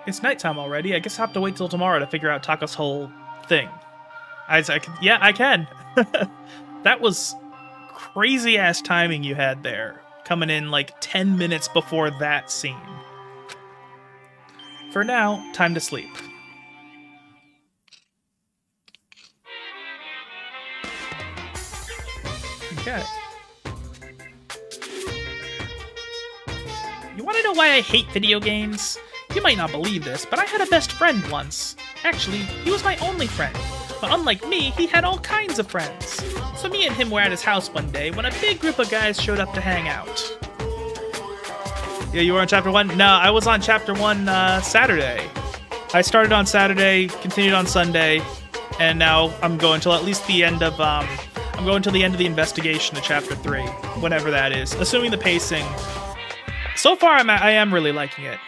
Speaker 1: It's nighttime already. I guess I have to wait till tomorrow to figure out Taka's whole thing. Yeah, I can. That was crazy-ass timing you had there. Coming in like 10 minutes before that scene. For now, time to sleep. Okay. You want to know why I hate video games? You might not believe this, but I had a best friend once. Actually, he was my only friend. But unlike me, he had all kinds of friends. So me and him were at his house one day when a big group of guys showed up to hang out. Yeah, you were on Chapter 1? No, I was on Chapter 1 Saturday. I started on Saturday, continued on Sunday, and now I'm going till at least the end of, I'm going till the end of the investigation of Chapter 3, whenever that is. Assuming the pacing. So far, I am really liking it.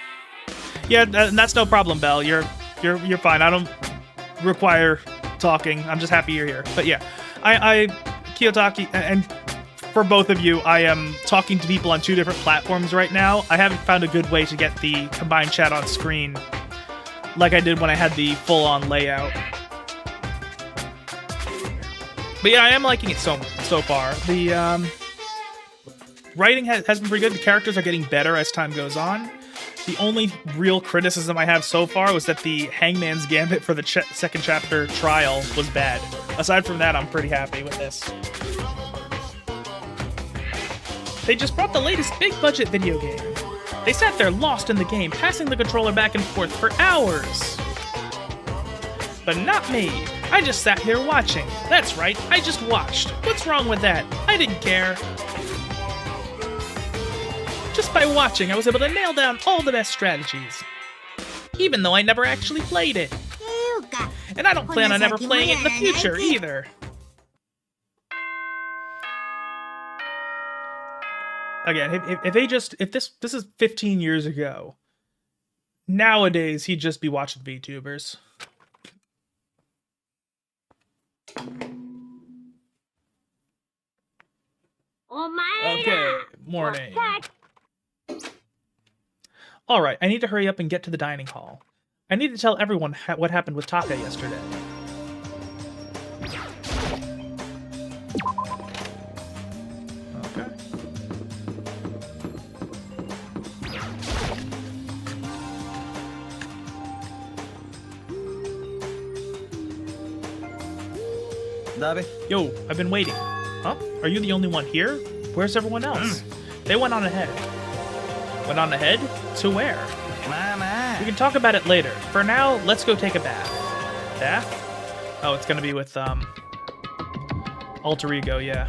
Speaker 1: Yeah, and that's no problem, Belle. You're fine. I don't require talking. I'm just happy you're here. But yeah, I Kiyotaki, and for both of you, I am talking to people on 2 different platforms right now. I haven't found a good way to get the combined chat on screen like I did when I had the full-on layout. But yeah, I am liking it so far. The writing has been pretty good. The characters are getting better as time goes on. The only real criticism I have so far was that the Hangman's Gambit for the second chapter trial was bad. Aside from that, I'm pretty happy with this. They just brought the latest big-budget video game. They sat there lost in the game, passing the controller back and forth for hours. But not me. I just sat here watching. That's right, I just watched. What's wrong with that? I didn't care. Just by watching, I was able to nail down all the best strategies. Even though I never actually played it. And I don't plan on ever playing it in the future, either. Again, if this is 15 years ago, nowadays he'd just be watching VTubers. Okay, morning. Alright, I need to hurry up and get to the dining hall. I need to tell everyone what happened with Taka yesterday. Okay. Yo, I've been waiting. Huh? Are you the only one here? Where's everyone else? They went on ahead. Went on ahead? To where? We can talk about it later. For now, let's go take a bath. Bath? Oh, it's gonna be with, Alter Ego, yeah.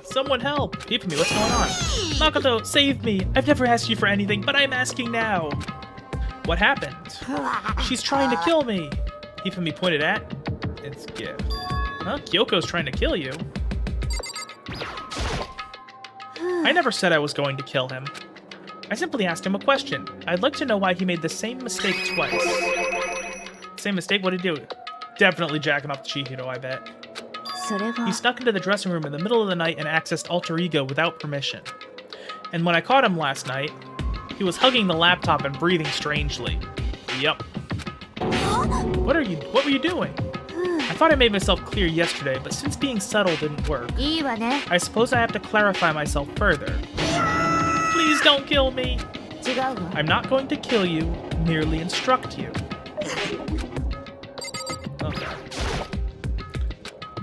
Speaker 1: Someone help! Hifumi, what's going on? Makoto, save me! I've never asked you for anything, but I'm asking now! What happened? She's trying to kill me! Hifumi pointed at... It's gift. Huh? Kyoko's trying to kill you? I never said I was going to kill him. I simply asked him a question. I'd like to know why he made the same mistake twice. Same mistake? What did he do? Definitely jacking off the Chihiro, I bet. He snuck into the dressing room in the middle of the night and accessed Alter Ego without permission. And when I caught him last night, he was hugging the laptop and breathing strangely. Yup. What were you doing? I thought I made myself clear yesterday, but since being subtle didn't work, I suppose I have to clarify myself further. Please don't kill me! I'm not going to kill you, merely instruct you. Okay.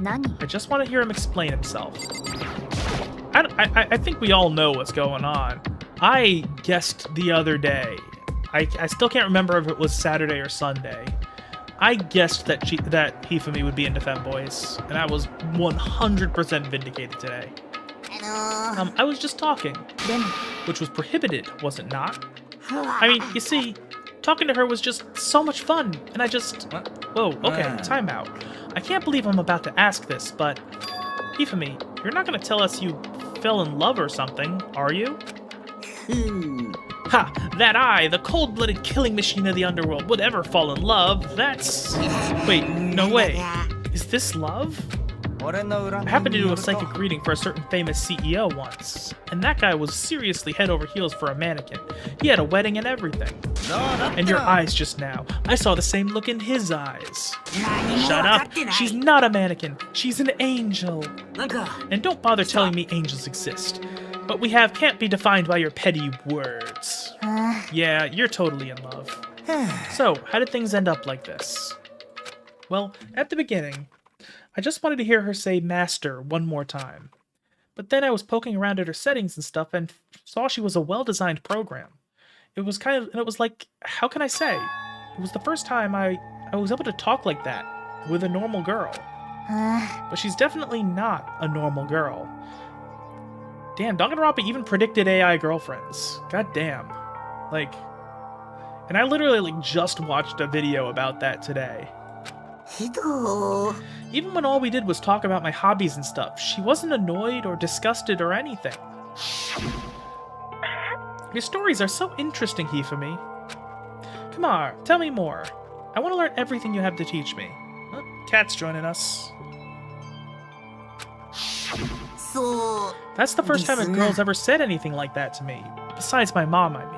Speaker 1: I just want to hear him explain himself. I think we all know what's going on. I guessed the other day. I still can't remember if it was Saturday or Sunday. I guessed that Hifumi would be into femboys, and I was 100% vindicated today. I was just talking, which was prohibited, was it not? I mean, you see, talking to her was just so much fun, and I just... Whoa, okay, time out. I can't believe I'm about to ask this, but... Hifumi, you're not going to tell us you fell in love or something, are you? Ha! That I, the cold-blooded killing machine of the underworld, would ever fall in love, that's... Wait, no way. Is this love? I happened to do a psychic reading for a certain famous CEO once, and that guy was seriously head over heels for a mannequin. He had a wedding and everything. And your eyes just now. I saw the same look in his eyes. Shut up! She's not a mannequin. She's an angel. And don't bother telling me angels exist. What we have can't be defined by your petty words. Yeah, you're totally in love. So, how did things end up like this? Well, at the beginning, I just wanted to hear her say master one more time. But then I was poking around at her settings and stuff and saw she was a well-designed program. It was like, how can I say? It was the first time I was able to talk like that with a normal girl. But she's definitely not a normal girl. Damn, Danganronpa even predicted AI girlfriends. God damn. Like, and I literally just watched a video about that today. Even when all we did was talk about my hobbies and stuff, she wasn't annoyed or disgusted or anything. Your stories are so interesting, Hifumi. Come on, tell me more. I want to learn everything you have to teach me. Cat's joining us. That's the first time a girl's ever said anything like that to me. Besides my mom, I mean.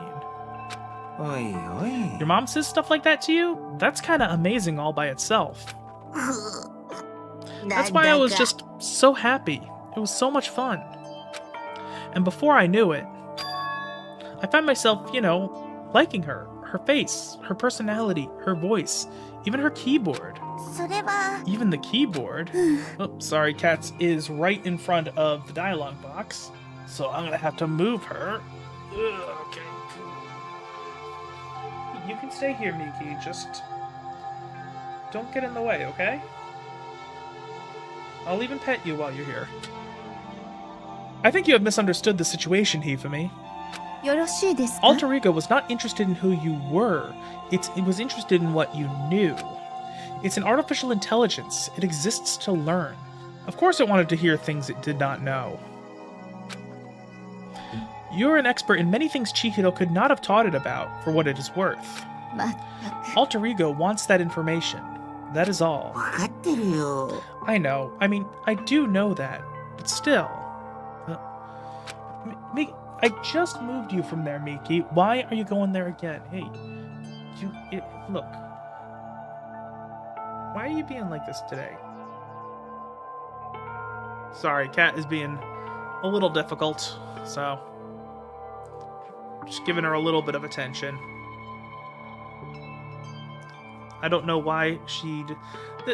Speaker 1: Your mom says stuff like that to you? That's kind of amazing all by itself. That's why I was just so happy. It was so much fun. And before I knew it, I found myself, liking her. Her face, her personality, her voice, even her keyboard. Even the keyboard. Oh, sorry, Katz is right in front of the dialogue box, so I'm gonna have to move her. Okay. You can stay here, Miki. Just don't get in the way, okay? I'll even pet you while you're here. I think you have misunderstood the situation, Hifumi.
Speaker 3: よろしいですか
Speaker 1: Alter Ego was not interested in who you were. It was interested in what you knew. It's an artificial intelligence. It exists to learn. Of course it wanted to hear things it did not know. You're an expert in many things Chihiro could not have taught it about, for what it is worth.
Speaker 3: まったく
Speaker 1: Alter Ego wants that information. That is all.
Speaker 2: 分かってるよ
Speaker 1: I know. I mean, I do know that. But still. I just moved you from there, Miki. Why are you going there again? Hey, look. Why are you being like this today? Sorry, Kat is being a little difficult, so just giving her a little bit of attention. I don't know why she'd...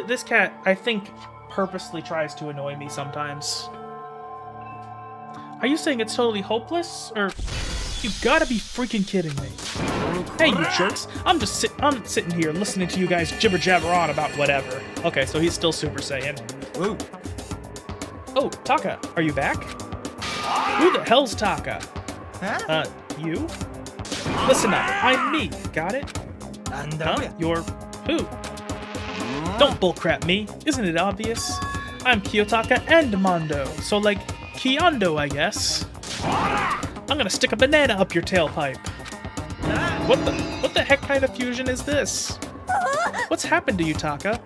Speaker 1: This cat, I think, purposely tries to annoy me sometimes. Are you saying it's totally hopeless? Or... You gotta be freaking kidding me. Hey, you jerks. I'm sitting here listening to you guys jibber-jabber on about whatever. Okay, so he's still Super Saiyan.
Speaker 2: Ooh.
Speaker 1: Oh, Taka, are you back? Who the hell's Taka?
Speaker 2: Huh?
Speaker 1: You? Listen up, I'm me, got it? Huh? You're who? Don't bullcrap me, isn't it obvious? I'm Kiyotaka and Mondo, so like Kiyondo, I guess. I'm gonna stick a banana up your tailpipe. What the heck kind of fusion is this? What's happened to you, Taka?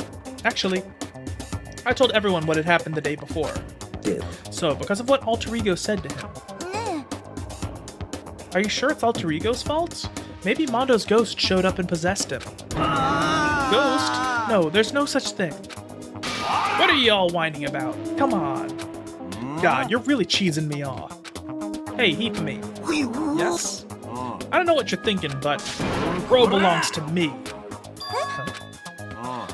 Speaker 1: Actually, I told everyone what had happened the day before.
Speaker 2: Did.
Speaker 1: So, because of what Alter Ego said to him.
Speaker 3: ね
Speaker 1: Are you sure it's Alter Ego's fault? Maybe Mondo's ghost showed up and possessed him. Ghost? No, there's no such thing. What are y'all whining about? Come on. God, you're really cheesing me off. Hey, Hifumi. Yes? I don't know what you're thinking, but Bro belongs to me.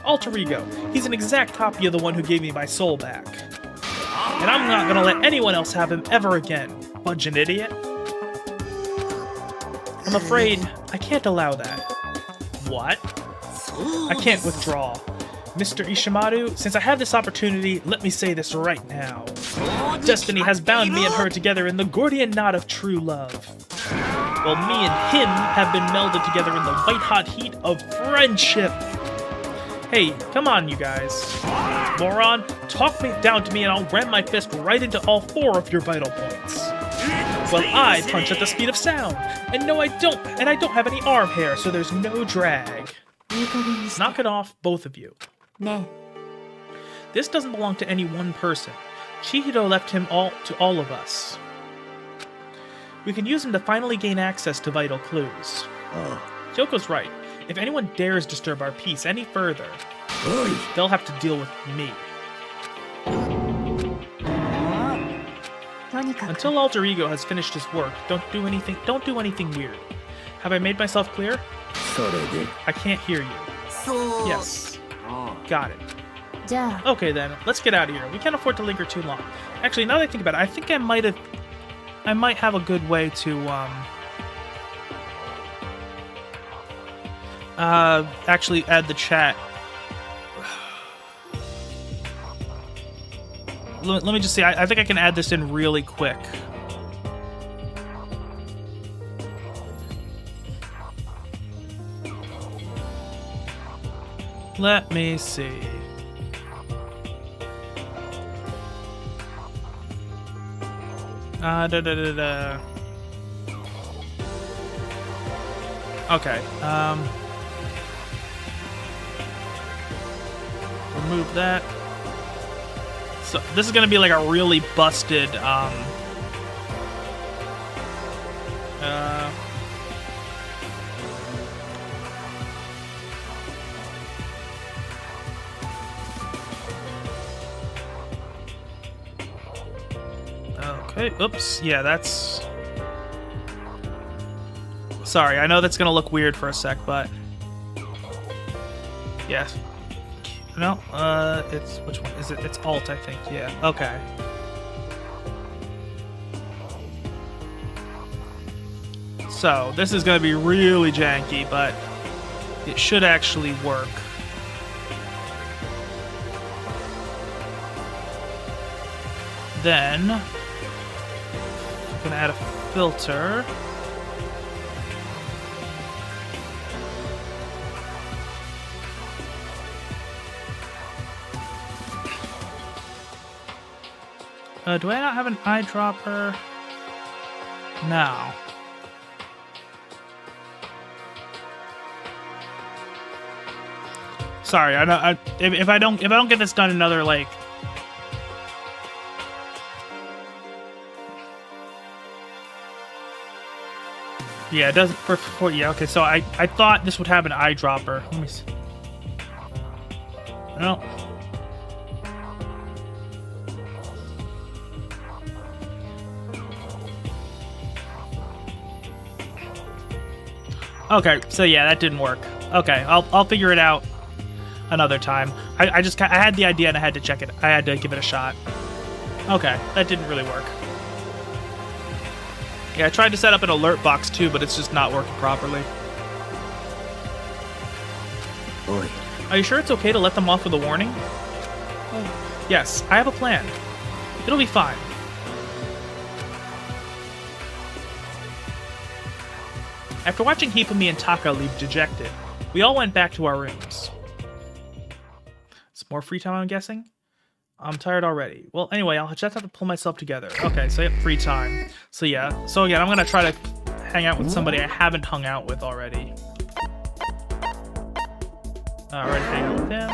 Speaker 1: Alter Ego. He's an exact copy of the one who gave me my soul back. And I'm not gonna let anyone else have him ever again. Budgin' idiot. I'm afraid I can't allow that. What? I can't withdraw. Mr. Ishimaru, since I have this opportunity, let me say this right now. Destiny has bound me and her together in the Gordian knot of true love. While me and him have been melded together in the white-hot heat of friendship. Hey, come on, you guys. Moron, talk me down to me and I'll ram my fist right into all 4 of your vital points. Well, I punch at the speed of sound. And no, I don't have any arm hair, so there's no drag.
Speaker 3: いい加減にして
Speaker 1: Knock it off, both of you.
Speaker 3: ね
Speaker 1: This doesn't belong to any one person. Chihiro left him to all of us. We can use him to finally gain access to vital clues.
Speaker 2: Oh.
Speaker 1: Kyoko's right. If anyone dares disturb our peace any further,
Speaker 2: Oi.
Speaker 1: they'll have to deal with me.
Speaker 3: とにかく
Speaker 1: Until Alter Ego has finished his work, don't do anything weird. Have I made myself clear?
Speaker 2: それで
Speaker 1: I can't hear you.
Speaker 2: そう
Speaker 1: Yes. Got it.
Speaker 3: じゃあ
Speaker 1: Okay then, let's get out of here. We can't afford to linger too long. Actually, now that I think about it, I think I might have a good way to actually add the chat. Let me just see. I think I can add this in really quick. Let me see. Okay. Remove that. So this is gonna be like a really busted Okay, oops, yeah, that's... Sorry, I know that's gonna look weird for a sec, but... Yeah. No, it's... Which one? Is it? It's Alt, I think, yeah. Okay. So, this is gonna be really janky, but... It should actually work. then I'm gonna add a filter. Do I not have an eyedropper? No. Sorry, I know. If I don't get this done another like. Yeah, it doesn't. Yeah, okay. So I thought this would have an eyedropper. Let me see. No. Okay, so yeah, that didn't work. Okay, I'll figure it out another time. I had the idea and I had to check it. I had to give it a shot. Okay, that didn't really work. Yeah, I tried to set up an alert box too, but it's just not working properly.
Speaker 2: Oi.
Speaker 1: Are you sure it's okay to let them off with a warning? Yes, I have a plan. It'll be fine. After watching Hifumi and Taka leave dejected, we all went back to our rooms. It's more free time, I'm guessing? I'm tired already. Well, anyway, I'll just have to pull myself together. Okay, so I have free time. So yeah, so again, I'm gonna try to hang out with somebody I haven't hung out with already. Alright, hang out with him.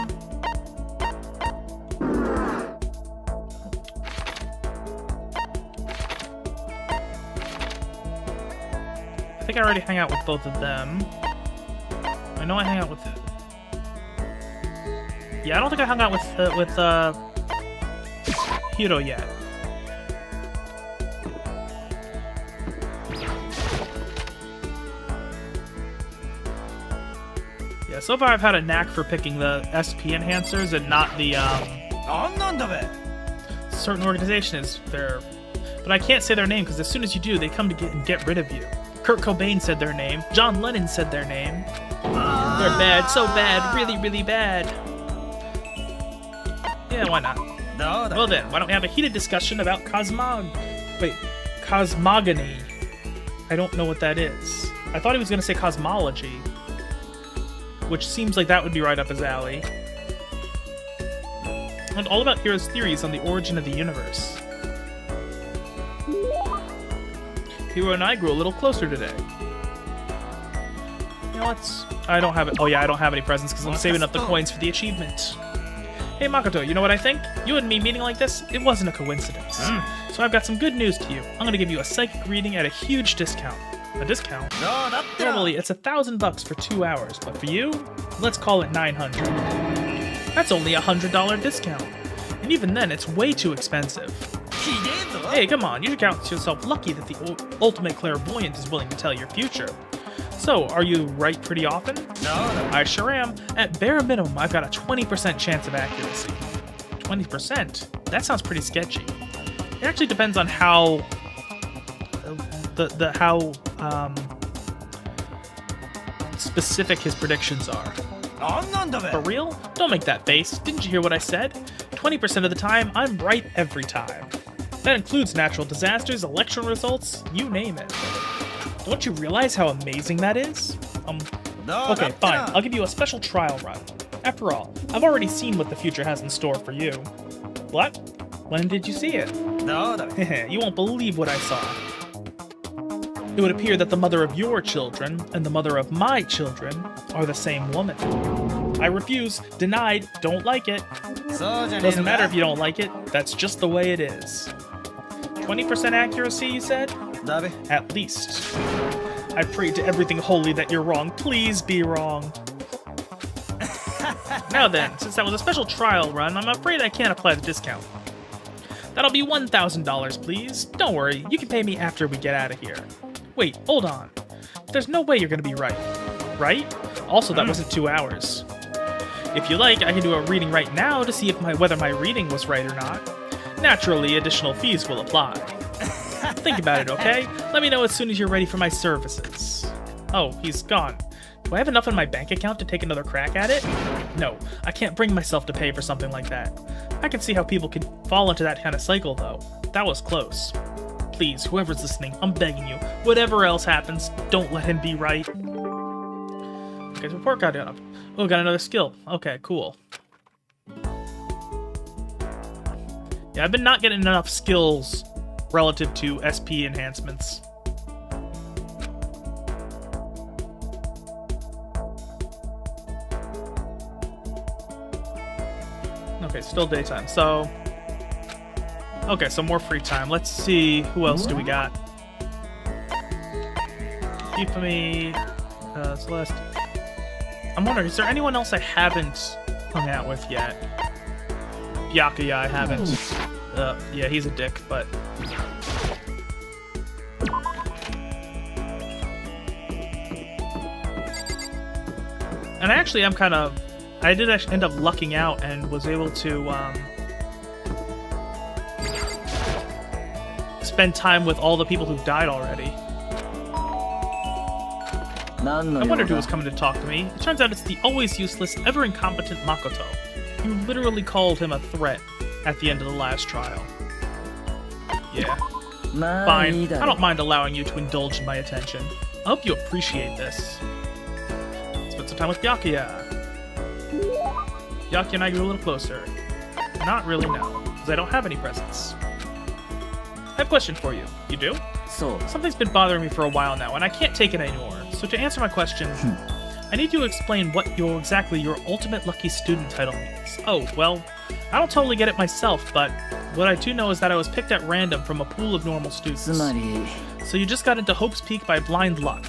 Speaker 1: I think I already hang out with both of them. I know I hang out with... Yeah, I don't think I hung out with Hiro yet. Yeah, so far I've had a knack for picking the SP enhancers and not the, certain organization is there. But I can't say their name because as soon as you do, they come to get rid of you. Kurt Cobain said their name. John Lennon said their name. They're bad, so bad, really, really bad. Yeah, why not? Well then, why don't we have a heated discussion about cosmogony. I don't know what that is. I thought he was going to say cosmology, which seems like that would be right up his alley. And all about Hiro's theories on the origin of the universe. Hiro and I grew a little closer today. You know what? I don't have it. Oh yeah, I don't have any presents because I'm saving up the coins for the achievement. Hey Makoto, you know what I think? You and me meeting like this, it wasn't a coincidence. So I've got some good news to you. I'm gonna give you a psychic reading at a huge discount. A discount? Normally it's $1,000 for 2 hours, but for you, let's call it $900. That's only $100 discount. And even then, it's way too expensive. Hey, come on, you should count yourself lucky that the ultimate clairvoyant is willing to tell your future. So, are you right pretty often? No. I sure am. At bare minimum, I've got a 20% chance of accuracy. 20%? That sounds pretty sketchy. It actually depends on how... specific his predictions are. For real? Don't make that face. Didn't you hear what I said? 20% of the time, I'm right every time. That includes natural disasters, election results, you name it. Don't you realize how amazing that is? Okay, fine. I'll give you a special trial run. After all, I've already seen what the future has in store for you. What? When did you see it? You won't believe what I saw. It would appear that the mother of your children and the mother of my children are the same woman. I refuse, denied, don't like it. Doesn't matter if you don't like it, that's just the way it is. 20% accuracy, you said? At least. I prayed to everything holy that you're wrong. Please be wrong. Now then, since that was a special trial run, I'm afraid I can't apply the discount. That'll be $1,000, please. Don't worry, you can pay me after we get out of here. Wait, hold on. There's no way you're gonna be right. Right? Also, that wasn't 2 hours. If you like, I can do a reading right now to see if whether my reading was right or not. Naturally, additional fees will apply. Think about it, okay? Let me know as soon as you're ready for my services. Oh, he's gone. Do I have enough in my bank account to take another crack at it? No, I can't bring myself to pay for something like that. I can see how people could fall into that kind of cycle, though. That was close. Please, whoever's listening, I'm begging you. Whatever else happens, don't let him be right. Okay, so report got up. Oh, got another skill. Okay, cool. Yeah, I've been not getting enough skills relative to SP enhancements. Okay, still daytime, so... Okay, so more free time. Let's see, who else do we got? Euphomy, Celeste. I'm wondering, is there anyone else I haven't hung out with yet? Byakuya, I haven't. Yeah, he's a dick, but... And actually, I'm kind of... I did actually end up lucking out and was able to, spend time with all the people who've died already. I wondered who was coming to talk to me. It turns out it's the always useless, ever incompetent Makoto. You literally called him a threat at the end of the last trial. Yeah. Fine. I don't mind allowing you to indulge in my attention. I hope you appreciate this. Spend some time with Byakuya. Byakuya and I grew a little closer. Not really, no, because I don't have any presents. I have a question for you. You do? Something's been bothering me for a while now, and I can't take it anymore. So to answer my question, I need you to explain what exactly your ultimate lucky student title means. Oh, well, I don't totally get it myself, but what I do know is that I was picked at random from a pool of normal students. So you just got into Hope's Peak by blind luck.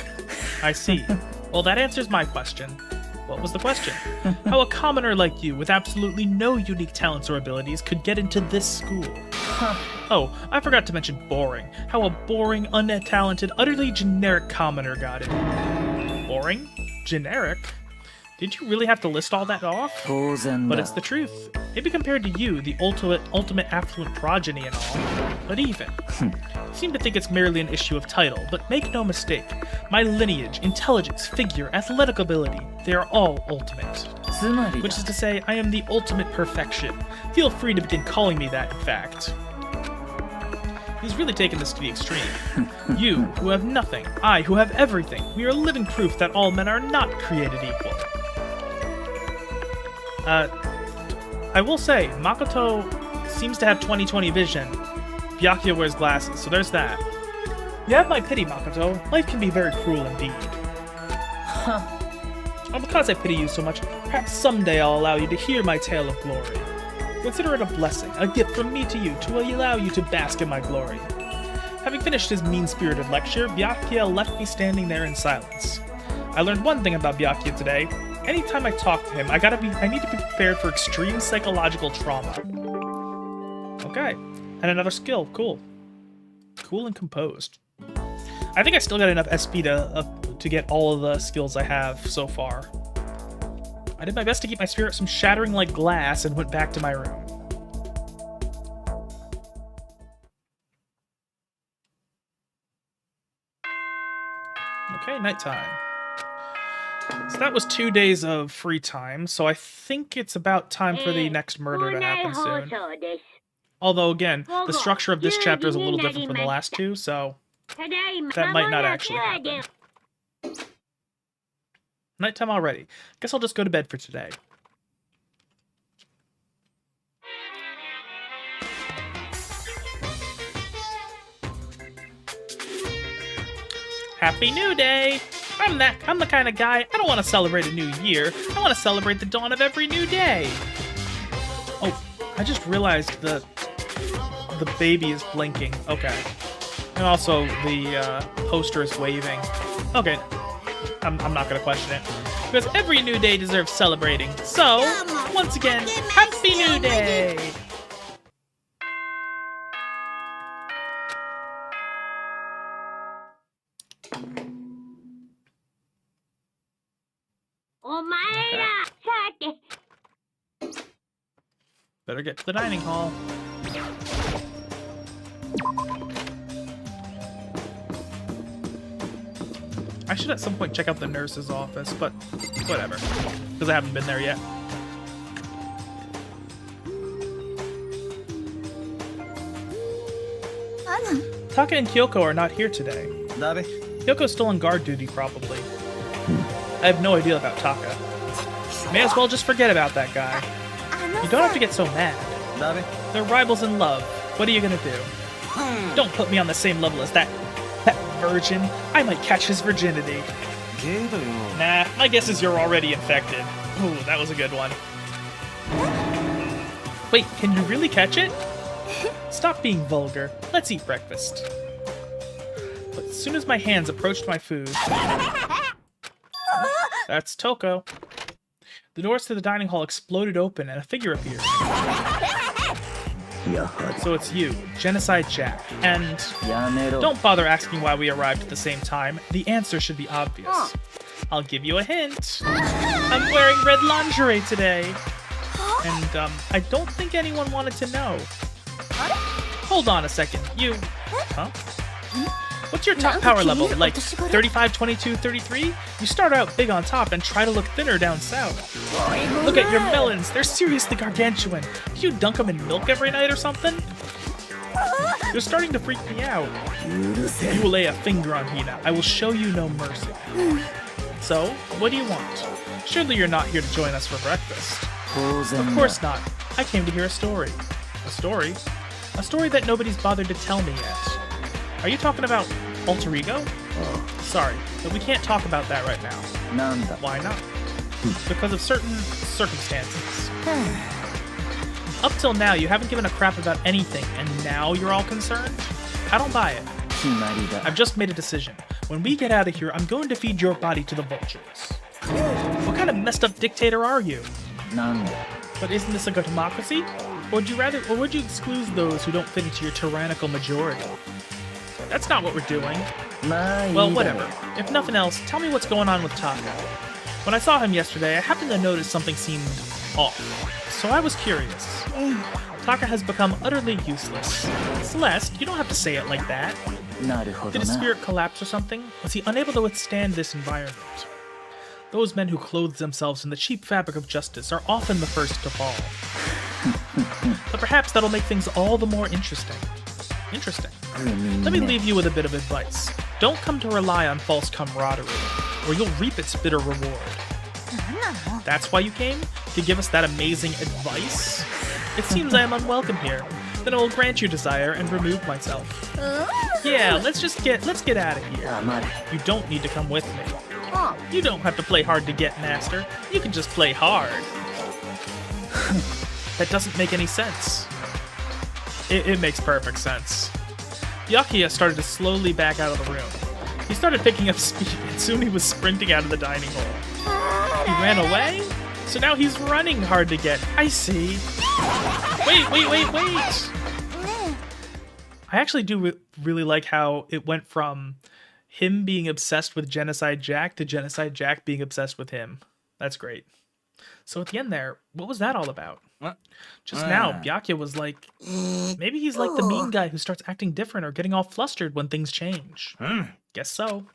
Speaker 1: I see. Well, that answers my question. What was the question? How a commoner like you, with absolutely no unique talents or abilities, could get into this school? Oh, I forgot to mention boring. How a boring, untalented, utterly generic commoner got in. Boring? Generic? Did you really have to list all that off? But it's the truth. Maybe compared to you, the ultimate affluent progeny and all. But even. You seem to think it's merely an issue of title, but make no mistake. My lineage, intelligence, figure, athletic ability, they are all ultimate. Which is to say, I am the ultimate perfection. Feel free to begin calling me that, in fact. He's really taken this to the extreme. You, who have nothing, I, who have everything, we are living proof that all men are not created equal. I will say, Makoto seems to have 20/20 vision. Byakuya wears glasses, so there's that. You have my pity, Makoto. Life can be very cruel indeed. And because I pity you so much, perhaps someday I'll allow you to hear my tale of glory. Consider it a blessing, a gift from me to you, to allow you to bask in my glory. Having finished his mean-spirited lecture, Byakuya left me standing there in silence. I learned one thing about Byakuya today. Anytime I talk to him, I need to be prepared for extreme psychological trauma. Okay. And another skill. Cool. Cool and composed. I think I still got enough SP to get all of the skills I have so far. I did my best to keep my spirit from shattering like glass and went back to my room. Okay, nighttime. So that was 2 days of free time, so I think it's about time for the next murder to happen soon. Although, again, the structure of this chapter is a little different from the last two, so that might not actually happen. Nighttime already. Guess I'll just go to bed for today. Happy New Day! I'm the kind of guy, I don't want to celebrate a new year. I want to celebrate the dawn of every new day. Oh, I just realized the baby is blinking. Okay. And also the poster is waving. Okay. I'm not going to question it. Because every new day deserves celebrating. So, once again, Happy New Day! Okay. Better get to the dining hall. I should at some point check out the nurse's office, but whatever. Because I haven't been there yet. Taka and Kyoko are not here today.
Speaker 4: だべ
Speaker 1: Kyoko's still on guard duty, probably. I have no idea about Taka. May as well just forget about that guy. You don't have to get so mad.
Speaker 4: だべ
Speaker 1: They're rivals in love. What are you gonna do? Don't put me on the same level as that virgin. I might catch his virginity.
Speaker 4: けどよ
Speaker 1: Nah, my guess is you're already infected. Ooh, that was a good one. Wait, can you really catch it? Stop being vulgar. Let's eat breakfast. But as soon as my hands approached my food... That's Toko. The doors to the dining hall exploded open and a figure appeared.
Speaker 2: やは
Speaker 1: So it's you, Genocide Jack. And
Speaker 4: うやめろ
Speaker 1: don't bother asking why we arrived at the same time. The answer should be obvious. I'll give you a hint. I'm wearing red lingerie today. And, I don't think anyone wanted to know. Hold on a second. You... Huh? What's your top power level? Like 35, 22, 33? You start out big on top and try to look thinner down south. Look at your melons. They're seriously gargantuan. Do you dunk them in milk every night or something? You're starting to freak me out.
Speaker 2: 許せ
Speaker 1: You will lay a finger on Hina. I will show you no mercy. So, what do you want? Surely you're not here to join us for breakfast.
Speaker 4: 当然
Speaker 1: Of
Speaker 4: だ
Speaker 1: course not. I came to hear a story. A story? A story that nobody's bothered to tell me yet. Are you talking about alter ego? Sorry, but we can't talk about that right now.
Speaker 4: なんだ
Speaker 1: Why not? Because of certain circumstances. Up till now, you haven't given a crap about anything, and now you're all concerned? I don't buy it.
Speaker 4: 決まりだ
Speaker 1: I've just made a decision. When we get out of here, I'm going to feed your body to the vultures. What kind of messed up dictator are you?
Speaker 4: なんだ
Speaker 1: But isn't this a good democracy? Or would you exclude those who don't fit into your tyrannical majority? That's not what we're doing.
Speaker 4: まあいい
Speaker 1: Well,
Speaker 4: だろ
Speaker 1: whatever. If nothing else, tell me what's going on with Taka. When I saw him yesterday, I happened to notice something seemed off. So I was curious. Taka has become utterly useless. Celeste, you don't have to say it like that.
Speaker 4: なるほ
Speaker 1: Did
Speaker 4: ど
Speaker 1: his
Speaker 4: な
Speaker 1: spirit collapse or something? Was he unable to withstand this environment? Those men who clothe themselves in the cheap fabric of justice are often the first to fall. But perhaps that'll make things all the more interesting. Interesting. Let me leave you with a bit of advice. Don't come to rely on false camaraderie, or you'll reap its bitter reward. That's why you came? To give us that amazing advice? It seems I am unwelcome here. Then I will grant your desire and remove myself. Yeah, let's get out of here.
Speaker 4: 黙れ
Speaker 1: You don't need to come with me. You don't have to play hard to get, Master. You can just play hard. That doesn't make any sense. It makes perfect sense. Byakuya started to slowly back out of the room. He started picking up speed, and soon he was sprinting out of the dining hall. He ran away? So now he's running hard to get. I see. Wait! I actually do really like how it went from him being obsessed with Genocide Jack to Genocide Jack being obsessed with him. That's great. So at the end there, what was that all about?
Speaker 4: What?
Speaker 1: Just now, Byakuya was like, maybe he's like the mean guy who starts acting different or getting all flustered when things change. Guess so.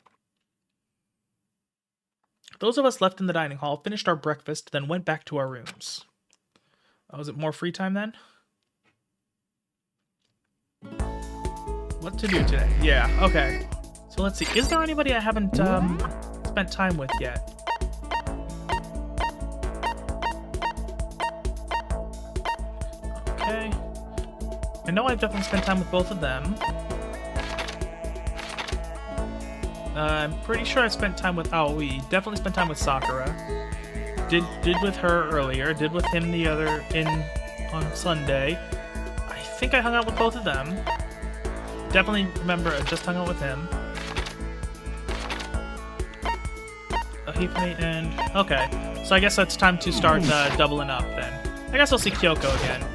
Speaker 1: Those of us left in the dining hall finished our breakfast, then went back to our rooms. Oh, was it more free time then? What to do today? Yeah, okay. So let's see. Is there anybody I haven't spent time with yet? Okay. I know I've definitely spent time with both of them. I'm pretty sure I spent time with Aoi. Definitely spent time with Sakura. Did with her earlier. Did with him on Sunday. I think I hung out with both of them. Definitely remember I just hung out with him. Hifumi and... Okay. So I guess it's time to start doubling up then. I guess I'll see Kyoko again.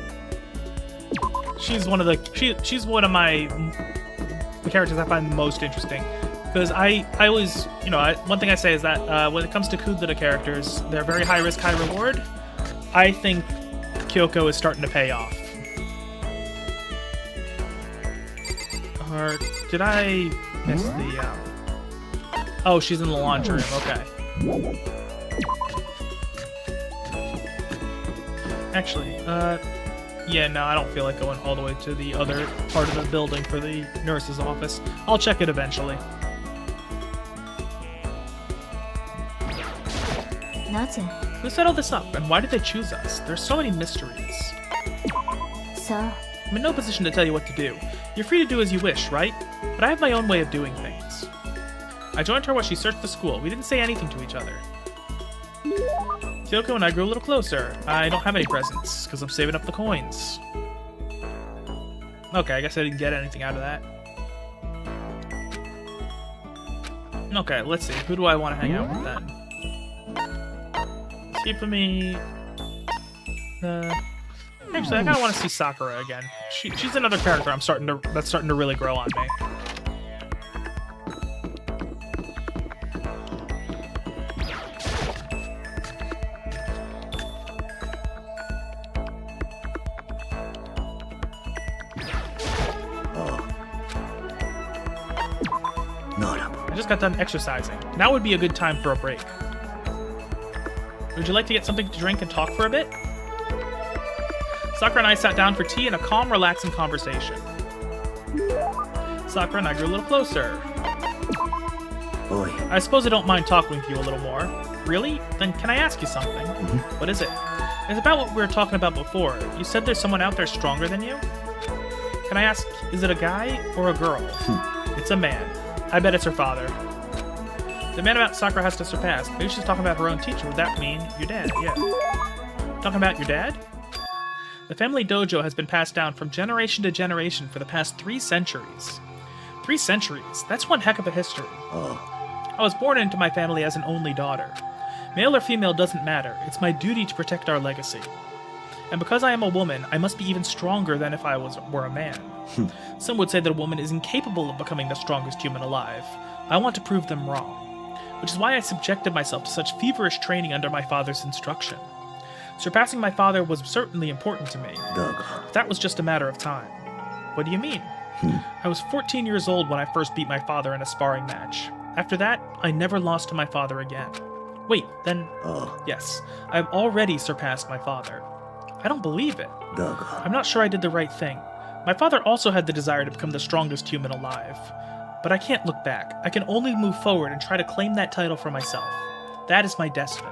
Speaker 1: She's one of the... She's one of the characters I find most interesting. Because I always... You know, one thing I say is that when it comes to Kudlita characters, they're very high risk, high reward. I think Kyoko is starting to pay off. Or did I miss the... Oh, she's in the laundry room. Okay. Actually, Yeah, no, I don't feel like going all the way to the other part of the building for the nurse's office. I'll check it eventually.
Speaker 3: なぜ
Speaker 1: Who set all this up, and why did they choose us? There's so many mysteries.
Speaker 3: さあ
Speaker 1: I'm in no position to tell you what to do. You're free to do as you wish, right? But I have my own way of doing things. I joined her while she searched the school. We didn't say anything to each other. Kyoko and I grew a little closer. I don't have any presents, because I'm saving up the coins. Okay, I guess I didn't get anything out of that. Okay, let's see. Who do I want to hang out with then? See for me... Actually, I kind of want to see Sakura again. She's another character that's starting to really grow on me. I just got done exercising. Now would be a good time for a break. Would you like to get something to drink and talk for a bit? Sakura and I sat down for tea and a calm, relaxing conversation. Sakura and I grew a little closer.
Speaker 2: Boy.
Speaker 1: I suppose I don't mind talking with you a little more. Really? Then can I ask you something? What is it? It's about what we were talking about before. You said there's someone out there stronger than you? Can I ask, is it a guy or a girl? It's a man. I bet it's her father. The man about Sakura has to surpass. Maybe she's talking about her own teacher. Would that mean your dad? Yeah. Talking about your dad? The family dojo has been passed down from generation to generation for the past 3 centuries. 3 centuries? That's one heck of a history. I was born into my family as an only daughter. Male or female doesn't matter. It's my duty to protect our legacy. And because I am a woman, I must be even stronger than if I were a man. Some would say that a woman is incapable of becoming the strongest human alive. I want to prove them wrong. Which is why I subjected myself to such feverish training under my father's instruction. Surpassing my father was certainly important to me. But that was just a matter of time. What do you mean? I was 14 years old when I first beat my father in a sparring match. After that, I never lost to my father again. Wait, then... Yes, I have already surpassed my father. I don't believe it. I'm not sure I did the right thing. My father also had the desire to become the strongest human alive. But I can't look back. I can only move forward and try to claim that title for myself. That is my destiny.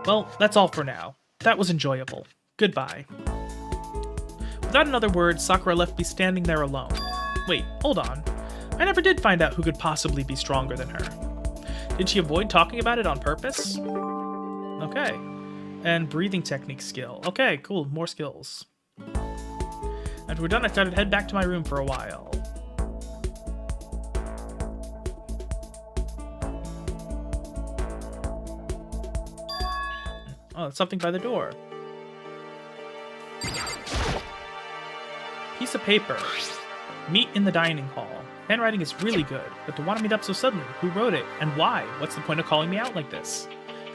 Speaker 1: Well, that's all for now. That was enjoyable. Goodbye. Without another word, Sakura left me standing there alone. Wait, hold on. I never did find out who could possibly be stronger than her. Did she avoid talking about it on purpose? Okay. And breathing technique skill. Okay, cool. More skills. After we're done, I started to head back to my room for a while. Oh, it's something by the door. Piece of paper. Meet in the dining hall. Handwriting is really good, but to want to meet up so suddenly, who wrote it, and why? What's the point of calling me out like this?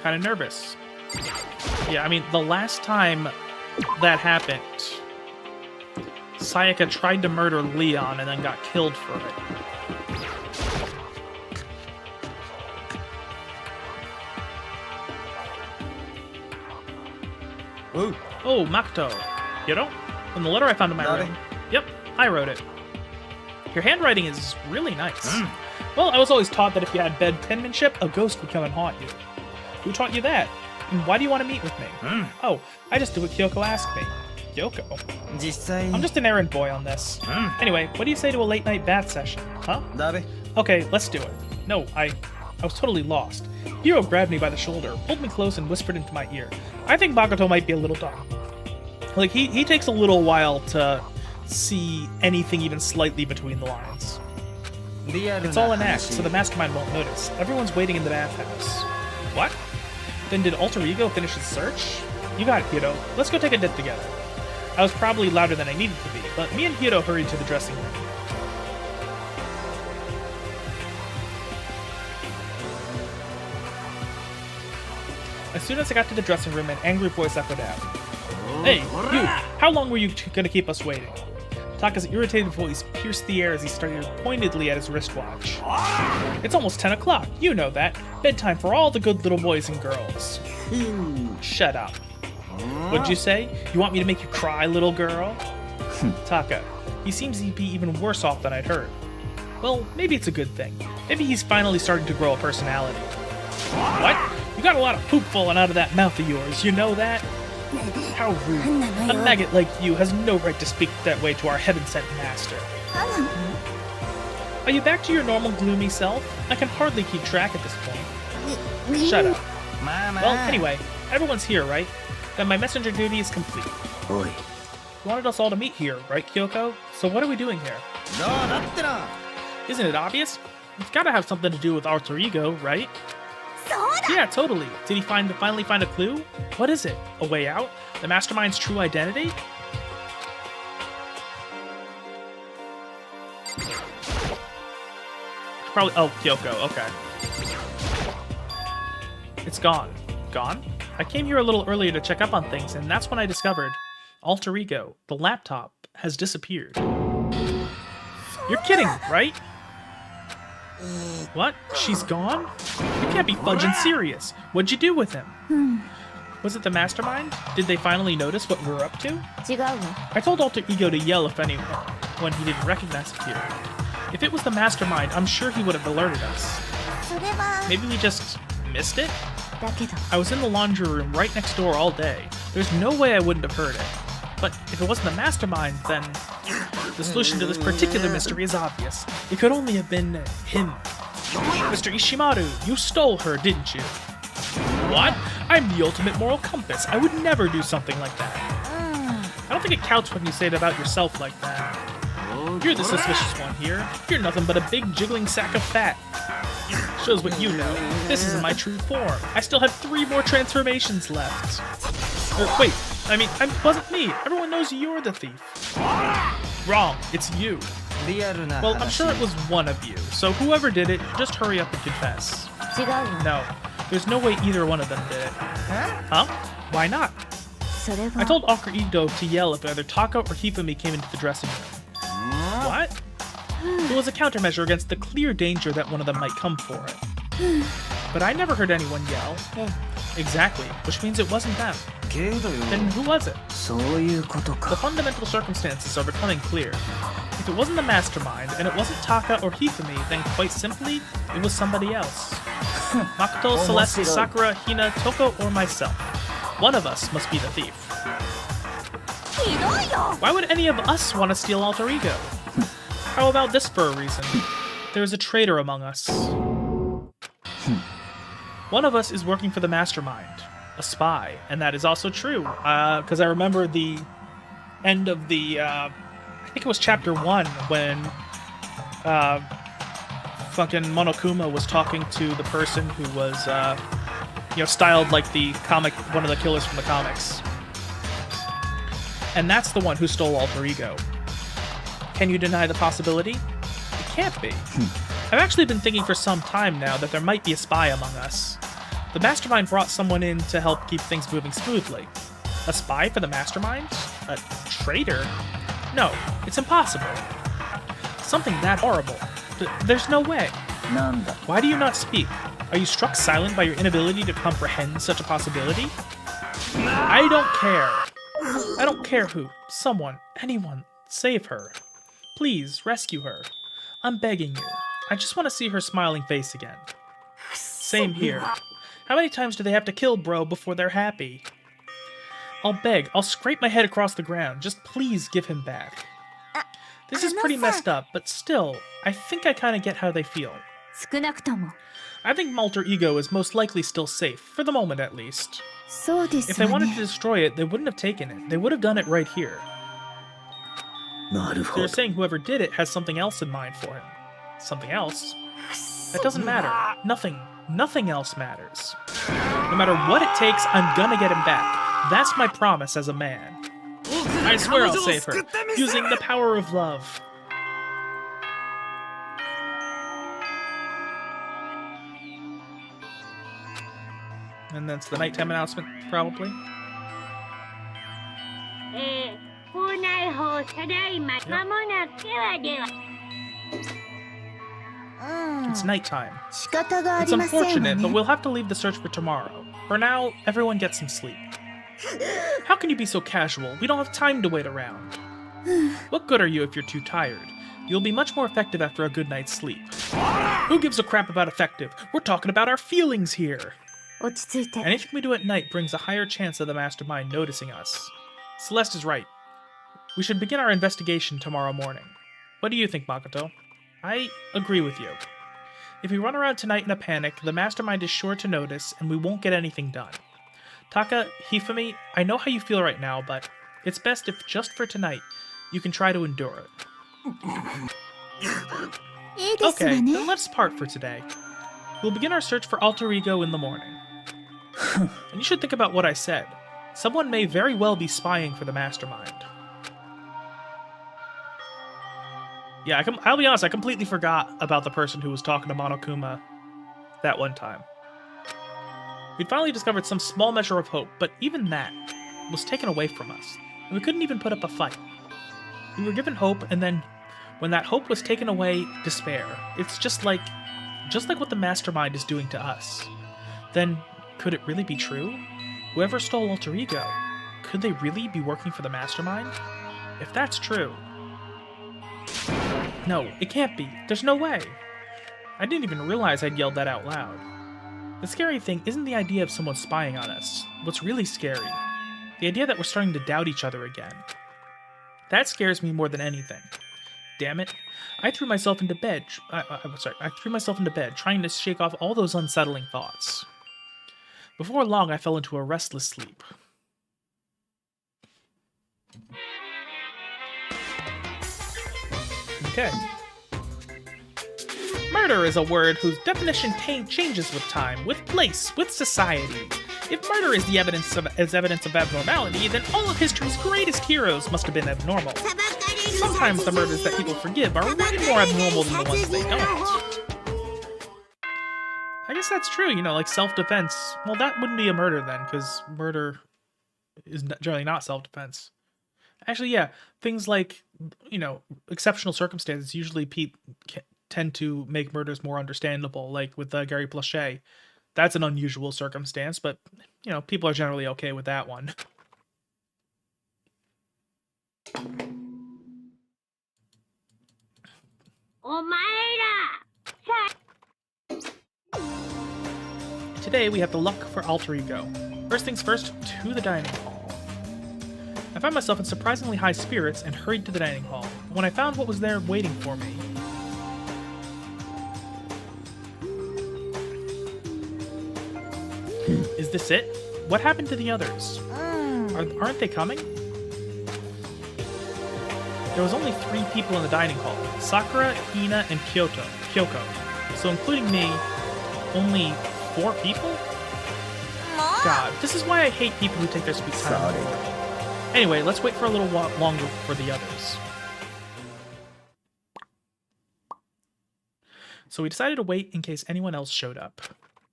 Speaker 1: Kind of nervous. Yeah, I mean, the last time that happened, Sayaka tried to murder Leon and then got killed for it.
Speaker 5: Ooh.
Speaker 1: Oh, Makoto. Hiro? From the letter I found in my room. Yep, I wrote it. Your handwriting is really nice. Well, I was always taught that if you had bad penmanship, a ghost would come and haunt you. Who taught you that? And why do you want to meet with me? Oh, I just did what Kyoko asked me. Kyoko? I'm just an errand boy on this. Anyway, what do you say to a late night bath session? Huh? Okay, let's do it. No, I was totally lost. Hiro grabbed me by the shoulder, pulled me close, and whispered into my ear. I think Makoto might be a little dumb. Like, he takes a little while to see anything even slightly between the lines. It's all an act, so the mastermind won't notice. Everyone's waiting in the bathhouse. What? Then did Alter Ego finish his search? You got it, Hiro. Let's go take a dip together. I was probably louder than I needed to be, but me and Hiro hurried to the dressing room. As soon as I got to the dressing room, an angry voice echoed out. Hey, you! How long were you gonna keep us waiting? Taka's irritated voice pierced the air as he stared pointedly at his wristwatch. It's almost 10 o'clock, you know that. Bedtime for all the good little boys and girls. Shut up. What'd you say? You want me to make you cry, little girl? Taka. He seems to be even worse off than I'd heard. Well, maybe it's a good thing. Maybe he's finally starting to grow a personality. What? You got a lot of poop falling out of that mouth of yours, you know that? How rude. A maggot like you has no right to speak that way to our heaven-sent master. Are you back to your normal gloomy self? I can hardly keep track at this point. Shut up. Well, anyway, everyone's here, right? Then my messenger duty is complete.
Speaker 2: Oi.
Speaker 1: You wanted us all to meet here, right, Kyoko? So what are we doing here? Isn't it obvious? It's gotta have something to do with alter ego, right? Yeah, totally. Did he finally find a clue? What is it? A way out? The mastermind's true identity? Probably. Oh, Kyoko. Okay. It's gone. Gone? I came here a little earlier to check up on things, and that's when I discovered alter ego, the laptop, has disappeared. You're kidding, right? What? She's gone? You can't be fudging serious. What'd you do with him? Was it the mastermind? Did they finally notice what we were up to?
Speaker 3: 違うわ。
Speaker 1: I told Alter Ego to yell if anyone, when he didn't recognize it here. If it was the mastermind, I'm sure he would have alerted us.
Speaker 3: それは。
Speaker 1: Maybe we just missed it?
Speaker 3: だけど。
Speaker 1: I was in the laundry room right next door all day. There's no way I wouldn't have heard it. But if it wasn't the mastermind, then the solution to this particular mystery is obvious. It could only have been him. Mr. Ishimaru, you stole her, didn't you? What? I'm the ultimate moral compass. I would never do something like that. I don't think it counts when you say it about yourself like that. You're the suspicious one here. You're nothing but a big jiggling sack of fat. Shows what you know. This isn't my true form. I still have 3 more transformations left. Wait, I mean, it wasn't me. Everyone knows you're the thief. Wrong, it's you. Well, I'm sure it was one of you, so whoever did it, just hurry up and confess.
Speaker 3: 違うわ。
Speaker 1: No, there's no way either one of them did it. Huh? Why not?
Speaker 3: それは。
Speaker 1: I told Alter Ego to yell if either Taka or Hifumi came into the dressing room. What? It was a countermeasure against the clear danger that one of them might come for it. But I never heard anyone yell.
Speaker 3: ええ。
Speaker 1: Exactly, which means it wasn't them. Then who was it?
Speaker 4: そういうことか。
Speaker 1: The fundamental circumstances are becoming clear. If it wasn't the mastermind, and it wasn't Taka or Hifumi, then quite simply, it was somebody else. Makoto, Celeste, Sakura, Hina, Toko, or myself. One of us must be the thief.
Speaker 3: ひどいよ。
Speaker 1: Why would any of us want to steal Alter Ego? How about this for a reason? There is a traitor among us. One of us is working for the mastermind, a spy, and that is also true. Because I remember the end of the, I think it was chapter 1 when fucking Monokuma was talking to the person who was, styled like the comic, one of the killers from the comics. And that's the one who stole Alter Ego. Can you deny the possibility? It can't be. I've actually been thinking for some time now that there might be a spy among us. The mastermind brought someone in to help keep things moving smoothly. A spy for the mastermind? A traitor? No, it's impossible. Something that horrible. There's no way.
Speaker 4: なんだ。
Speaker 1: Why do you not speak? Are you struck silent by your inability to comprehend such a possibility? I don't care. I don't care who. Someone. Anyone. Save her. Please, rescue her. I'm begging you. I just want to see her smiling face again. Same here. How many times do they have to kill bro before they're happy? I'll beg. I'll scrape my head across the ground. Just please give him back. This is pretty messed up, but still, I think I kind of get how they feel.
Speaker 3: 少なくとも。
Speaker 1: I think Alter Ego is most likely still safe, for the moment at least.
Speaker 3: そうです
Speaker 1: If they
Speaker 3: わ
Speaker 1: wanted to
Speaker 3: ね。
Speaker 1: destroy it, they wouldn't have taken it. They would have done it right here.
Speaker 2: なるほ
Speaker 1: They're
Speaker 2: ど。
Speaker 1: saying whoever did it has something else in mind for him. Something else? That doesn't matter. Nothing else matters. No matter what it takes, I'm gonna get him back. That's my promise as a man. I swear I'll save her, using the power of love. And that's the nighttime announcement, probably.
Speaker 5: 校内法ただいま間もなくではでは。
Speaker 1: It's nighttime.
Speaker 3: 仕方があ
Speaker 1: It's
Speaker 3: りませんわ
Speaker 1: unfortunate, but
Speaker 3: ね。
Speaker 1: we'll have to leave the search for tomorrow. For now, everyone get some sleep. How can you be so casual? We don't have time to wait around. What good are you if you're too tired? You'll be much more effective after a good night's sleep. Who gives a crap about effective? We're talking about our feelings here.
Speaker 3: 落ち着いて。
Speaker 1: Anything we do at night brings a higher chance of the mastermind noticing us. Celeste is right. We should begin our investigation tomorrow morning. What do you think, Makoto? I agree with you. If we run around tonight in a panic, the mastermind is sure to notice, and we won't get anything done. Taka, Hifumi, I know how you feel right now, but it's best if, just for tonight, you can try to endure it.
Speaker 3: いいですわ
Speaker 1: Okay,
Speaker 3: ね。
Speaker 1: then let's part for today. We'll begin our search for Alter Ego in the morning. And you should think about what I said. Someone may very well be spying for the mastermind. Yeah, I'll be honest, I completely forgot about the person who was talking to Monokuma that one time. We'd finally discovered some small measure of hope, but even that was taken away from us, and we couldn't even put up a fight. We were given hope, and then when that hope was taken away, despair. It's just like what the mastermind is doing to us. Then, could it really be true? Whoever stole Alter Ego, could they really be working for the mastermind? If that's true... No, it can't be. There's no way. I didn't even realize I'd yelled that out loud. The scary thing isn't the idea of someone spying on us. What's really scary, the idea that we're starting to doubt each other again. That scares me more than anything. Damn it. I threw myself into bed. I threw myself into bed, trying to shake off all those unsettling thoughts. Before long, I fell into a restless sleep. Okay. Murder is a word whose definition changes with time, with place, with society. If murder is evidence of abnormality, then all of history's greatest heroes must have been abnormal. Sometimes the murders that people forgive are way more abnormal than the ones they don't. I guess that's true, like self-defense. Well, that wouldn't be a murder then, because murder is generally not self-defense. Actually, yeah, things like, exceptional circumstances usually tend to make murders more understandable, like with Gary Plachet. That's an unusual circumstance, but, people are generally okay with that one. Today, we have to look for Alter Ego. First things first, to the dining hall. I found myself in surprisingly high spirits and hurried to the dining hall. When I found what was there waiting for me... Is this it? What happened to the others? Aren't they coming? There was only 3 people in the dining hall. Sakura, Hina, and Kyoko. So including me, only 4 people? God, this is why I hate people who take their sweet time. Anyway, let's wait for a little while longer for the others. So we decided to wait in case anyone else showed up.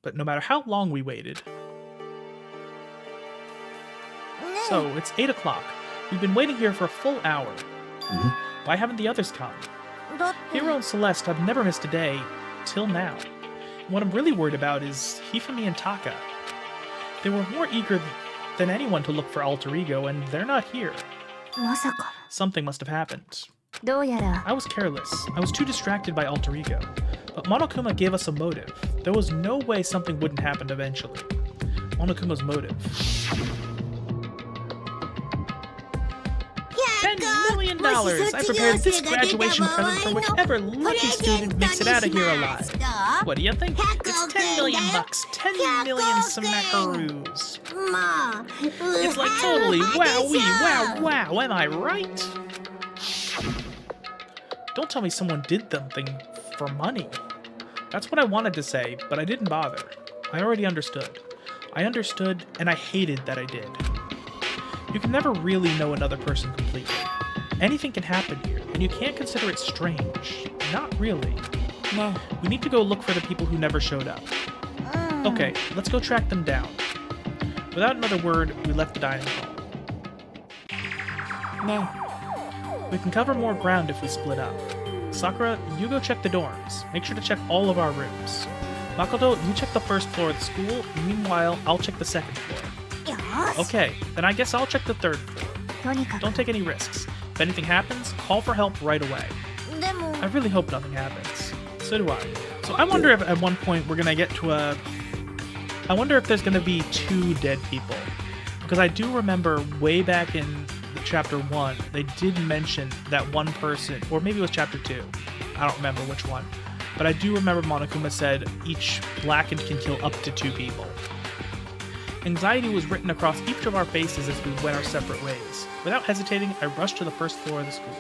Speaker 1: But no matter how long we waited... So, it's 8 o'clock. We've been waiting here for a full hour. Why haven't the others come? Hiro and Celeste have never missed a day, till now. What I'm really worried about is Hifumi and Taka. They were more eager than anyone to look for Alter Ego, and they're not here.
Speaker 3: まさか。
Speaker 1: Something must have happened.
Speaker 3: どうやら。
Speaker 1: I was careless. I was too distracted by Alter Ego. But Monokuma gave us a motive. There was no way something wouldn't happen eventually. Monokuma's motive. $10 million! I prepared this graduation present for whichever lucky student makes it out of here alive. What do you think? It's $10 million bucks. 10 million smackaroos. It's like totally wow, am I right? Don't tell me someone did something for money. That's what I wanted to say, but I didn't bother. I already understood. I understood, and I hated that I did. You can never really know another person completely. Anything can happen here, and you can't consider it strange. Not really.
Speaker 3: No.
Speaker 1: We need to go look for the people who never showed up. Okay, let's go track them down. Without another word, we left the dining hall.
Speaker 3: No.
Speaker 1: We can cover more ground if we split up. Sakura, you go check the dorms. Make sure to check all of our rooms. Makoto, you check the first floor of the school. Meanwhile, I'll check the second floor. Okay, then I guess I'll check the third floor.
Speaker 3: とにかく
Speaker 1: Don't take any risks. If anything happens, call for help right away.
Speaker 3: でも
Speaker 1: I really hope nothing happens. So do I. So I wonder if at one point we're gonna get to a... I wonder if there's gonna be 2 dead people. Because I do remember way back in chapter 1, they did mention that one person, or maybe it was chapter 2. I don't remember which one. But I do remember Monokuma said each blackened can kill up to 2 people. Anxiety was written across each of our faces as we went our separate ways. Without hesitating, I rushed to the first floor of the school.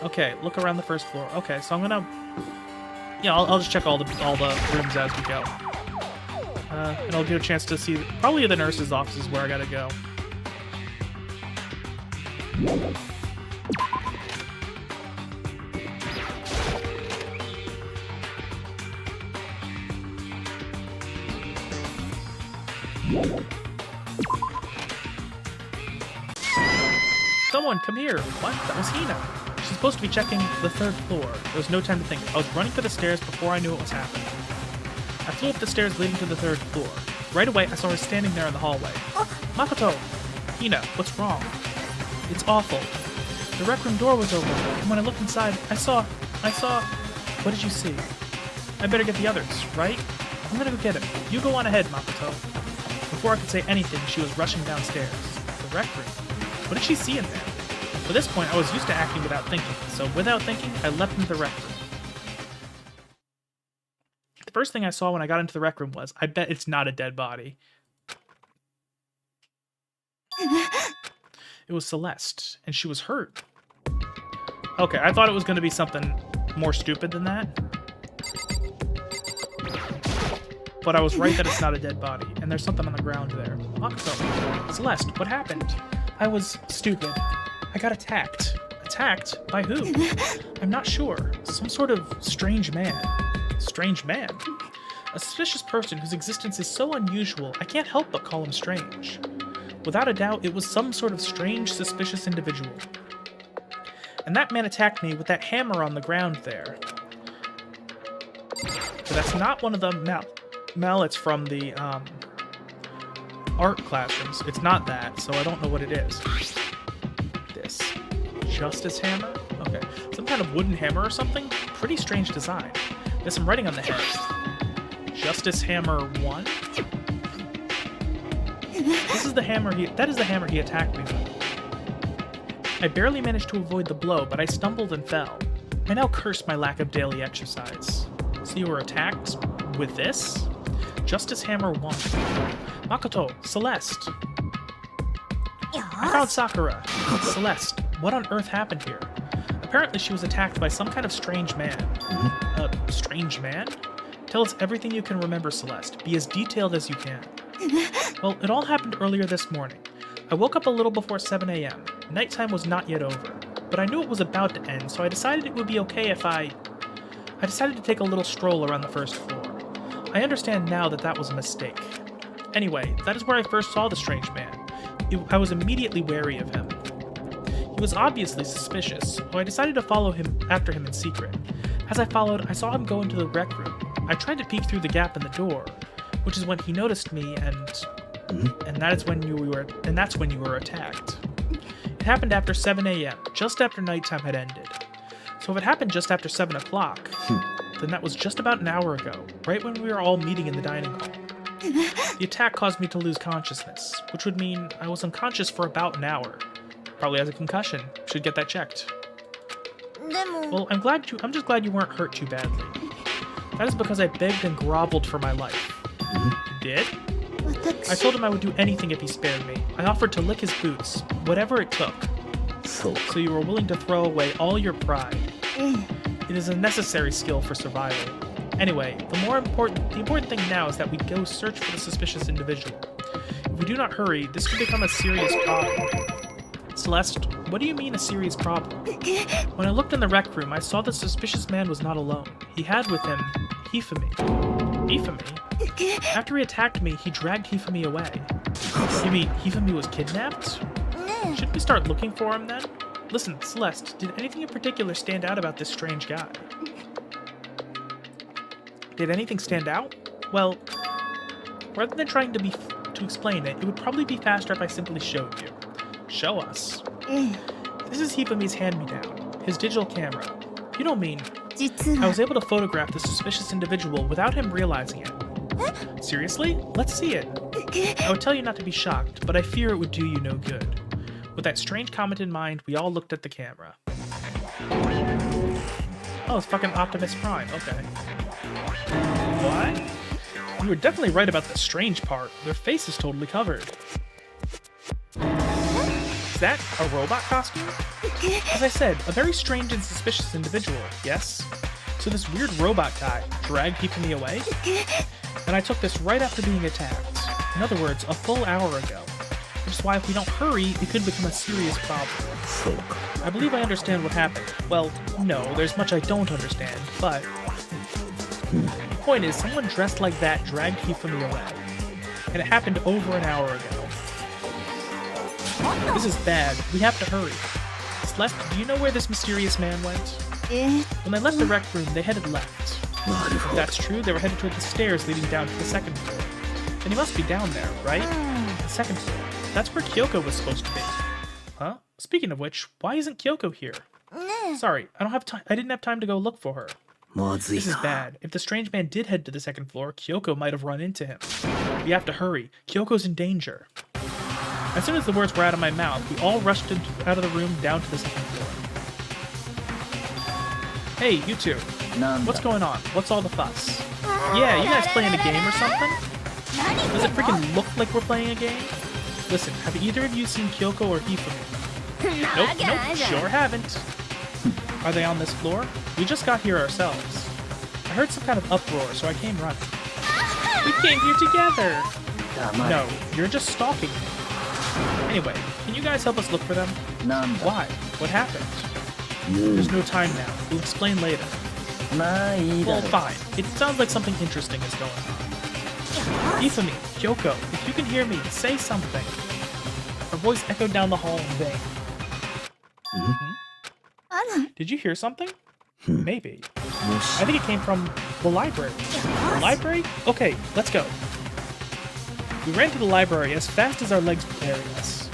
Speaker 1: Okay, look around the first floor. Okay, so I'm gonna... Yeah, I'll just check all the rooms as we go. And I'll get a chance to see... Probably the nurse's office is where I gotta go. Someone, come here. What? That was Hina. She's supposed to be checking the 3rd floor. There was no time to think. I was running for the stairs before I knew what was happening. I flew up the stairs leading to the 3rd floor. Right away, I saw her standing there in the hallway. Makoto! Hina, what's wrong? It's awful. The rec room door was open, and when I looked inside, I saw... What did you see? I better get the others, right? I'm gonna go get him. You go on ahead, Makoto. Before I could say anything, she was rushing downstairs. The rec room. What did she see in there? By this point, I was used to acting without thinking, so without thinking, I leapt into the rec room. The first thing I saw when I got into the rec room was, I bet it's not a dead body. It was Celeste, and she was hurt. Okay, I thought it was going to be something more stupid than that. But I was right that it's not a dead body, and there's something on the ground there. Makoto, Celeste, what happened? I was stupid. I got attacked. Attacked? By who? I'm not sure. Some sort of strange man. Strange man? A suspicious person whose existence is so unusual, I can't help but call him strange. Without a doubt, it was some sort of strange, suspicious individual. And that man attacked me with that hammer on the ground there. But that's not one of the mallets from the, art classrooms. It's not that, so I don't know what it is. This. Justice hammer? Okay. Some kind of wooden hammer or something? Pretty strange design. There's some writing on the head. Justice Hammer 1? This is the hammer that is the hammer he attacked me with. I barely managed to avoid the blow, but I stumbled and fell. I now curse my lack of daily exercise. So you were attacked with this? Justice Hammer 1. Makoto, Celeste. I found Sakura. Celeste, what on earth happened here? Apparently she was attacked by some kind of strange man. Strange man? Tell us everything you can remember, Celeste. Be as detailed as you can. Well, it all happened earlier this morning. I woke up a little before 7 a.m. Nighttime was not yet over, but I knew it was about to end, so I decided it would be okay if I decided to take a little stroll around the first floor. I understand now that that was a mistake. Anyway, that is where I first saw the strange man. I was immediately wary of him. He was obviously suspicious, so I decided to follow after him in secret. As I followed, I saw him go into the rec room. I tried to peek through the gap in the door, which is when he noticed me, and that's when you were attacked. It happened after 7 a.m., just after nighttime had ended. So if it happened just after 7 o'clock, then that was just about an hour ago, right when we were all meeting in the dining hall. The attack caused me to lose consciousness, which would mean I was unconscious for about an hour. Probably has a concussion. Should get that checked. Well, I'm just glad you weren't hurt too badly. That is because I begged and groveled for my life. You did? I told him I would do anything if he spared me. I offered to lick his boots, whatever it took. So you were willing to throw away all your pride. It is a necessary skill for survival. Anyway, the important thing now is that we go search for the suspicious individual. If we do not hurry, this could become a serious problem. Celeste, what do you mean a serious problem? When I looked in the rec room, I saw the suspicious man was not alone. He had with him Hifumi. Hifumi? After he attacked me, he dragged Hifumi away. You mean Hifumi was kidnapped? Shouldn't we start looking for him then? Listen, Celeste, did anything in particular stand out about this strange guy? Did anything stand out? Well, rather than trying to explain it, it would probably be faster if I simply showed you. Show us.
Speaker 3: ええ
Speaker 1: This is Hifumi's hand-me-down, his digital camera. You don't mean...
Speaker 3: 実
Speaker 1: I
Speaker 3: は
Speaker 1: was able to photograph the suspicious individual without him realizing it. Seriously? Let's see it. I would tell you not to be shocked, but I fear it would do you no good. With that strange comment in mind, we all looked at the camera. Oh, it's fucking Optimus Prime. Okay. What? You were definitely right about the strange part. Their face is totally covered. Is that a robot costume? As I said, a very strange and suspicious individual, yes? So this weird robot guy dragged Hifumi away? And I took this right after being attacked. In other words, a full hour ago. Which is why if we don't hurry, it could become a serious problem.
Speaker 2: そうか。
Speaker 1: I believe I understand what happened. Well, no, there's much I don't understand, but... The point is, someone dressed like that dragged Hifumi away. And it happened over an hour ago. This is bad. We have to hurry. Celeste, do you know where this mysterious man went?
Speaker 3: ええ
Speaker 1: When they left the rec room, they headed left.
Speaker 2: なる
Speaker 1: If
Speaker 2: ほど。
Speaker 1: that's true, they were headed toward the stairs leading down to the second floor. Then he must be down there, right? The second floor. That's where Kyoko was supposed to be. Huh? Speaking of which, why isn't Kyoko here?
Speaker 3: ね
Speaker 1: Sorry, I don't have time. I didn't have time to go look for her.
Speaker 2: まずい
Speaker 1: This is
Speaker 2: な。
Speaker 1: bad. If the strange man did head to the second floor, Kyoko might have run into him. We have to hurry. Kyoko's in danger. As soon as the words were out of my mouth, we all rushed out of the room down to the second floor. Hey, you two.
Speaker 4: なんだ
Speaker 1: What's going on? What's all the fuss? Yeah, you guys playing a game or something? Does it freaking look like we're playing a game? Listen, have either of you seen Kyoko or Hifumi? Nope, sure haven't. Are they on this floor? We just got here ourselves. I heard some kind of uproar, so I came running. We came here together!
Speaker 4: 黙れ
Speaker 1: No, you're just stalking me. Anyway, can you guys help us look for them?
Speaker 4: なんだ
Speaker 1: Why? What happened?
Speaker 2: うん。
Speaker 1: There's no time now. We'll explain later.
Speaker 4: まあいいだ
Speaker 1: Well,
Speaker 4: ろ
Speaker 1: fine. It sounds like something interesting is going on. Hifumi, Kyoko, if you can hear me, say something. Her voice echoed down the hall in vain.
Speaker 3: あら
Speaker 1: Did you hear something?
Speaker 2: Hmm.
Speaker 1: Maybe.
Speaker 4: もし
Speaker 1: I think it came from the library. The library? Okay, let's go. We ran to the library as fast as our legs would carry us.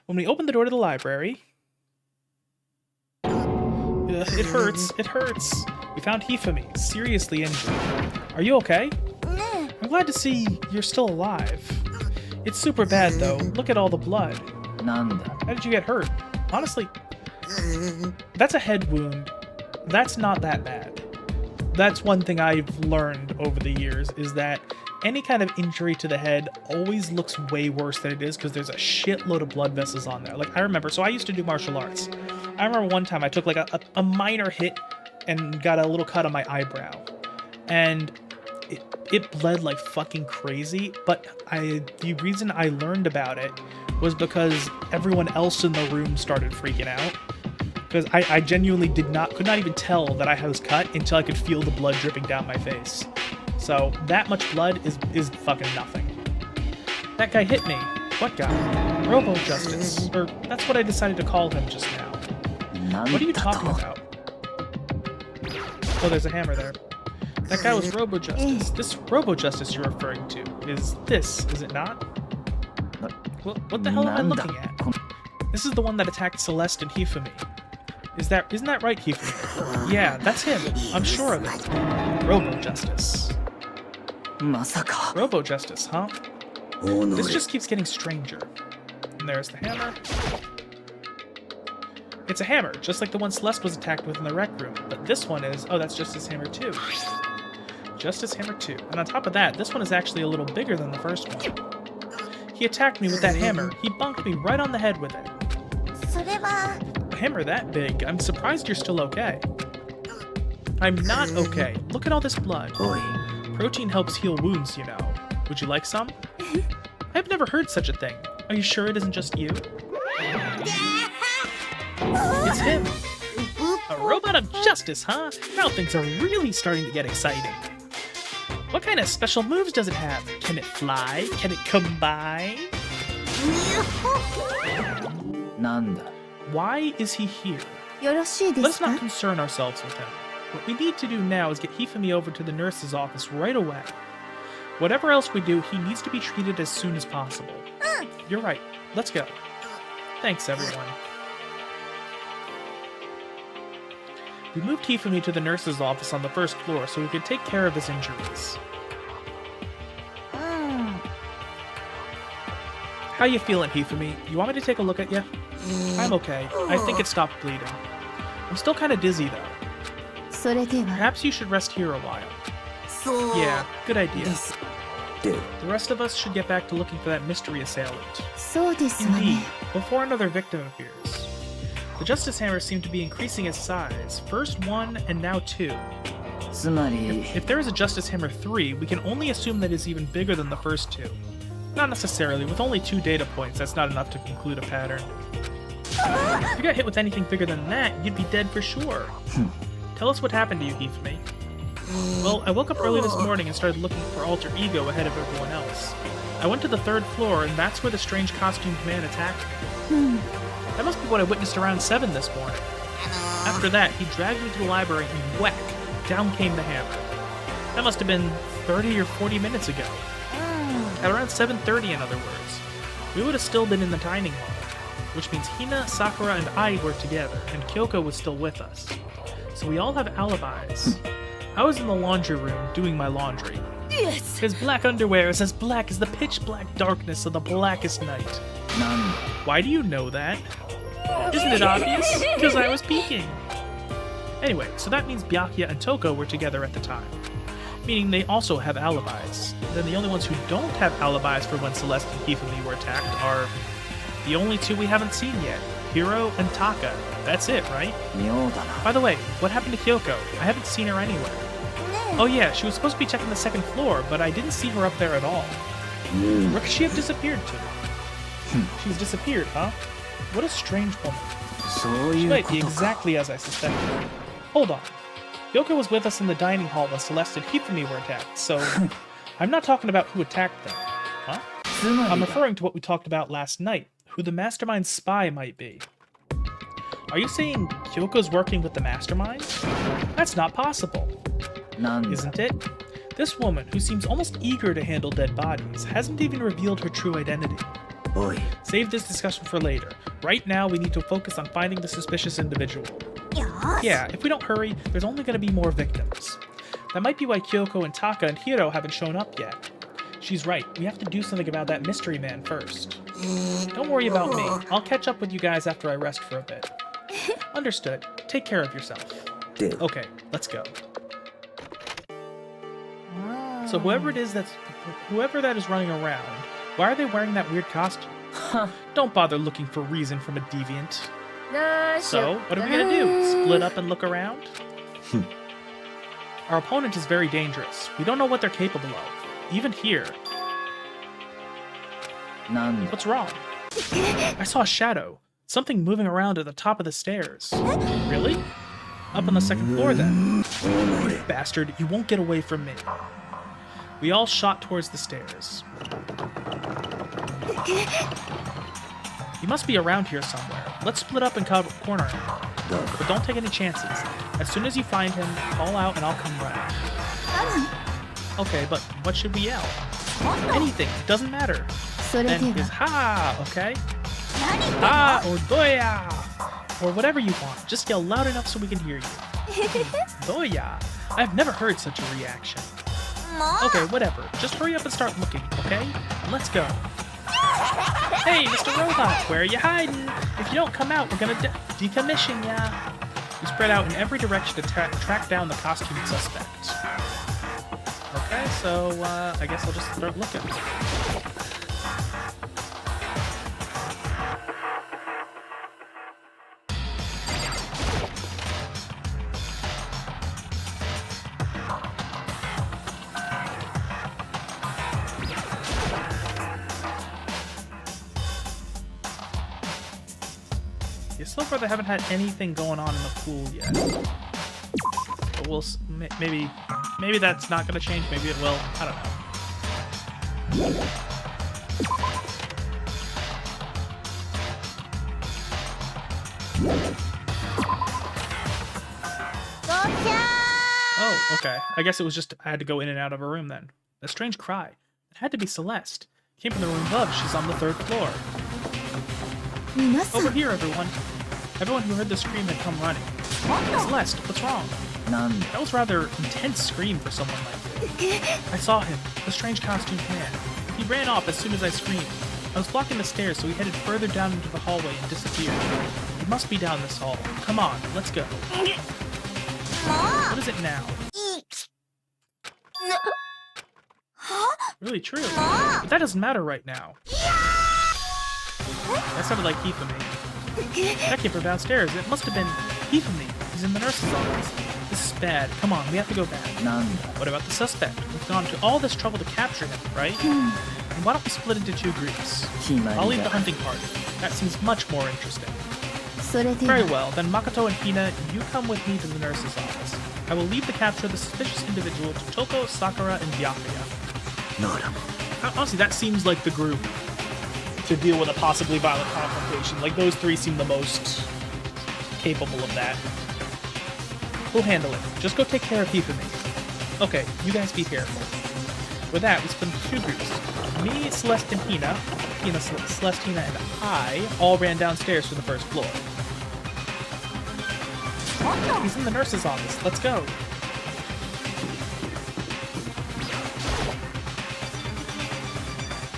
Speaker 1: When we opened the door to the library... Ugh, it hurts, it hurts. We found Hifumi, seriously injured. Are you okay?
Speaker 3: ね
Speaker 1: I'm glad to see you're still alive. It's super bad though. Look at all the blood.
Speaker 4: なんだ
Speaker 1: How did you get hurt? Honestly, that's a head wound. That's not that bad. That's one thing I've learned over the years, is that any kind of injury to the head always looks way worse than it is because there's a shitload of blood vessels on there. Like, I remember, so I used to do martial arts. I remember one time I took like a minor hit and got a little cut on my eyebrow. And it bled like fucking crazy, but the reason I learned about it was because everyone else in the room started freaking out. Because I genuinely could not even tell that I was cut until I could feel the blood dripping down my face. So that much blood is fucking nothing. That guy hit me. What guy? Robo Justice. Or that's what I decided to call him just now.
Speaker 4: なん
Speaker 1: What are you
Speaker 4: だ
Speaker 1: talking
Speaker 4: と
Speaker 1: about? Oh, there's a hammer there. That guy was Robo Justice. This Robo Justice you're referring to is this, is it not? What the hell am I looking at? This is the one that attacked Celeste and Hifumi. Isn't that right, Hifumi? Yeah, that's him. I'm sure of it. Robo Justice.
Speaker 4: まさか
Speaker 1: Robo Justice, huh?
Speaker 2: おの
Speaker 1: This
Speaker 2: れ。
Speaker 1: just keeps getting stranger. And there's the hammer. It's a hammer, just like the one Celeste was attacked with in the rec room. But this one is... Oh, that's Justice Hammer 2. Justice Hammer 2. And on top of that, this one is actually a little bigger than the first one. He attacked me with that hammer. He bunked me right on the head with it.
Speaker 3: それは
Speaker 1: A hammer that big? I'm surprised you're still okay. I'm not okay. Look at all this blood.
Speaker 2: おい。
Speaker 1: Protein helps heal wounds, you know. Would you like some? I've never heard such a thing. Are you sure it isn't just you? It's him. A robot of justice, huh? Now things are really starting to get exciting. What kind of special moves does it have? Can it fly? Can it combine?
Speaker 4: なんだ
Speaker 1: Why is he here?
Speaker 3: よろしいで
Speaker 1: Let's
Speaker 3: すか
Speaker 1: not concern ourselves with him. What we need to do now is get Hifumi over to the nurse's office right away. Whatever else we do, he needs to be treated as soon as possible. You're right. Let's go. Thanks, everyone. We moved Hifumi to the nurse's office on the first floor so we could take care of his injuries. How you feeling, Hifumi? You want me to take a look at you? I'm okay. I think it stopped bleeding. I'm still kind of dizzy, though.
Speaker 3: それでは
Speaker 1: Perhaps you should rest here a while.
Speaker 2: そう
Speaker 1: Yeah, good idea.
Speaker 2: ですで
Speaker 1: The rest of us should get back to looking for that mystery assailant.
Speaker 3: そうですわ
Speaker 1: Indeed,
Speaker 3: ね
Speaker 1: before another victim appears. The Justice Hammer seemed to be increasing its size. First one, and now two.
Speaker 4: つまり
Speaker 1: If there is a Justice Hammer 3, we can only assume that it's even bigger than the first two. Not necessarily. With only 2 data points, that's not enough to conclude a pattern. If you got hit with anything bigger than that, you'd be dead for sure. Tell us what happened to you, Hifumi. Well, I woke up early this morning and started looking for Alter Ego ahead of everyone else. I went to the 3rd floor, and that's where the strange costumed man attacked me. That must be what I witnessed around 7 this morning. After that, he dragged me to the library and whack! Down came the hammer. That must have been 30 or 40 minutes ago. At around 7:30, in other words. We would have still been in the dining hall, which means Hina, Sakura, and I were together, and Kyoko was still with us. So we all have alibis. I was in the laundry room doing my laundry.
Speaker 3: Yes.
Speaker 1: His black underwear is as black as the pitch black darkness of the blackest night.
Speaker 4: なんだ
Speaker 1: Why do you know that? Isn't it obvious? Because I was peeking. Anyway, so that means Byakuya and Toko were together at the time. Meaning they also have alibis. Then the only ones who don't have alibis for when Celeste and Hifumi were attacked are the only 2 we haven't seen yet, Hiro and Taka. That's it, right?
Speaker 4: 妙だな
Speaker 1: By the way, what happened to Kyoko? I haven't seen her anywhere. Oh yeah, she was supposed to be checking the 2nd floor, but I didn't see her up there at all. Where could she have disappeared to? She's disappeared, huh? What a strange woman.
Speaker 4: そう
Speaker 1: She
Speaker 4: いう
Speaker 1: might
Speaker 4: こ
Speaker 1: be
Speaker 4: とか
Speaker 1: exactly as I suspected. Hold on. Kyoko was with us in the dining hall when Celeste and Hifumi were attacked, so I'm not talking about who attacked them. Huh?
Speaker 4: つま
Speaker 1: I'm
Speaker 4: りだ
Speaker 1: referring to what we talked about last night, who the mastermind spy might be. Are you saying Kyoko's working with the mastermind? That's not possible,
Speaker 4: なんだ
Speaker 1: isn't it? This woman, who seems almost eager to handle dead bodies, hasn't even revealed her true identity.
Speaker 2: おい
Speaker 1: Save this discussion for later. Right now, we need to focus on finding the suspicious individual.
Speaker 3: よし
Speaker 1: Yeah, if we don't hurry, there's only going to be more victims. That might be why Kyoko and Taka and Hiro haven't shown up yet. She's right, we have to do something about that mystery man first. Don't worry about me. I'll catch up with you guys after I rest for a bit. Understood. Take care of yourself.
Speaker 2: で
Speaker 1: Okay, let's go. So whoever that is running around, why are they wearing that weird costume? Don't bother looking for reason from a deviant.
Speaker 3: どうしよ
Speaker 1: So,
Speaker 3: う
Speaker 1: what are we gonna do? Split up and look around? Our opponent is very dangerous. We don't know what they're capable of. Even here.
Speaker 4: なんだ
Speaker 1: What's wrong? I saw a shadow. Something moving around at the top of the stairs. Really? Up on the 2nd floor then.
Speaker 2: お前
Speaker 1: Bastard, you won't get away from me. We all shot towards the stairs. He must be around here somewhere. Let's split up and corner him. But don't take any chances. As soon as you find him, call out and I'll come running. Okay, but what should we yell? Anything. It doesn't matter.
Speaker 3: それで
Speaker 1: Then is
Speaker 3: は
Speaker 1: ha, okay?
Speaker 3: 何言ってんの
Speaker 1: Ha or doya! Or whatever you want. Just yell loud enough so we can hear you. Doya! I've never heard such a reaction.
Speaker 3: もう
Speaker 1: Okay, whatever. Just hurry up and start looking, okay? Let's go. Hey, Mr. Robot, where are you hiding? If you don't come out, we're gonna decommission ya. We spread out in every direction to track down the costumed suspect. Okay, so I guess I'll just start looking. Yeah, so far they haven't had anything going on in the pool yet. But we'll maybe that's not gonna change. Maybe it will. I don't know. Oh, okay. I guess it was just I had to go in and out of a room then. A strange cry. It had to be Celeste. It came from the room above. She's on the 3rd floor.
Speaker 3: 皆さん
Speaker 1: Over here, everyone. Everyone who heard the scream had come running. Celeste, what's wrong?
Speaker 4: なんだ
Speaker 1: That was rather intense scream for someone like you. I saw him, the strange costumed man. He ran off as soon as I screamed. I was blocking the stairs, so he headed further down into the hallway and disappeared. He must be down this hall. Come on, let's go.
Speaker 3: も
Speaker 1: What is it now?
Speaker 3: ういい
Speaker 1: Really true. But that doesn't matter right now. That sounded like Hifumi. That came from downstairs. It must have been Hifumi. He's in the nurse's office. This is bad. Come on, we have to go back.
Speaker 4: なんだ
Speaker 1: What about the suspect? We've gone to all this trouble to capture him, right? And why don't we split into 2 groups?
Speaker 4: 決ま
Speaker 1: I'll
Speaker 4: り
Speaker 1: lead the
Speaker 4: だ
Speaker 1: hunting party. That seems much more interesting.
Speaker 3: それで
Speaker 1: Very
Speaker 3: は
Speaker 1: well, then Makoto and Hina, you come with me to the nurse's office. I will leave the capture of the suspicious individual to Toko, Sakura, and Byakuya.
Speaker 2: なら
Speaker 1: Honestly, that seems like the group to deal with a possibly violent confrontation. Like, those 3 seem the most capable of that. We'll handle it. Just go take care of Hifumi. Okay, you guys be careful. With that, we split into 2 groups. Me, Celeste, and Hina. Celeste, Hina, and I all ran downstairs to the 1st floor. He's in the nurse's office. Let's go.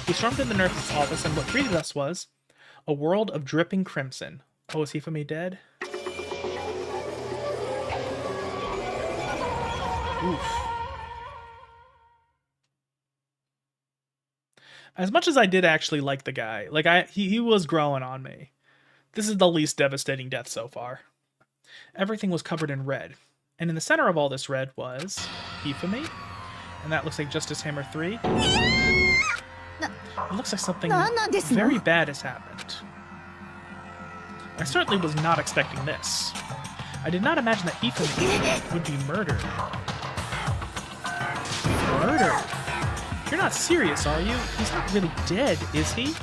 Speaker 1: We stormed in the nurse's office, and what greeted us was a world of dripping crimson. Oh, is Hifumi dead? Oof. As much as I did actually like the guy, like he was growing on me. This is the least devastating death so far. Everything was covered in red, and in the center of all this red was Hifumi, and that looks like Justice Hammer 3. It looks like something
Speaker 3: 何なんですの
Speaker 1: very bad has happened. I certainly was not expecting this. I did not imagine that Hifumi would be murdered. Murdered? You're not serious, are you? He's not really dead, is he?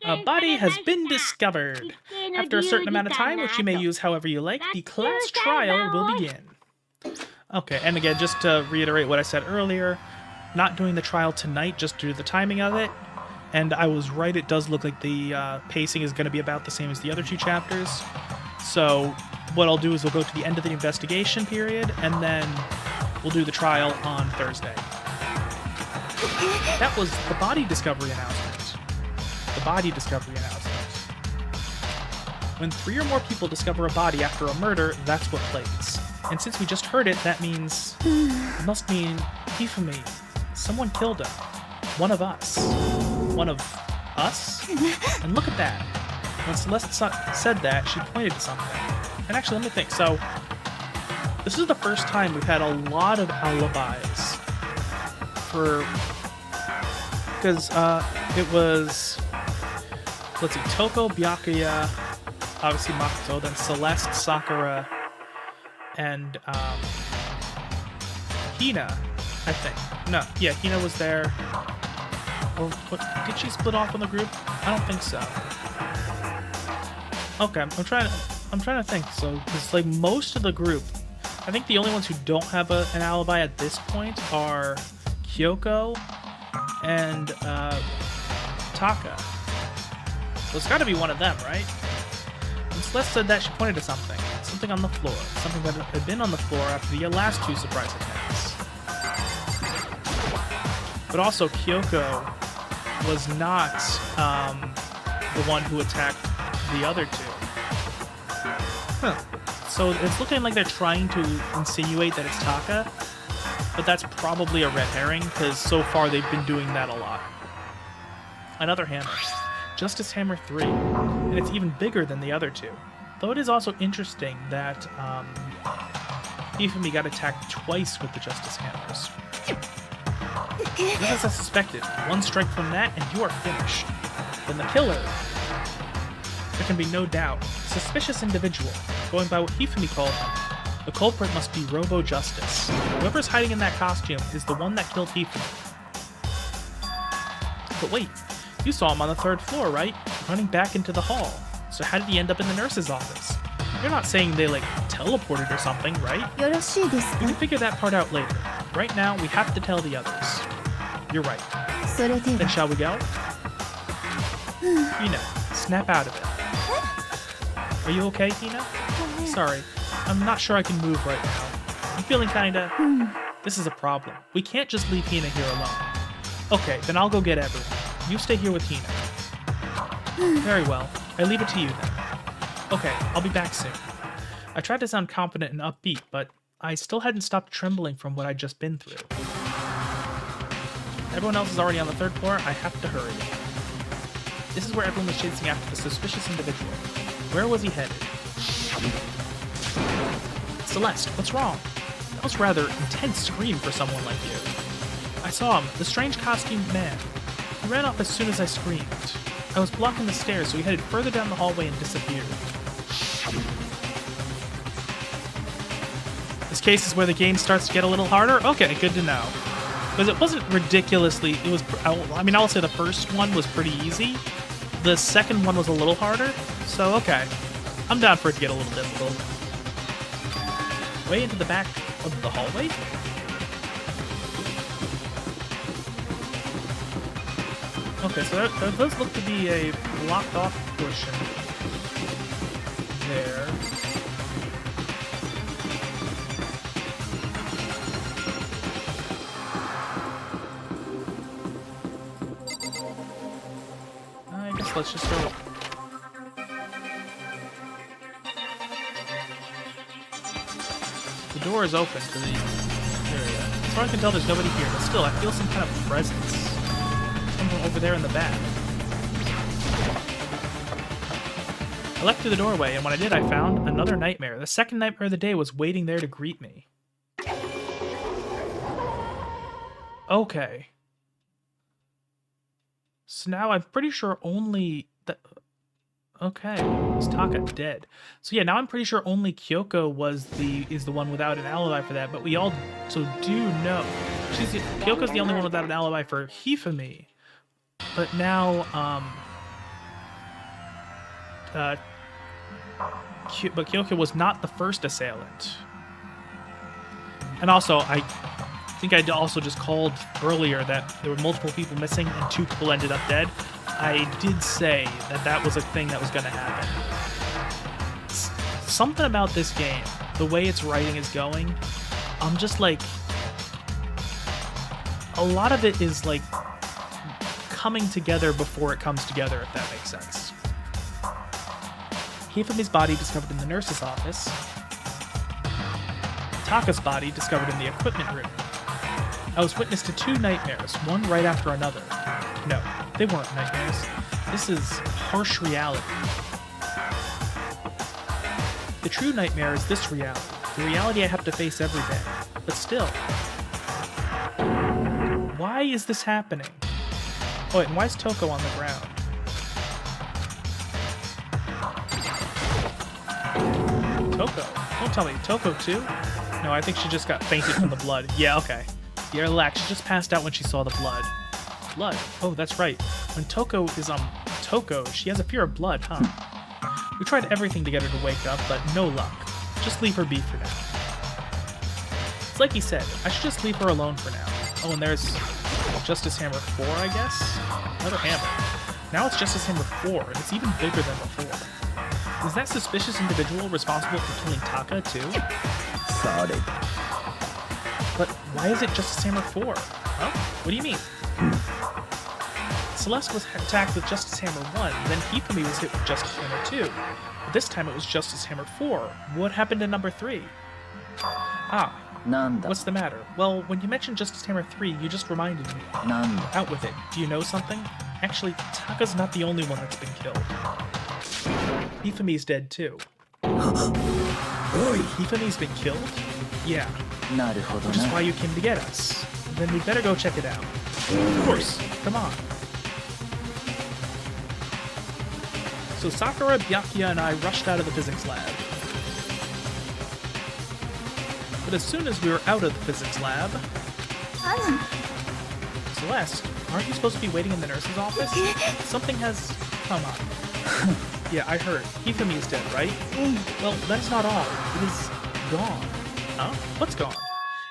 Speaker 1: A body has been discovered. After a certain amount of time, which you may use however you like, the class trial will begin. Okay, and again, just to reiterate what I said earlier, not doing the trial tonight just due to the timing of it. And I was right, it does look like the pacing is going to be about the same as the other 2 chapters. So what I'll do is we'll go to the end of the investigation period, and then we'll do the trial on Thursday. That was the body discovery announcement. The body discovery announcement. When 3 or more people discover a body after a murder, that's what plays. And since we just heard it, that means... it must mean Hifumi. Someone killed him. One of us. One of us? And look at that. When Celeste said that, she pointed to something. And actually, let me think. So, this is the first time we've had a lot of alibis for... because it was... let's see, Toko, Byakuya, obviously Makoto, then Celeste, Sakura, and Hina, I think. No, yeah, Hina was there. Or what, did she split off from the group? I don't think so. Okay, I'm trying to think. So, because like most of the group, I think the only ones who don't have an alibi at this point are Kyoko and Taka. So it's got to be one of them, right? When Celeste said that, she pointed to something. Something on the floor. Something that had been on the floor after the last 2 surprise attacks. But also, Kyoko was not the one who attacked the other 2. Huh. So it's looking like they're trying to insinuate that it's Taka, but that's probably a red herring, because so far they've been doing that a lot. Another hammer. Justice Hammer 3, and it's even bigger than the other 2. Though it is also interesting that Hifumi got attacked twice with the Justice Hammers. Just as I suspected, 1 strike from that and you are finished. Then the killer, there can be no doubt, a suspicious individual, going by what Hifumi called him. The culprit must be Robo Justice. Whoever's hiding in that costume is the one that killed Hifumi. But wait, you saw him on the 3rd floor, right? Running back into the hall. So how did he end up in the nurse's office? You're not saying they, like, teleported or something, right?
Speaker 3: よろしいです
Speaker 1: We
Speaker 3: か
Speaker 1: can figure that part out later. Right now, we have to tell the others. You're right.
Speaker 3: それで
Speaker 1: Then
Speaker 3: は
Speaker 1: shall we go? Hina, snap out of it. Are you okay, Hina? Sorry, I'm not sure I can move right now. I'm feeling kinda... This is a problem. We can't just leave Hina here alone. Okay, then I'll go get everyone. You stay here with Hina. Very well. I leave it to you then. Okay, I'll be back soon. I tried to sound confident and upbeat, but I still hadn't stopped trembling from what I'd just been through. Everyone else is already on the 3rd floor. I have to hurry. This is where everyone was chasing after the suspicious individual. Where was he headed? Celeste, what's wrong? That was rather intense scream for someone like you. I saw him, the strange costumed man. He ran off as soon as I screamed. I was blocking the stairs, so he headed further down the hallway and disappeared. This case is where the game starts to get a little harder? Okay, good to know. Because it wasn't ridiculously... It was... I mean, I will say the first one was pretty easy. The second one was a little harder. So, okay. I'm down for it to get a little difficult. Way into the back of the hallway? Okay, so there does look to be a blocked off portion there. I guess let's just go. The door is open to the area. As far as I can tell, there's nobody here, but still, I feel some kind of presence. Something over there in the back. I left through the doorway, and when I did, I found another nightmare. The second nightmare of the day was waiting there to greet me. Okay. So now I'm pretty sure only... Okay, is Taka dead? So yeah, now I'm pretty sure only Kyoko is the one without an alibi for that, but we all do know. Kyoko's the only one without an alibi for Hifumi. But now, but Kyoko was not the first assailant. And also, I think I also just called earlier that there were multiple people missing and 2 people ended up dead. I did say that that was a thing that was going to happen. Something about this game, the way its writing is going, I'm just like... A lot of it is like coming together before it comes together, if that makes sense. Hifumi's body discovered in the nurse's office. Taka's body discovered in the equipment room. I was witness to 2 nightmares, one right after another. No, they weren't nightmares. This is harsh reality. The true nightmare is this reality, the reality I have to face every day. But still, why is this happening? Oh wait, and why is Toko on the ground? Toko? Don't tell me, Toko too? No, I think she just got fainted from the blood. Yeah, okay. Yeah, relax, she just passed out when she saw the blood. Blood? Oh, that's right. When Toko is, Toko, she has a fear of blood, huh? We tried everything to get her to wake up, but no luck. Just leave her be for now. It's like he said, I should just leave her alone for now. Oh, and there's Justice Hammer 4, I guess? Another hammer. Now it's Justice Hammer 4, and it's even bigger than before. Is that suspicious individual responsible for killing Taka, too?
Speaker 2: Sorry.
Speaker 1: But why is it Justice Hammer 4? Huh? What do you mean? Celeste was attacked with Justice Hammer 1, then Hifumi was hit with Justice Hammer 2. But this time it was Justice Hammer 4. What happened to number 3? Ah,
Speaker 4: なんだ
Speaker 1: what's the matter? Well, when you mentioned Justice Hammer 3, you just reminded me.
Speaker 4: なんだ
Speaker 1: Out with it. Do you know something? Actually, Taka's not the only one that's been killed. Hifumi's dead too. Hifumi's been killed? Yeah,
Speaker 4: なるほど
Speaker 1: which is
Speaker 4: な
Speaker 1: why you came to get us. Then we better go check it out. Of course, come on. So Sakura, Byakuya, and I rushed out of the physics lab. But as soon as we were out of the physics lab... Celeste, aren't you supposed to be waiting in the nurse's office? Something has... Come on. Yeah, I heard. Hifumi is dead, right? Well, that's not all. It is gone. Huh? What's gone?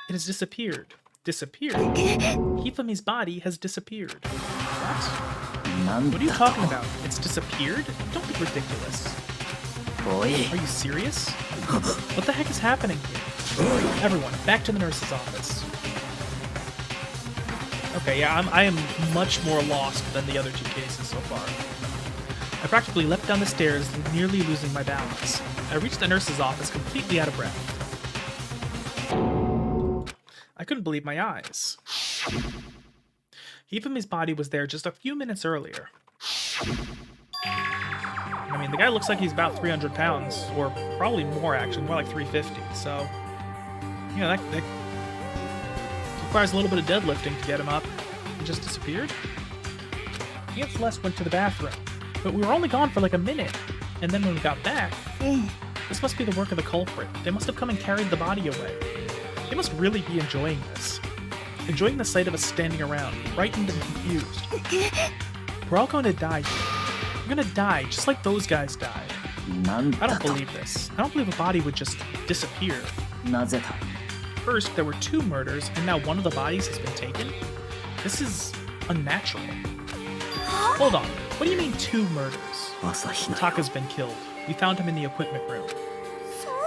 Speaker 1: It has disappeared. Disappeared? Hifumi's body has disappeared. What?
Speaker 4: なんだ
Speaker 1: What are you
Speaker 4: と
Speaker 1: talking about? It's disappeared? Don't be ridiculous.
Speaker 4: おい
Speaker 1: Are you serious? What the heck is happening here? Everyone, back to the nurse's office. Okay, yeah, I am much more lost than the other two cases so far. I practically leapt down the stairs, nearly losing my balance. I reached the nurse's office completely out of breath. I couldn't believe my eyes. Hifumi's body was there just a few minutes earlier. I mean, the guy looks like he's about 300 pounds, or probably more actually, more like 350, so... You know, that requires a little bit of deadlifting to get him up. He just disappeared? Me and Celeste went to the bathroom, but we were only gone for like a minute, and then when we got back... This must be the work of the culprit. They must have come and carried the body away. They must really be enjoying this. Enjoying the sight of us standing around, frightened and confused. We're all going to die here. We're gonna die, just like those guys died.
Speaker 4: なん
Speaker 1: I
Speaker 4: だ
Speaker 1: don't
Speaker 4: と
Speaker 1: believe this. I don't believe a body would just disappear.
Speaker 4: なぜだ
Speaker 1: First, there were 2 murders, and now one of the bodies has been taken? This is unnatural. Hold on. What do you mean 2 murders?
Speaker 2: 朝日奈
Speaker 1: Taka's been killed. We found him in the equipment room.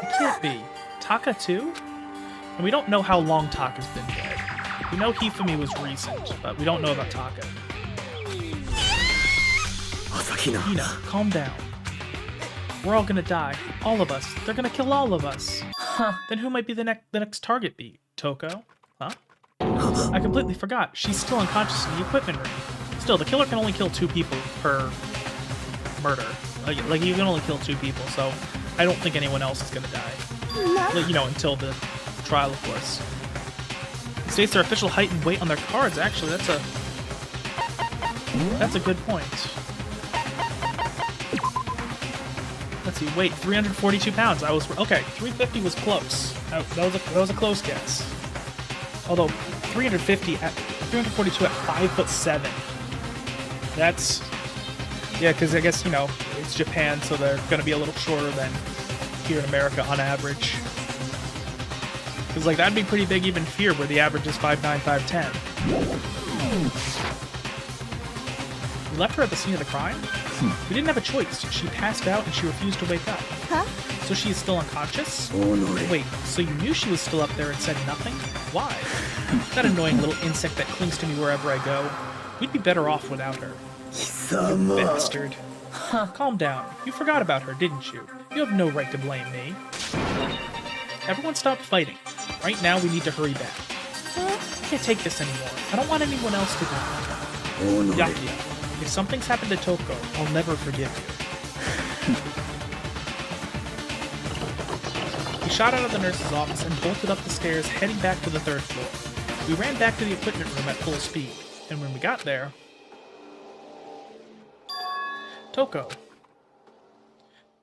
Speaker 1: It can't be. Taka too? And we don't know how long Taka's been dead. We know Hifumi was recent, but we don't know about Taka.
Speaker 2: 朝日奈
Speaker 1: Hina, calm down. We're all gonna die. All of us. They're gonna kill all of us. Then who might be the next target be? Toko? Huh? I completely forgot. She's still unconscious in the equipment room. Still, the killer can only kill 2 people per murder. Like you can only kill 2 people, so I don't think anyone else is gonna die. Like, you know, until the trial, of course. It states their official height and weight on their cards. Actually, that's a good point. Let's see. Weight 342 pounds. I was okay. 350 was close. That was a close guess. Although 342 at 5'7". That's because I guess, you know, it's Japan, so they're gonna be a little shorter than here in America on average. Because like that'd be pretty big even here, where the average is 5'9", 5'10". We left her at the scene of the crime. We didn't have a choice. She passed out and she refused to wake up.
Speaker 3: Huh?
Speaker 1: So she is still unconscious?
Speaker 2: おのれ
Speaker 1: Wait, so you knew she was still up there and said nothing? Why? That annoying little insect that clings to me wherever I go. We'd be better off without her.
Speaker 2: 貴様
Speaker 1: Bastard. Calm down. You forgot about her, didn't you? You have no right to blame me. Everyone stop fighting. Right now, we need to hurry back. I can't take this anymore. I don't want anyone else to die.
Speaker 2: おのれ
Speaker 1: Yakuya, if something's happened to Toko, I'll never forgive you. We shot out of the nurse's office and bolted up the stairs, heading back to the 3rd floor. We ran back to the equipment room at full speed, and when we got there... Toko.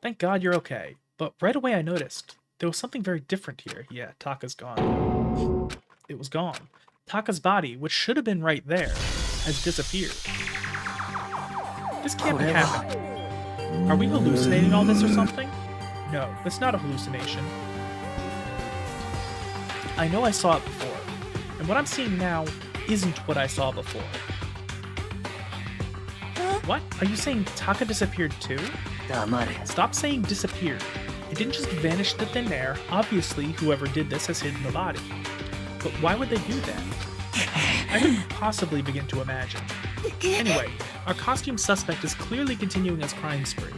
Speaker 1: Thank God you're okay. But right away I noticed there was something very different here. Yeah, Taka's gone. It was gone. Taka's body, which should have been right there, has disappeared. This can't be happening. Are we hallucinating all this or something? No, it's not a hallucination. I know I saw it before, and what I'm seeing now isn't what I saw before. What? Are you saying Taka disappeared too?
Speaker 4: 黙れ
Speaker 1: Stop saying disappeared. It didn't just vanish into thin air. Obviously, whoever did this has hidden the body. But why would they do that? I couldn't possibly begin to imagine. Anyway, our costume suspect is clearly continuing his crime spree.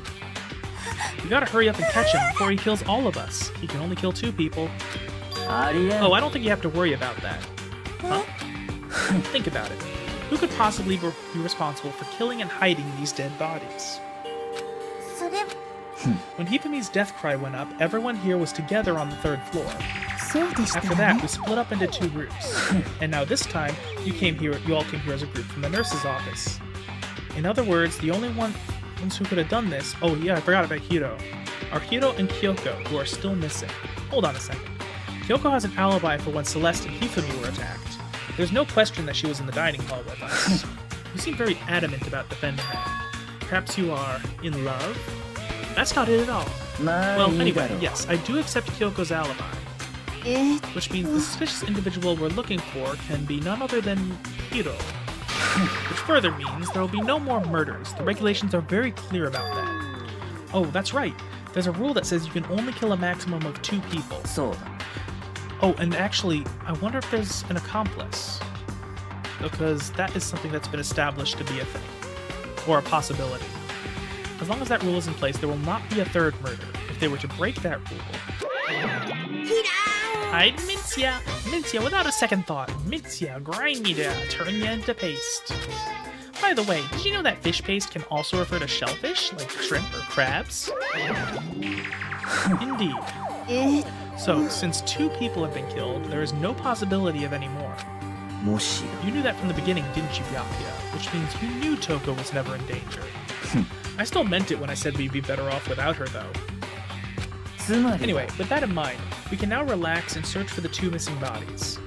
Speaker 1: We gotta hurry up and catch him before he kills all of us. He can only kill 2 people.
Speaker 4: ありえん
Speaker 1: Oh, I don't think you have to worry about that. Huh? Think about it. Who could possibly be responsible for killing and hiding these dead bodies?
Speaker 3: それ
Speaker 1: When Hifumi's death cry went up, everyone here was together on the 3rd floor.
Speaker 3: そうでした
Speaker 1: After
Speaker 3: ね
Speaker 1: that, we split up into 2 groups. And now this time, you all came here as a group from the nurse's office. In other words, the only ones who could have done this... Oh yeah, I forgot about Hiro. Are Hiro and Kyoko, who are still missing. Hold on a second. Kyoko has an alibi for when Celeste and Hifumi were attacked. There's no question that she was in the dining hall with us. You seem very adamant about defending her. Perhaps you are in love? that's not it at all.
Speaker 4: まあ
Speaker 1: Well,
Speaker 4: いいだ
Speaker 1: anyway,
Speaker 4: ろう
Speaker 1: yes, I do accept Kyoko's alibi, which means the suspicious individual we're looking for can be none other than Hiro. Which further means there will be no more murders. The regulations are very clear about that. Oh, that's right. There's a rule that says you can only kill a maximum of 2 people.
Speaker 4: そうだ
Speaker 1: Oh, and actually, I wonder if there's an accomplice. Because that is something that's been established to be a thing. Or a possibility. As long as that rule is in place, there will not be a 3rd murder. If they were to break that rule... Hide Mincia! Mincia without a second thought. Mincia, grind me down, turn you into paste. By the way, did you know that fish paste can also refer to shellfish, like shrimp or crabs? Indeed. So, since 2 people have been killed, there is no possibility of any more.
Speaker 2: もし
Speaker 1: You knew that from the beginning, didn't you, Byakuya? Which means you knew Toko was never in danger. I still meant it when I said we'd be better off without her, though.
Speaker 4: つまり
Speaker 1: Anyway, with that in mind, we can now relax and search for the 2 missing bodies.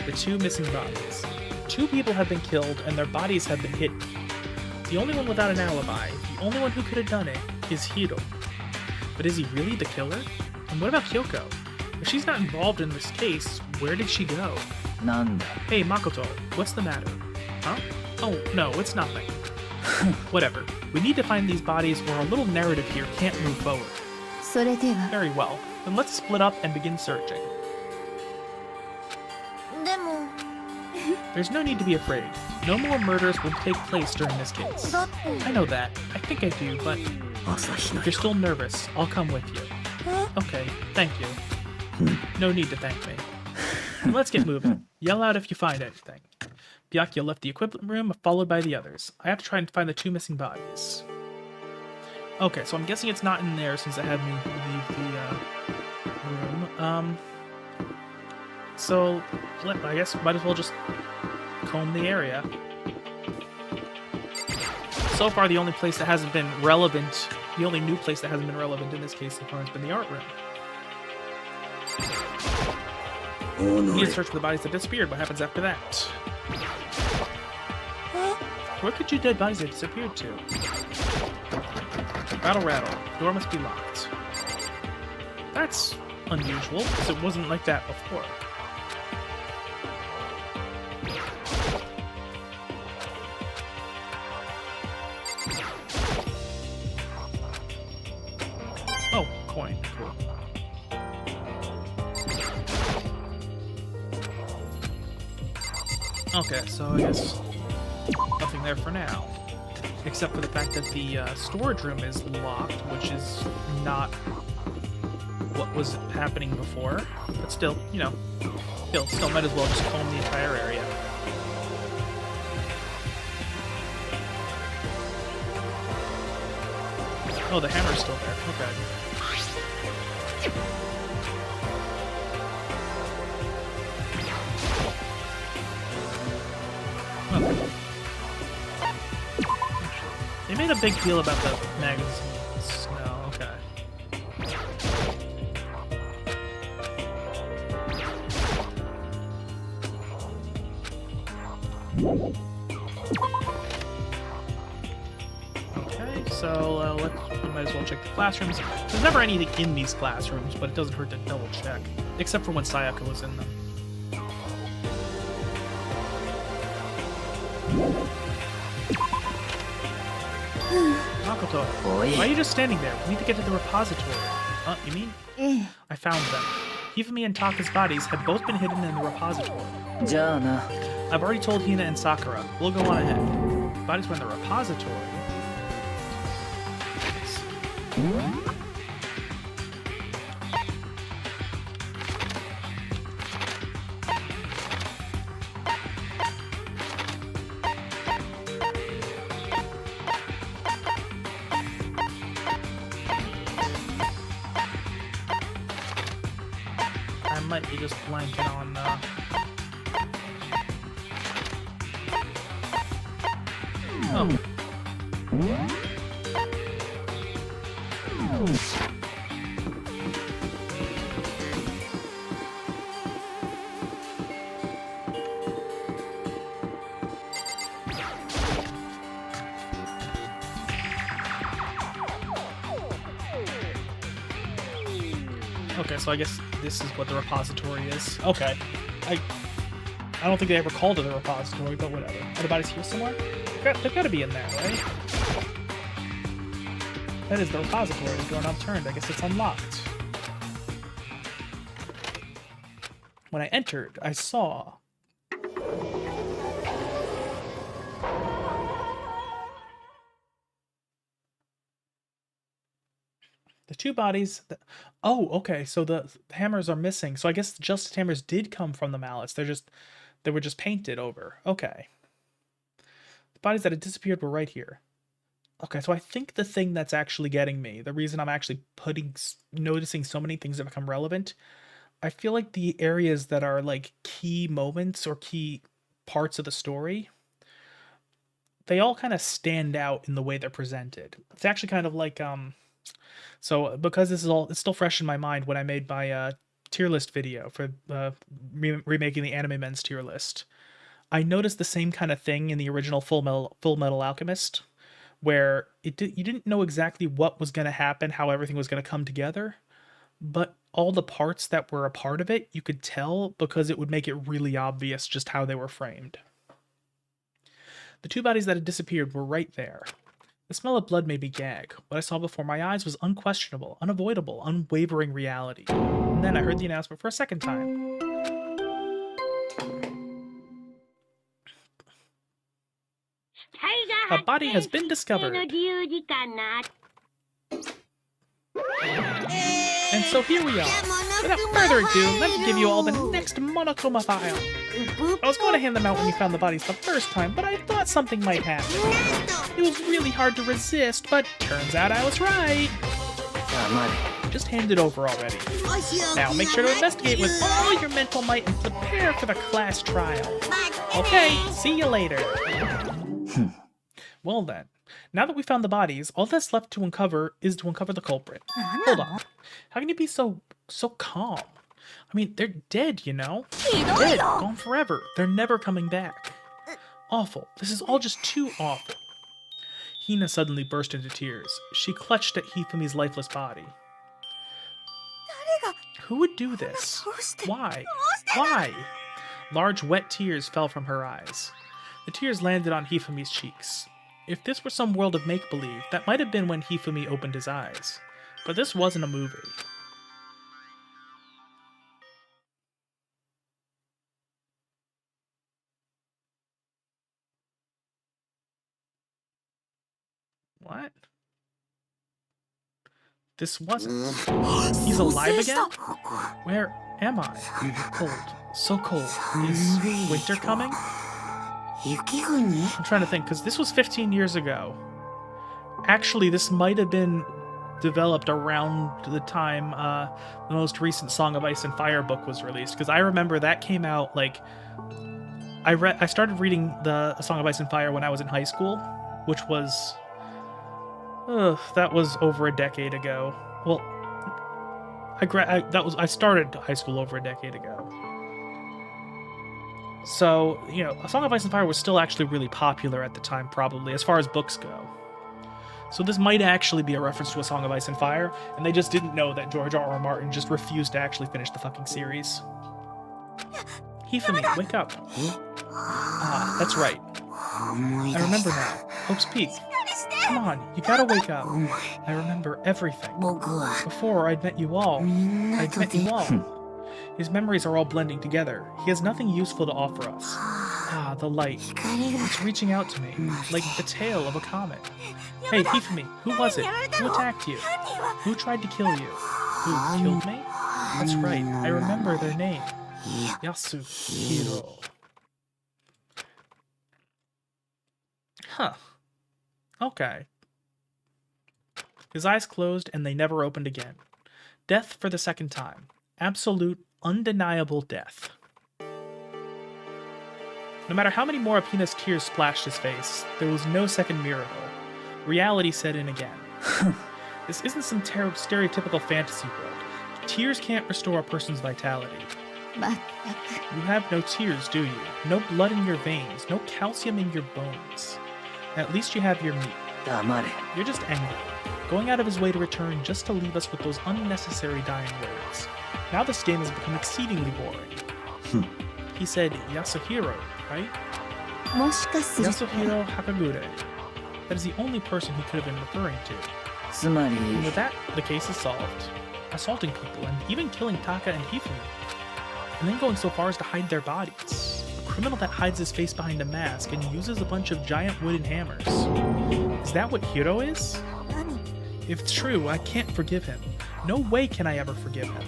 Speaker 1: The 2 missing bodies. 2 people have been killed, and their bodies have been hidden. The only one without an alibi, the only one who could have done it, is Hiro. But is he really the killer? And what about Kyoko? If she's not involved in this case, where did she go?
Speaker 4: なんだ
Speaker 1: Hey, Makoto, what's the matter? Huh? Oh, no, it's nothing. Whatever. We need to find these bodies or our little narrative here can't move forward.
Speaker 3: それでは
Speaker 1: Very well. Then let's split up and begin searching.
Speaker 3: でも
Speaker 1: There's no need to be afraid. No more murders will take place during this case.
Speaker 3: だって
Speaker 1: I know that. I think I do, but
Speaker 2: 朝日奈
Speaker 1: if you're still nervous, I'll come with you.
Speaker 3: え
Speaker 1: Okay, thank you. No need to thank me. Let's get moving. Yell out if you find anything. Byakuya left the equipment room, followed by the others. I have to try and find the 2 missing bodies. Okay, so I'm guessing it's not in there since it had me leave the room. So I guess might as well just comb the area. So far, the only place that hasn't been relevant, the only new place that hasn't been relevant in this case so far has been the art room. We need to search for the bodies that disappeared. What happens after that? Where could you dead bodies have disappeared to? Rattle, rattle. Door must be locked. That's unusual, because it wasn't like that before. Oh, coin. Cool. Okay, so I guess nothing there for now. Except for the fact that the storage room is locked, which is not what was happening before. But still, you know, still might as well just comb the entire area. Oh, the hammer's still there. Okay. They made a big deal about the magazines. No, okay. Okay, so we might as well check the classrooms. There's never anything in these classrooms, but it doesn't hurt to double check. Except for when Sayaka was in them. Makoto, why are you just standing there? We need to get to the repository. You mean?
Speaker 3: ええ
Speaker 1: I found them. Hifumi and Taka's bodies had both been hidden in the repository.
Speaker 4: じゃあな
Speaker 1: I've already told Hina and Sakura. We'll go on ahead. Bodies were in the repository. I might be just blanking on Oh. Okay, so I guess this is what the repository is. Okay. I don't think they ever called it a repository, but whatever. Are the bodies here somewhere? They've got to be in there, right? That is the repository. Door not turned. I guess it's unlocked. When I entered, I saw... the two bodies... Oh, okay, so the hammers are missing. So I guess the Justice Hammers did come from the mallets. They were just painted over. Okay. The bodies that had disappeared were right here. Okay, so I think the thing that's actually getting me, the reason I'm actually noticing so many things that become relevant, I feel like the areas that are like key moments or key parts of the story, they all kind of stand out in the way they're presented. It's actually kind of like, so because this is all, it's still fresh in my mind when I made my tier list video for remaking the Anime Men's tier list. I noticed the same kind of thing in the original Full Metal Alchemist, where you didn't know exactly what was going to happen, how everything was going to come together, but all the parts that were a part of it, you could tell because it would make it really obvious just how they were framed. The two bodies that had disappeared were right there. The smell of blood made me gag. What I saw before my eyes was unquestionable, unavoidable, unwavering reality. And then I heard the announcement for a second time. A body has been discovered. And so here we are. Without further ado, let me give you all the next Monokuma file. I was going to hand them out when you found the bodies the first time, but I thought something might happen. It was really hard to resist, but turns out I was right. Just hand it over already. Now make sure to investigate with all your mental might and prepare for the class trial. Okay, see you later. Well then, now that we found the bodies, all that's left to uncover is to uncover the culprit. Hold on. How can you be so calm? I mean, they're dead, you know? Dead, gone forever. They're never coming back. Awful. This is all just too awful. Hina suddenly burst into tears. She clutched at Hifumi's lifeless body. Who would do this? Why? Why? Large wet tears fell from her eyes. The tears landed on Hifumi's cheeks. If this were some world of make-believe, that might have been when Hifumi opened his eyes. But this wasn't a movie. What? This wasn't. He's alive again? Where am I? Cold. So cold. Is winter coming? I'm trying to think, because this was 15 years ago. Actually, this might have been developed around the time the most recent Song of Ice and Fire book was released, because I remember that came out, like... I started reading the Song of Ice and Fire when I was in high school, which was... that was over a decade ago. Well, I started high school over a decade ago. So, you know, A Song of Ice and Fire was still actually really popular at the time, probably, as far as books go. So this might actually be a reference to A Song of Ice and Fire, and they just didn't know that George R.R. Martin just refused to actually finish the fucking series. Hifumi, wake up. Ah, that's right. I remember now. Hope's Peak. Come on, you gotta wake up. I remember everything. Before I'd met you all. His memories are all blending together. He has nothing useful to offer us. Ah, the light. It's reaching out to me, like the tail of a comet. Hey, Hifumi, who was it? Who attacked you? Who tried to kill you? Who killed me? That's right, I remember their name. Yasuhiro. Huh. Okay. His eyes closed and they never opened again. Death for the second time. Absolute, undeniable death. No matter how many more of Hina's tears splashed his face, there was no second miracle. Reality set in again. This isn't some stereotypical fantasy world. Tears can't restore a person's vitality. You have no tears, do you? No blood in your veins, no calcium in your bones. At least you have your meat. You're just angry. going out of his way to return just to leave us with those unnecessary dying words. Now this game has become exceedingly boring. He said Yasuhiro, right?
Speaker 3: もしかすると
Speaker 1: Yasuhiro Hakagure. That is the only person he could have been referring to.
Speaker 4: つまり
Speaker 1: And with that, the case is solved. Assaulting people and even killing Taka and Hifumi. And then going so far as to hide their bodies. A criminal that hides his face behind a mask and uses a bunch of giant wooden hammers. Is that what Hiro is?
Speaker 3: 何
Speaker 1: If it's true, I can't forgive him. No way can I ever forgive him.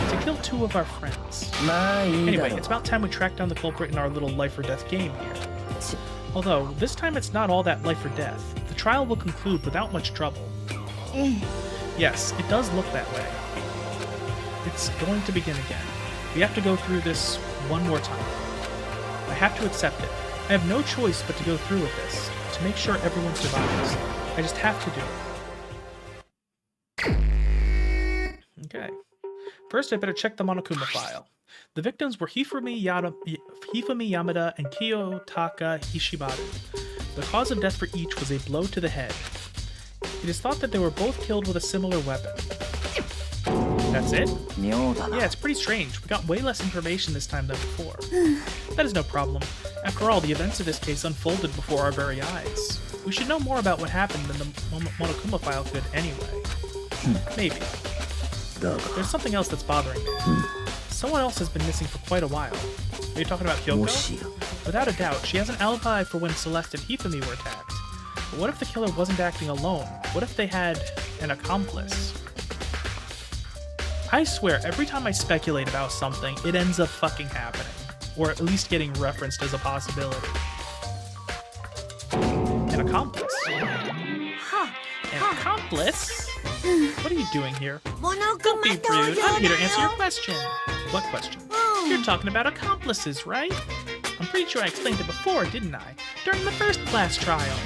Speaker 1: To kill two of our friends.
Speaker 4: まあいいだ
Speaker 1: Anyway,
Speaker 4: ろ
Speaker 1: it's about time we track down the culprit in our little life or death game here.
Speaker 3: ち
Speaker 1: Although, this time it's not all that life or death. The trial will conclude without much trouble.
Speaker 3: ええ
Speaker 1: Yes, it does look that way. It's going to begin again. We have to go through this one more time. I have to accept it. I have no choice but to go through with this, to make sure everyone survives. I just have to do it. Okay. First, I better check the Monokuma file. The victims were Hifumi Yamada and Kiyotaka Hishibaru. The cause of death for each was a blow to the head. It is thought that they were both killed with a similar weapon. That's it?
Speaker 4: 妙だな
Speaker 1: Yeah, it's pretty strange. We got way less information this time than before. That is no problem. After all, the events of this case unfolded before our very eyes. We should know more about what happened than the Monokuma file could anyway. Maybe.
Speaker 2: だが
Speaker 1: There's something else that's bothering me. Someone else has been missing for quite a while. Are you talking about
Speaker 2: も
Speaker 1: Kyoko?
Speaker 2: しや
Speaker 1: Without a doubt, she has an alibi for when Celeste and Hifumi were attacked. But what if the killer wasn't acting alone? What if they had an accomplice? I swear, every time I speculate about something, it ends up fucking happening. Or at least getting referenced as a possibility. An accomplice? An accomplice? What are you doing here? Don't be rude. I'm here to answer your question. What question? You're talking about accomplices, right? I'm pretty sure I explained it before, didn't I? During the first class trial.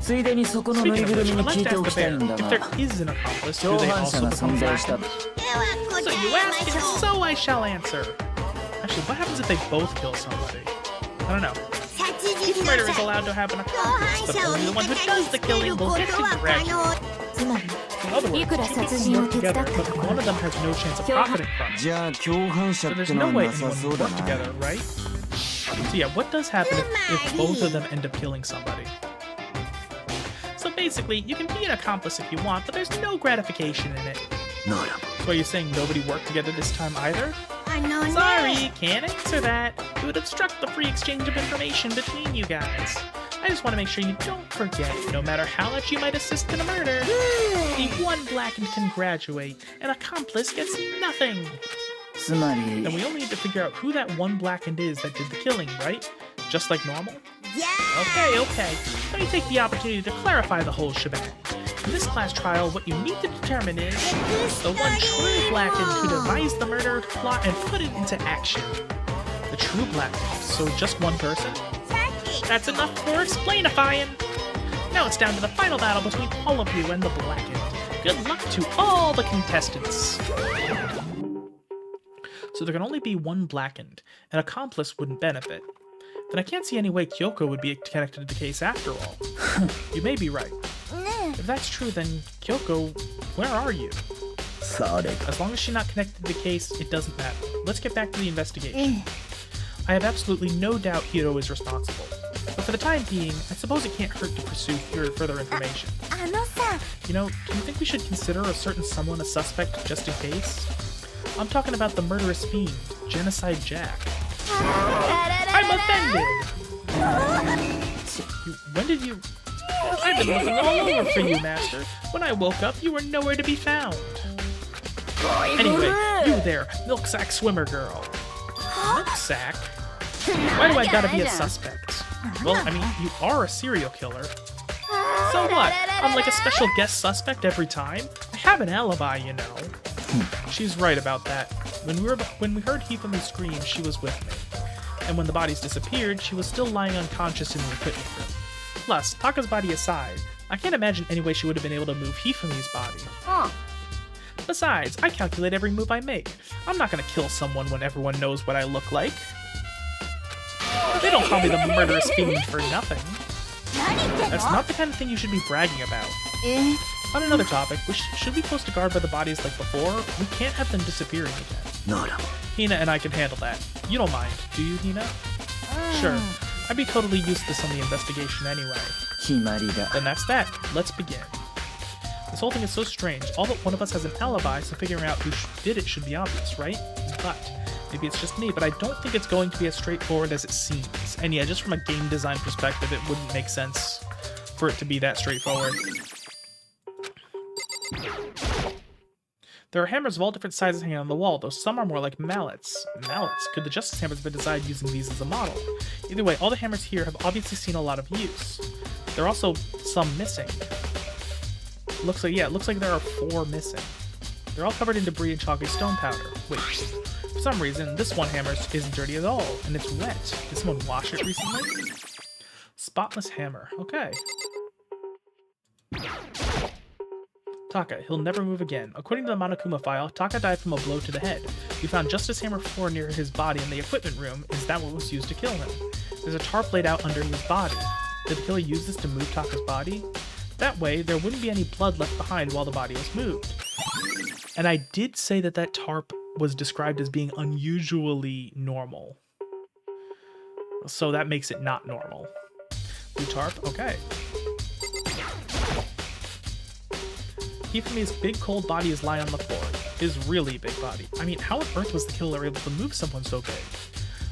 Speaker 4: ついでにそこのぬい
Speaker 1: Speaking
Speaker 4: ぐ
Speaker 1: of
Speaker 4: る
Speaker 1: which,
Speaker 4: み
Speaker 1: I'd
Speaker 4: に聞
Speaker 1: like
Speaker 4: い
Speaker 1: to
Speaker 4: てお
Speaker 1: ask
Speaker 4: き
Speaker 1: the
Speaker 4: たいん
Speaker 1: bear,
Speaker 4: だ
Speaker 1: if
Speaker 4: が
Speaker 1: there is an accomplice, do
Speaker 4: 共
Speaker 1: they
Speaker 4: 犯者
Speaker 1: also
Speaker 4: が
Speaker 1: become
Speaker 4: 存在した
Speaker 1: black?
Speaker 4: と
Speaker 1: So you ask, and so I shall answer. Actually, what happens if they both kill somebody? I don't know. Each murder is allowed to have an accomplice, but only the one who does the killing will get to graduate.
Speaker 3: つまり
Speaker 1: In other words,
Speaker 3: いくら
Speaker 1: two
Speaker 3: 殺
Speaker 1: people
Speaker 3: 人
Speaker 1: can
Speaker 3: を
Speaker 1: work
Speaker 3: 手伝
Speaker 1: together,
Speaker 3: って
Speaker 1: but
Speaker 3: も
Speaker 1: one of them has no chance of profiting from it.
Speaker 2: じゃあ共犯者
Speaker 1: So
Speaker 2: っ
Speaker 1: there's
Speaker 2: ての
Speaker 1: no
Speaker 2: は
Speaker 1: way
Speaker 2: なさ
Speaker 1: anyone
Speaker 2: そう
Speaker 1: would
Speaker 2: だ
Speaker 1: work
Speaker 2: な
Speaker 1: together, right? So yeah, what does happen if both of them end up killing somebody? So basically, you can be an accomplice if you want, but there's no gratification in it.
Speaker 2: ならば
Speaker 1: So are you saying nobody worked together this time either?
Speaker 3: あのね
Speaker 1: Sorry, can't answer that. It would obstruct the free exchange of information between you guys. I just want to make sure you don't forget, no matter how much you might assist in a murder, the one blackened can graduate, an accomplice gets nothing.
Speaker 4: つまり
Speaker 1: Then we only need to figure out who that one blackened is that did the killing, right? Just like normal?
Speaker 3: いや
Speaker 1: Okay. Let me take the opportunity to clarify the whole shebang. In this class trial, what you need to determine is the one true blackened who devised the murder plot and put it into action. The true blackened, so just one person? That's enough for explainifying. Now it's down to the final battle between all of you and the blackened. Good luck to all the contestants. So there can only be one blackened. An accomplice wouldn't benefit. Then I can't see any way Kyoko would be connected to the case after all. You may be right.
Speaker 3: ね
Speaker 1: If that's true, then Kyoko, where are you?
Speaker 2: された
Speaker 1: As long as she's not connected to the case, it doesn't matter. Let's get back to the
Speaker 3: え
Speaker 1: investigation. I have absolutely no doubt Hiro is responsible. But for the time being, I suppose it can't hurt to pursue further information.
Speaker 3: あのさ
Speaker 1: You know, do you think we should consider a certain someone a suspect just in case? I'm talking about the murderous fiend, Genocide Jack. I'm offended! When did you... I've been looking all over for you, Master. When I woke up, you were nowhere to be found. Anyway, you there, milk sack swimmer girl. Milk sack? Why do I gotta be a suspect? Well, I mean, you are a serial killer. So what? I'm like a special guest suspect every time? I have an alibi, you know. She's right about that. When we heard Hifumi scream, she was with me. And when the bodies disappeared, she was still lying unconscious in the equipment room. Plus, Taka's body aside, I can't imagine any way she would have been able to move Hifumi's body. Besides, I calculate every move I make. I'm not gonna kill someone when everyone knows what I look like. They don't call me the murderous fiend for nothing.
Speaker 3: 何言ってんの
Speaker 1: That's not the kind of thing you should be bragging about.
Speaker 3: え
Speaker 1: On another topic, should we post a guard by the bodies like before? We can't have them disappearing again.
Speaker 2: ならば
Speaker 1: Hina and I can handle that. You don't mind, do you, Hina? Sure. I'd be totally useless on the investigation anyway.
Speaker 4: 決まりだ
Speaker 1: Then that's that. Let's begin. This whole thing is so strange. All but one of us has an alibi, so figuring out who did it should be obvious, right? But maybe it's just me, but I don't think it's going to be as straightforward as it seems. And yeah, just from a game design perspective, it wouldn't make sense for it to be that straightforward. There are hammers of all different sizes hanging on the wall, though some are more like mallets. Mallets? Could the justice hammers have been designed using these as a model? Either way, all the hammers here have obviously seen a lot of use. There are also some missing. Looks like there are 4 missing. They're all covered in debris and chalky stone powder. Wait, for some reason, this one hammer isn't dirty at all, and it's wet. Did someone wash it recently? Spotless hammer. Okay. Taka, he'll never move again. According to the Monokuma file, Taka died from a blow to the head. We found Justice Hammer 4 near his body in the equipment room. Is that what was used to kill him? There's a tarp laid out under his body. Did the killer use this to move Taka's body? That way, there wouldn't be any blood left behind while the body was moved. And I did say that that tarp was described as being unusually normal. So that makes it not normal. Blue tarp? Okay. Hifumi's big cold body is lying on the floor. His really big body. I mean, how on earth was the killer able to move someone so big?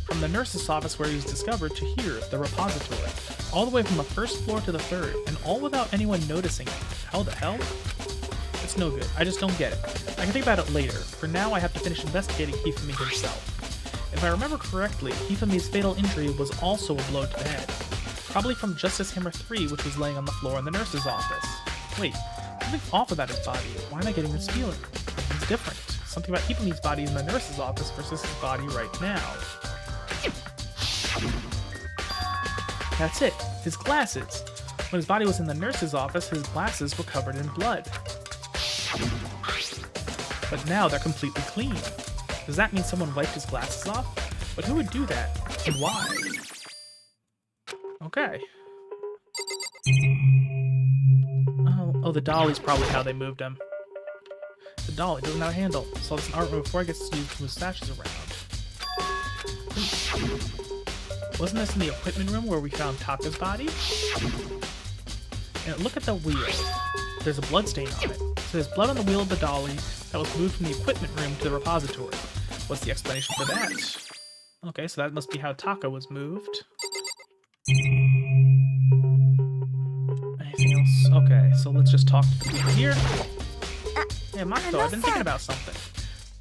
Speaker 1: From the nurse's office where he was discovered to here, the repository. All the way from the first floor to the third, and all without anyone noticing it. How the hell? It's no good. I just don't get it. I can think about it later. For now, I have to finish investigating Hifumi himself. If I remember correctly, Hifumi's fatal injury was also a blow to the head. Probably from Justice Hammer 3, which was laying on the floor in the nurse's office. Wait, something's off about his body. Why am I getting this feeling? It's different. Something about Hifumi's body in the nurse's office versus his body right now. That's it. His glasses. When his body was in the nurse's office, his glasses were covered in blood. But now they're completely clean. Does that mean someone wiped his glasses off? But who would do that? And why? Okay. Oh, the dolly's probably how they moved him. The dolly doesn't have a handle, so it's an art room before it gets used to move stashes around. Wasn't this in the equipment room where we found Taka's body? And look at the wheel. There's a blood stain on it. So there's blood on the wheel of the dolly that was moved from the equipment room to the repository. What's the explanation for that? Okay, so that must be how Taka was moved. Anything else? Okay, so let's just talk to the people here. Yeah, Makoto, I've been thinking about something.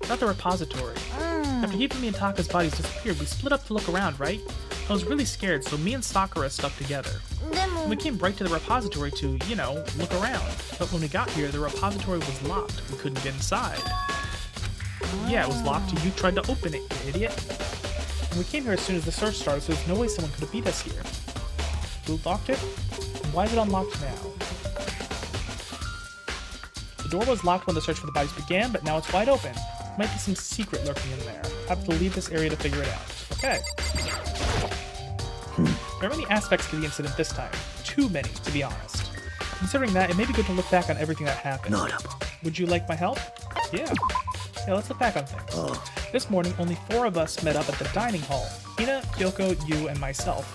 Speaker 1: About the repository. After Hifumi and Taka's bodies disappeared, we split up to look around, right? I was really scared, so me and Sakura stuck together. And we came right to the repository to, you know, look around. But when we got here, the repository was locked. We couldn't get inside. Yeah, it was locked. You tried to open it, you idiot. And we came here as soon as the search started, so there's no way someone could have beat us here. Who locked it? And why is it unlocked now? The door was locked when the search for the bodies began, but now it's wide open. Might be some secret lurking in there. I'll have to leave this area to figure it out. Okay. There are many aspects to the incident this time. Too many, to be honest. Considering that, it may be good to look back on everything that happened. Would you like my help? Yeah. Yeah, let's look back on things. This morning, only 4 of us met up at the dining hall. Hina, Kyoko, you, and myself.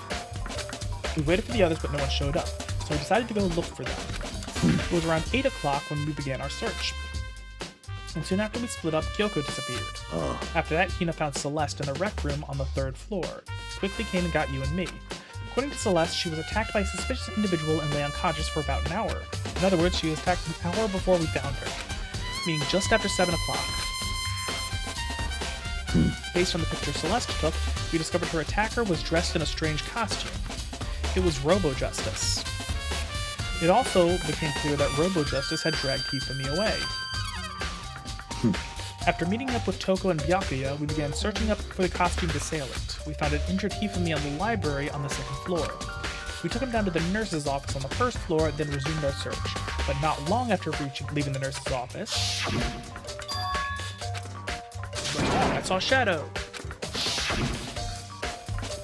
Speaker 1: We waited for the others, but no one showed up, so we decided to go look for them. It was around 8 o'clock when we began our search. And soon after we split up, Kyoko disappeared. After that, Hina found Celeste in the rec room on the 3rd floor. Quickly came and got you and me. According to Celeste, she was attacked by a suspicious individual and lay unconscious for about an hour. In other words, she was attacked an hour before we found her, meaning just after 7 o'clock. Based on the picture Celeste took, we discovered her attacker was dressed in a strange costume. It was Robo-Justice. It also became clear that Robo-Justice had dragged Hifumi away. After meeting up with Toko and Byakuya, we began searching up for the costumed assailant. We found an injured Hifumi on the library on the 2nd floor. We took him down to the nurse's office on the 1st floor, then resumed our search. But not long after leaving the nurse's office... I saw a shadow!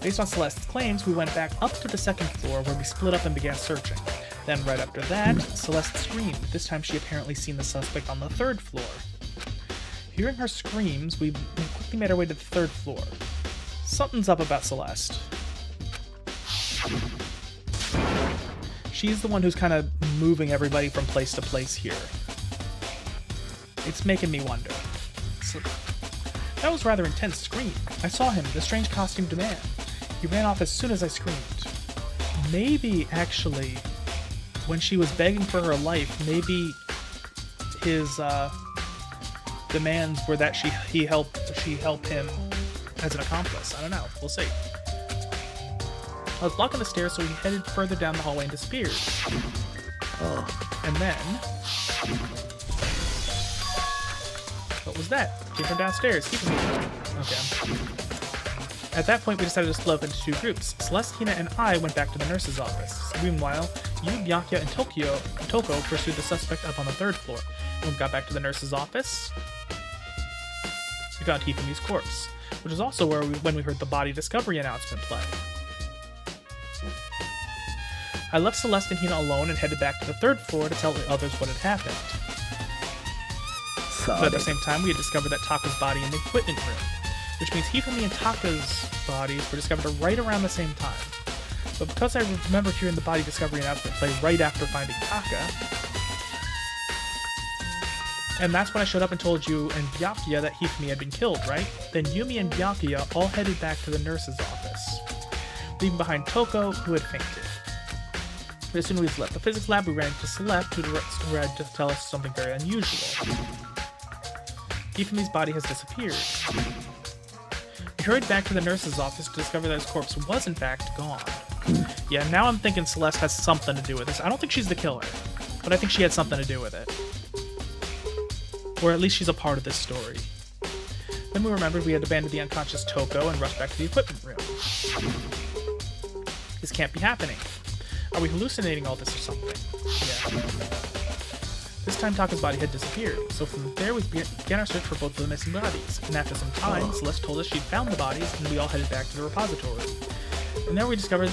Speaker 1: Based on Celeste's claims, we went back up to the second floor where we split up and began searching. Then right after that, Celeste screamed. This time she apparently seen the suspect on the third floor. Hearing her screams, we quickly made our way to the third floor. Something's up about Celeste. She's the one who's kind of moving everybody from place to place here. It's making me wonder. So, that was a rather intense scream. I saw him, the strange costumed man. He ran off as soon as I screamed. Maybe, actually, when she was begging for her life, maybe his demands were that she help him as an accomplice. I don't know. We'll see. I was blocking the stairs, so he headed further down the hallway and disappeared. Oh. And then... what was that? Came from downstairs. Keep me. Okay. At that point, we decided to split up into two groups. Celeste, Hina, and I went back to the nurse's office. Meanwhile, you, Byakuya, and Toko pursued the suspect up on the third floor. When we got back to the nurse's office, we found Hifumi's corpse, which is also when we heard the body discovery announcement play. I left Celeste and Hina alone and headed back to the third floor to tell the others what had happened. But at the same time, we had discovered that Taka's body in the equipment room, which means Hifumi and Taka's bodies were discovered right around the same time. But because I remember hearing the body discovery announcement play right after finding Taka, and that's when I showed up and told you and Byakuya that Hifumi had been killed, right? Then Yumi and Byakuya all headed back to the nurse's office, leaving behind Toko, who had fainted. But as soon as we left the physics lab, we ran into Celeste, who had to tell us something very unusual. Hifumi's body has disappeared. We hurried back to the nurse's office to discover that his corpse was in fact gone. Yeah, now I'm thinking Celeste has something to do with this. I don't think she's the killer, but I think she had something to do with it. Or at least she's a part of this story. Then we remembered we had abandoned the unconscious Toko and rushed back to the equipment room. This can't be happening. Are we hallucinating all this or something? Yeah. This time Taka's body had disappeared, so from there we began our search for both of the missing bodies, and after some time, Celeste told us she'd found the bodies, and we all headed back to the repository. And there we rediscovered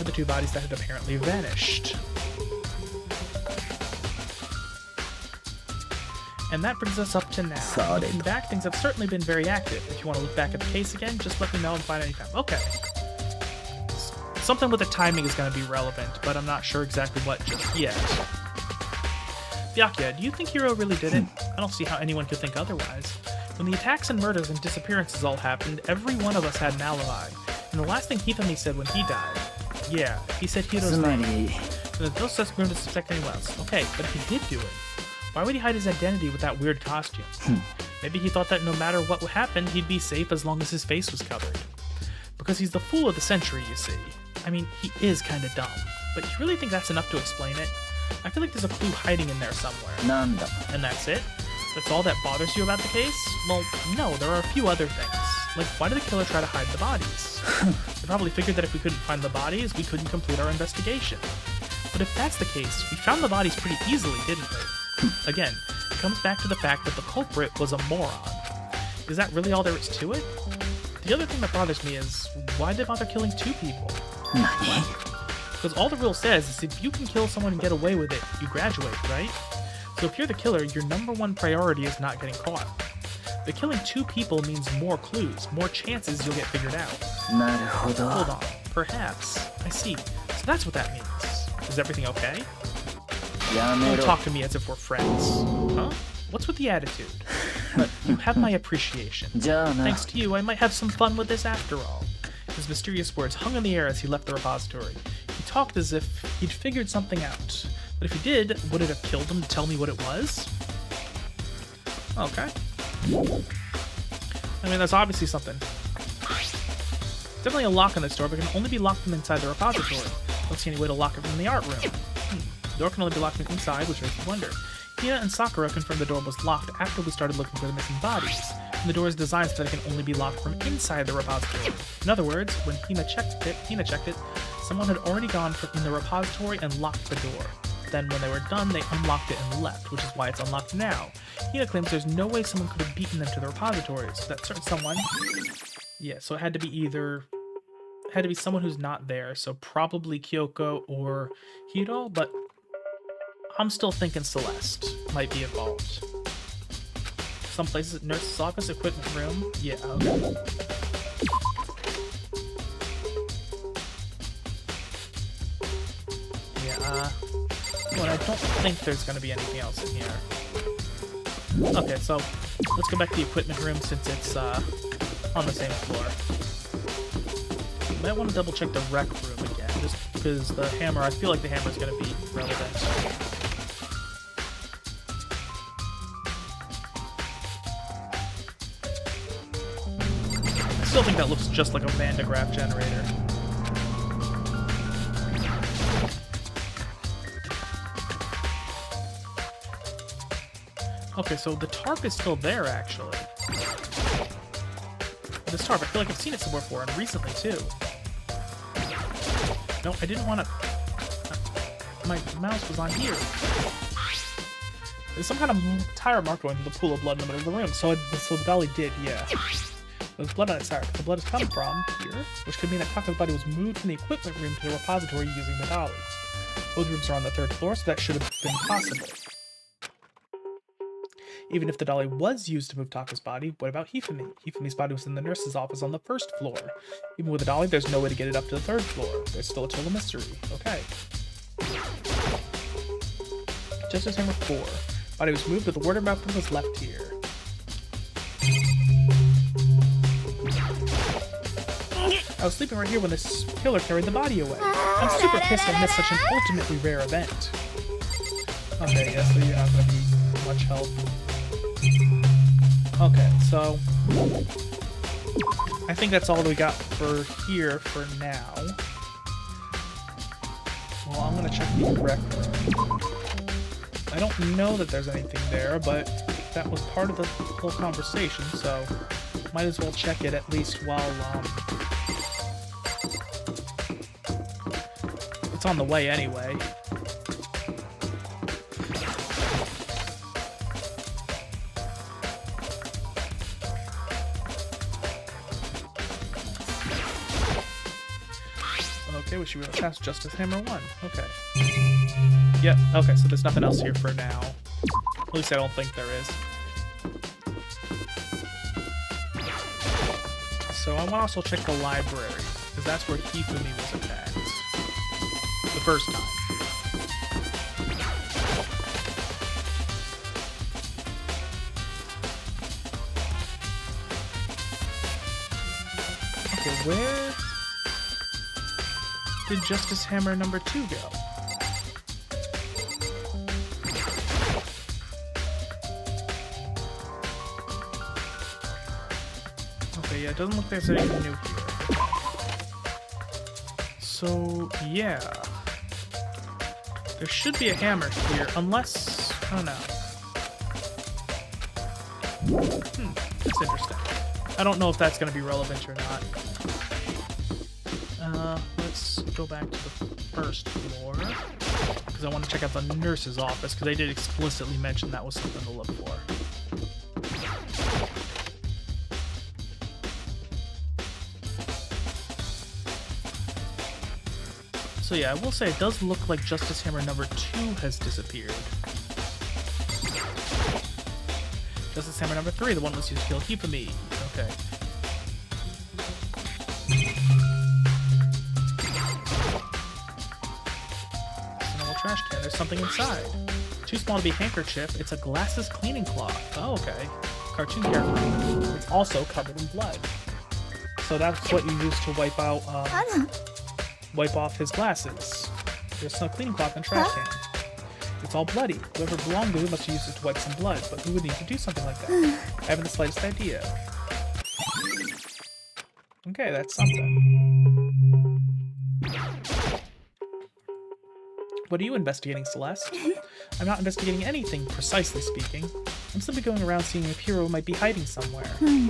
Speaker 1: the two bodies that had apparently vanished. And that brings us up to now. Looking back, things have certainly been very active. If you want to look back at the case again, just let me know and find any time. Okay. Something with the timing is going to be relevant, but I'm not sure exactly what just yet. Byakuya, do you think Hiro really did it? I don't see how anyone could think otherwise. When the attacks and murders and disappearances all happened, every one of us had an alibi. And the last thing Hifumi said when he died, yeah, he said Hiro's name. There's no such room to suspect anyone else. Okay, but if he did do it, why would he hide his identity with that weird costume? Maybe he thought that no matter what happened, he'd be safe as long as his face was covered. Because he's the fool of the century, you see. I mean, he is kind of dumb, but you really think that's enough to explain it? I feel like there's a clue hiding in there somewhere. And that's it? That's all that bothers you about the case? Well, no, there are a few other things. Like, why did the killer try to hide the bodies? They probably figured that if we couldn't find the bodies, we couldn't complete our investigation. But if that's the case, we found the bodies pretty easily, didn't we? Again, it comes back to the fact that the culprit was a moron. Is that really all there is to it? The other thing that bothers me is, why did they bother killing two people? Because all the rule says is if you can kill someone and get away with it, you graduate, right? So if you're the killer, your number one priority is not getting caught. But killing two people means more clues, more chances you'll get figured out. Hold on. Perhaps. I see. So that's what that means. Is everything okay? Don't talk to me as if we're friends. Huh? What's with the attitude? But you have my appreciation. Thanks to you, I might have some fun with this after all. His mysterious words hung in the air as he left the repository. He talked as if he'd figured something out. But if he did, would it have killed him to tell me what it was? Okay. I mean, that's obviously something. Definitely a lock on this door, but it can only be locked from inside the repository. Don't see any way to lock it from the art room. The door can only be locked from inside, which makes me wonder. Hina and Sakura confirmed the door was locked after we started looking for the missing bodies. And the door is designed so that it can only be locked from inside the repository. In other words, when Hina checked it, someone had already gone in the repository and locked the door. Then when they were done, they unlocked it and left, which is why it's unlocked now. Hina claims there's no way someone could have beaten them to the repository, so that certain someone... Yeah, so it had to be either had to be someone who's not there, so probably Kyoko or Hiro, but I'm still thinking Celeste might be involved. Some places, nurse's office, equipment room. Yeah, okay. Yeah, well, I don't think there's going to be anything else in here. Okay, so let's go back to the equipment room since it's on the same floor. Might want to double check the rec room again, just because the hammer, I feel like the hammer is going to be relevant. I still think that looks just like a Van de Graaff generator. Okay, so the tarp is still there, actually. This tarp, I feel like I've seen it somewhere before, and recently, too. No, I didn't want to... My mouse was on here. There's some kind of tire mark going through the pool of blood in the middle of the room, so the dolly did, yeah. There's blood on its tire. The blood has come from here, which could mean that Taco's body was moved from the equipment room to the repository using the dolly. Both rooms are on the 3rd floor, so that should have been possible. Even if the dolly was used to move Taka's body, what about Hifumi? Hifumi's body was in the nurse's office on the 1st floor. Even with the dolly, there's no way to get it up to the 3rd floor. There's still a total mystery. Okay. Justice Hammer 4. Body was moved, but the word about them was left here. I was sleeping right here when this killer carried the body away. I'm super pissed I missed such an ultimately rare event. Okay, yeah, so you're not gonna be much help. Okay, so I think that's all we got for here for now. Well, I'm gonna check the rec room. I don't know that there's anything there, but that was part of the whole conversation, so might as well check it at least while it's on the way anyway. Okay, we should be able to pass Justice Hammer 1. Okay. Yep, okay, so there's nothing else here for now. At least I don't think there is. So I want to also check the library, because that's where Hifumi was attacked. The first time. Okay, where did Justice Hammer number 2 go? Okay, yeah, it doesn't look like there's anything new here. So, yeah. There should be a hammer here, unless... I don't know. That's interesting. I don't know if that's going to be relevant or not. Let's go back to the 1st floor, because I want to check out the nurse's office, because they did explicitly mention that was something to look for. So yeah, I will say it does look like Justice Hammer number 2 has disappeared. Justice Hammer number 3, the one that was used to kill Hifumi. Okay. Trash can. There's something inside. Too small to be a handkerchief. It's a glasses cleaning cloth. Oh, okay. Cartoon character. It's also covered in blood. So that's what you use to wipe out, wipe off his glasses. There's no cleaning cloth and trash can. It's all bloody. Whoever belonged to it must have used it to wipe some blood, but who would need to do something like that? I haven't the slightest idea. Okay, that's something. What are you investigating, Celeste? I'm not investigating anything, precisely speaking. I'm simply going around seeing if Hiro might be hiding somewhere.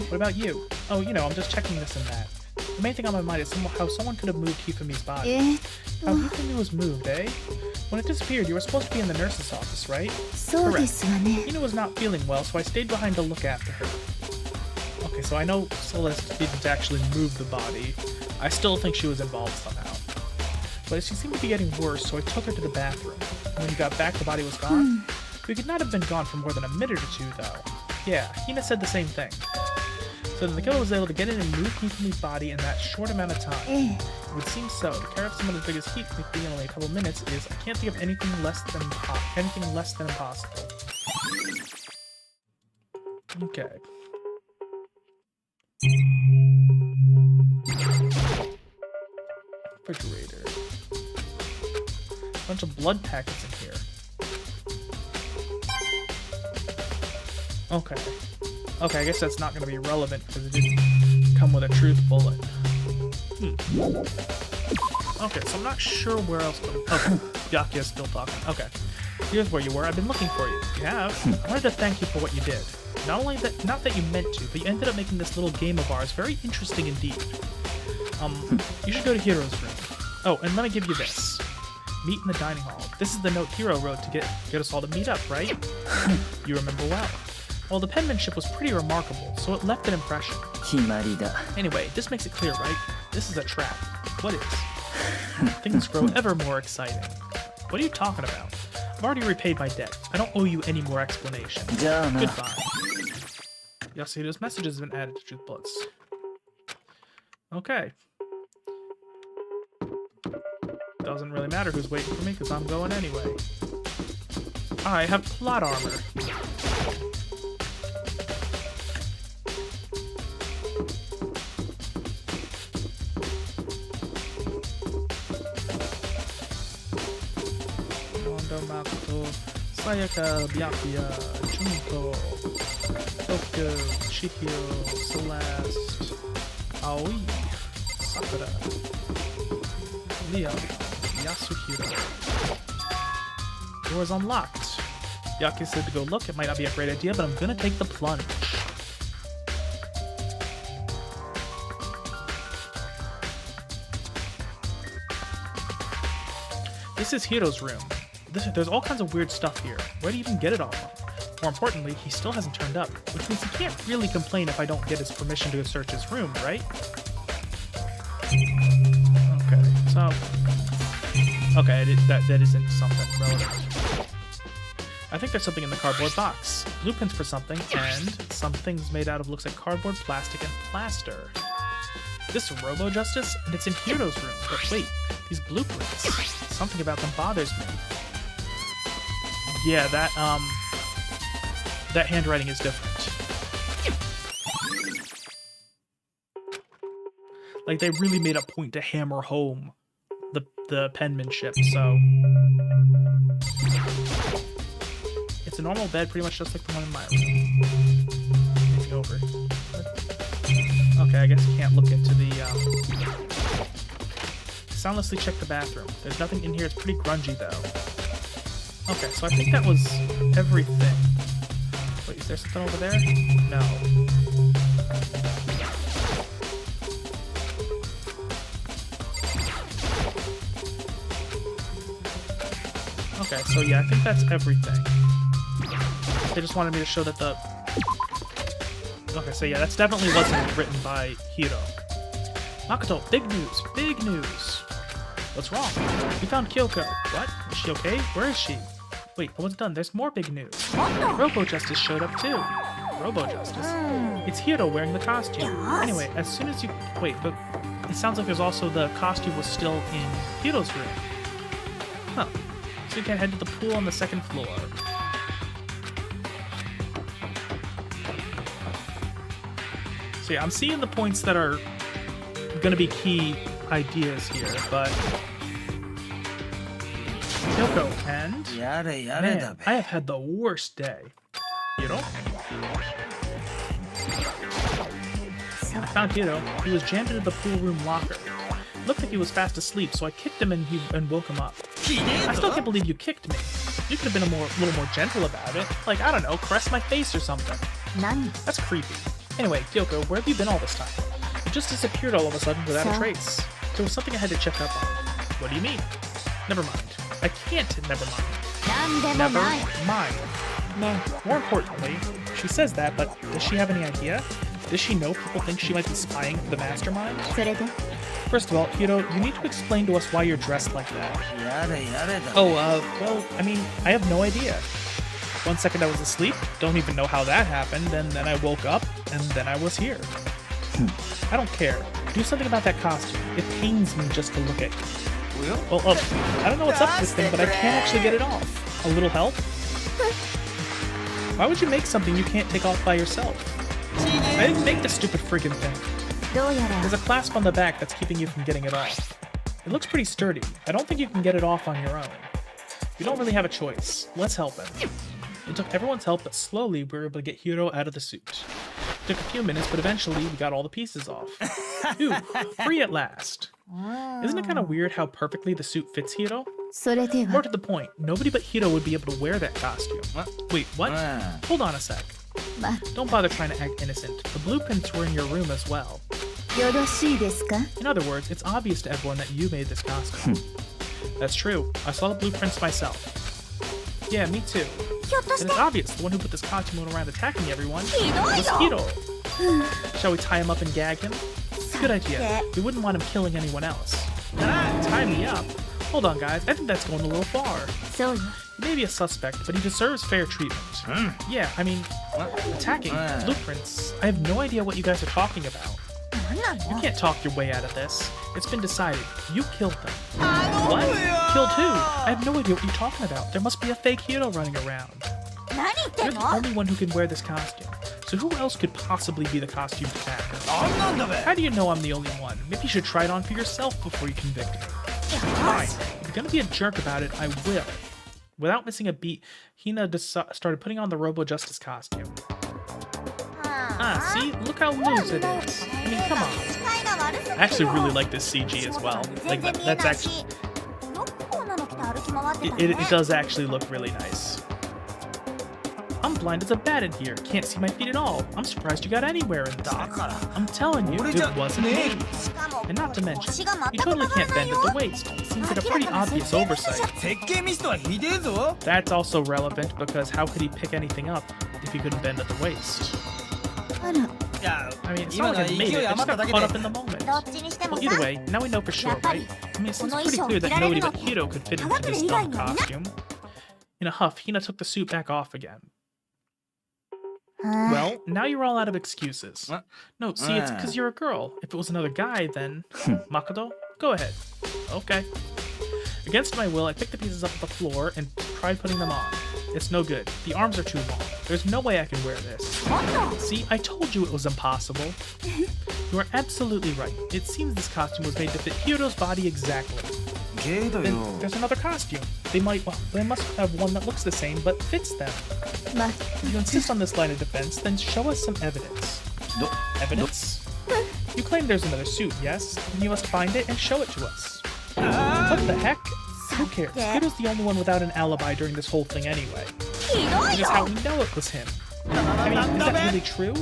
Speaker 1: What about you? Oh, you know, I'm just checking this and that. The main thing on my mind is how someone could have moved Hifumi's body. How Hifumi was moved, eh? When it disappeared, you were supposed to be in the nurse's office, right? Correct. Hina was not feeling well, so I stayed behind to look after her. Okay, so I know Celeste didn't actually move the body. I still think she was involved somehow. But she seemed to be getting worse, so I took her to the bathroom. When we got back, the body was gone. We could not have been gone for more than a minute or two, though. Yeah, Hina said the same thing. So then the killer was able to get in and move Mikumi's body in that short amount of time. It would seem so. To carry off someone as big as Mikumi in only a couple minutes is, I can't think of anything less than impossible. Okay. Refrigerator. Bunch of blood packets in here. Okay. Okay, I guess that's not going to be relevant because it didn't come with a truth bullet. Okay, so I'm not sure where else. Okay, Yakuya's still talking. Okay, here's where you were. I've been looking for you. You have? I wanted to thank you for what you did. Not that you meant to, but you ended up making this little game of ours very interesting indeed. You should go to Hiro's room. Oh, and let me give you this. Meet in the dining hall. This is the note Hiro wrote to get us all to meet up, right? You remember well. Well, the penmanship was pretty remarkable, so it left an impression. Anyway, this makes it clear, right? This is a trap. What is? Things grow ever more exciting. What are you talking about? I've already repaid my debt. I don't owe you any more explanation. Goodbye. Yasuhito's message has been added to truth bullets. Okay. Doesn't really matter who's waiting for me, because I'm going anyway. I have plot armor. Makoto, Sayaka, Byakuya, Junko, Tokyo, Chihiro, Celeste, Aoi, Sakura, Leon, Yasuhiro. Door's unlocked. Yakuya said to go look. It might not be a great idea, but I'm gonna take the plunge. This is Hiro's room. There's all kinds of weird stuff here. Where do you even get it all from? More importantly, he still hasn't turned up, which means he can't really complain if I don't get his permission to go search his room, right? Okay, so... Okay, that isn't something relevant. I think there's something in the cardboard box. Blueprints for something, and some things made out of looks like cardboard, plastic, and plaster. This is Robo-Justice, and it's in Hiro's room. But wait, these blueprints. Something about them bothers me. Yeah, that handwriting is different. Like, they really made a point to hammer home the penmanship, so... It's a normal bed, pretty much just like the one in my room. Anything over? Okay, I guess you can't look into the, Soundlessly check the bathroom. There's nothing in here, it's pretty grungy, though. Okay, so I think that was everything. Wait, is there something over there? No. Okay, so yeah, I think that's everything. They just wanted me to show that the... Okay, so yeah, that's definitely wasn't written by Hiro. Makoto, big news! Big news! What's wrong? We found Kyoko. What? Is she okay? Where is she? Wait, I wasn't done. There's more big news. Robo-Justice showed up too. Robo-Justice? It's Hiro wearing the costume. Anyway, as soon as you... Wait, but it sounds like there's also the costume was still in Hiro's room. Huh. So you can head to the pool on the second floor. So yeah, I'm seeing the points that are gonna be key ideas here, but... Kyoko, and... Man, I have had the worst day. Hiro? I found Hiro. He was jammed into the pool room locker. It looked like he was fast asleep, so I kicked him and woke him up. I still can't believe you kicked me. You could have been a little more gentle about it. Like, I don't know, caress my face or something. That's creepy. Anyway, Kyoko, where have you been all this time? You just disappeared all of a sudden without a trace. There was something I had to check up on. What do you mean? Never mind. I can't never mind. Never mind. More importantly, she says that, but does she have any idea? Does she know people think she might be spying for the mastermind? First of all, Hiro, you need to explain to us why you're dressed like that.
Speaker 4: やれやれだ
Speaker 1: Oh, well, I mean, I have no idea. 1 second I was asleep, don't even know how that happened, and then I woke up, and then I was here. I don't care. Do something about that costume. It pains me just to look at you. Well, I don't know what's up with this thing, but I can't actually get it off. A little help? Why would you make something you can't take off by yourself? I didn't make this stupid friggin' thing.
Speaker 3: どうやら
Speaker 1: There's a clasp on the back that's keeping you from getting it off. It looks pretty sturdy. I don't think you can get it off on your own. You don't really have a choice. Let's help him. It took everyone's help, but slowly we were able to get Hiro out of the suit. It took a few minutes, but eventually we got all the pieces off. Ooh, free at last. Isn't it kind of weird how perfectly the suit fits Hiro?
Speaker 3: それで
Speaker 1: More
Speaker 3: は
Speaker 1: to the point, nobody but Hiro would be able to wear that costume. Wait, what? Hold on a sec.
Speaker 3: ま
Speaker 1: Don't bother trying to act innocent. The blueprints were in your room as well.
Speaker 3: よろしいですか
Speaker 1: In other words, it's obvious to everyone that you made this costume. That's true. I saw the blueprints myself. Yeah, me too.
Speaker 3: ひょっと
Speaker 1: And
Speaker 3: して
Speaker 1: it's obvious the one who put this costume on around attacking everyone
Speaker 3: ひどい
Speaker 1: was
Speaker 3: よ
Speaker 1: Hiro. Shall we tie him up and gag him? Good idea. We wouldn't want him killing anyone else. Tie me up? Hold on, guys. I think that's going a little far.
Speaker 3: そうよ
Speaker 1: He may be a suspect, but he deserves fair treatment. Yeah, I mean, attacking blueprints. I have no idea what you guys are talking about.
Speaker 3: 何な
Speaker 1: You
Speaker 3: の
Speaker 1: can't talk your way out of this. It's been decided. You killed them. What? Killed who? I have no idea what you're talking about. There must be a fake hero running around.
Speaker 3: 何言って
Speaker 1: You're
Speaker 3: ん
Speaker 1: the
Speaker 3: の
Speaker 1: only one who can wear this costume. So who else could possibly be the costume attacker? How do you know I'm the only one? Maybe you should try it on for yourself before you convict me. Fine. If you're gonna be a jerk about it, I will. Without missing a beat, Hina started putting on the Robo Justice costume. Ah, see? Look how loose it is. I mean, come on. I actually really like this CG as well. Like, that's actually... It does actually look really nice. I'm blind as a bat in here. Can't see my feet at all. I'm surprised you got anywhere in this thing. I'm telling you, it wasn't me. And not to mention, you totally can't bend at the waist. Seems like a pretty obvious oversight.
Speaker 2: 設計ミスとはひでえぞ
Speaker 1: That's also relevant because how could he pick anything up if he couldn't bend at the waist?
Speaker 3: あら
Speaker 2: Yeah,
Speaker 1: I mean, it's not like I made it, I just got caught up in the moment.
Speaker 3: どっちにしても
Speaker 1: Well, either way, now we know for sure, right? I mean, it seems pretty clear that nobody but Hiro could fit into this dumb costume. In a huff, Hina took the suit back off again. Well, now you're all out of excuses.
Speaker 2: What?
Speaker 1: No, see, it's because you're a girl. If it was another guy, then... Makoto, go ahead. Okay. Against my will, I picked the pieces up off the floor and tried putting them on. It's no good. The arms are too long. There's no way I can wear this. See, I told you it was impossible. You are absolutely right. It seems this costume was made to fit Hiro's body exactly.
Speaker 2: けど
Speaker 1: Then
Speaker 2: よ
Speaker 1: there's another costume. They must have one that looks the same but fits them.
Speaker 3: ま
Speaker 1: If you insist on this line of defense, then show us some evidence. Evidence? You claim there's another suit, yes? Then you must find it and show it to us. What the heck? Who cares? Hiro's the only one without an alibi during this whole thing anyway.
Speaker 3: ひど
Speaker 1: Which
Speaker 3: い
Speaker 1: is
Speaker 3: よ
Speaker 1: how we know it was him. I mean, is that really true?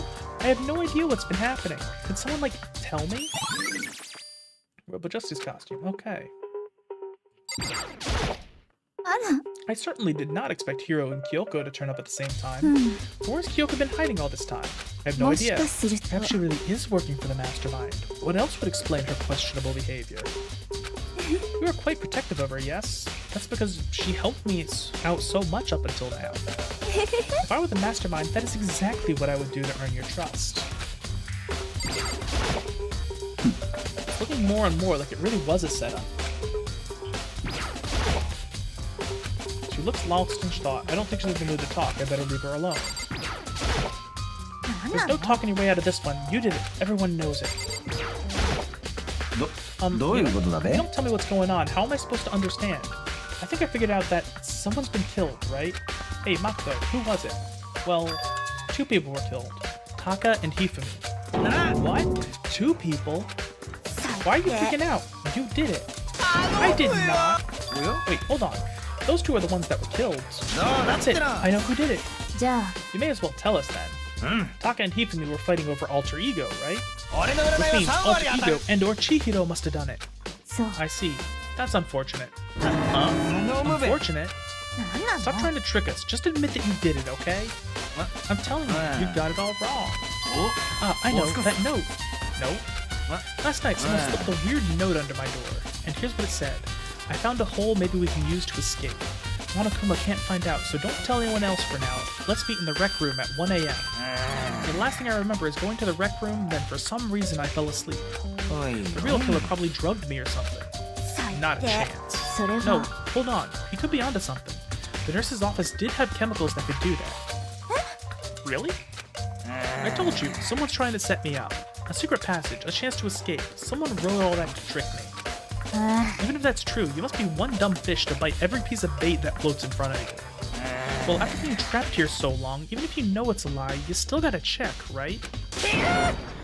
Speaker 1: I have no idea what's been happening. Could someone, like, tell me? Robo Justice costume, okay.
Speaker 3: あら
Speaker 1: I certainly did not expect Hiro and Kyoko to turn up at the same time. Where's Kyoko been hiding all this time? I have no
Speaker 3: もし
Speaker 1: idea.
Speaker 3: かすると
Speaker 1: Perhaps she really is working for the mastermind. What else would explain her questionable behavior? You are quite protective of her, yes? That's because she helped me out so much up until now. If I were the mastermind, that is exactly what I would do to earn your trust. It's looking more and more like it really was a setup. She looks lost in thought. I don't think she's in the mood to talk. I better leave her alone.
Speaker 3: 何
Speaker 1: There's
Speaker 3: な
Speaker 1: no
Speaker 3: の
Speaker 1: talking your way out of this one. You did it. Everyone knows it.
Speaker 2: どういうことだ
Speaker 1: You
Speaker 2: べ
Speaker 1: don't tell me what's going on. How am I supposed to understand? I think I figured out that someone's been killed, right? Hey, Makoto, who was it? Well, 2 people were killed. Taka and Hifumi. What? 2 people? Why are you freaking out? You did it. I did not.
Speaker 2: およ
Speaker 1: Wait, hold on. Those 2 are the ones that were killed.
Speaker 2: どうだっ
Speaker 1: That's
Speaker 2: て
Speaker 1: it.
Speaker 2: な
Speaker 1: I know who did it.
Speaker 3: じゃあ
Speaker 1: You may as well tell us then. Taka and Hifumi were fighting over alter ego, right?
Speaker 2: 俺の
Speaker 1: Which
Speaker 2: 占い
Speaker 1: means
Speaker 2: は3割
Speaker 1: alter
Speaker 2: 当たる
Speaker 1: ego and or Chihiro must have done it.
Speaker 3: そう
Speaker 1: I see. That's unfortunate.
Speaker 2: 頼むべ
Speaker 1: Unfortunate?
Speaker 3: 何な
Speaker 1: Stop
Speaker 3: の
Speaker 1: trying to trick us. Just admit that you did it, okay?
Speaker 2: What?
Speaker 1: I'm telling you, you got it all wrong.
Speaker 2: お
Speaker 1: I know,
Speaker 2: What's
Speaker 1: that note. No? Last night, someone slipped a weird note under my door, and here's what it said. I found a hole maybe we can use to escape. Monokuma can't find out, so don't tell anyone else for now. Let's meet in the rec room at 1 a.m. The last thing I remember is going to the rec room, then for some reason I fell asleep. The real killer probably drugged me or something. Not a chance.
Speaker 3: それは
Speaker 1: No, hold on. He could be onto something. The nurse's office did have chemicals that could do that. Really? I told you, someone's trying to set me up. A secret passage, a chance to escape. Someone wrote all that to trick me. Even if that's true, you must be one dumb fish to bite every piece of bait that floats in front of you. Well, after being trapped here so long, even if you know it's a lie, you still gotta check, right?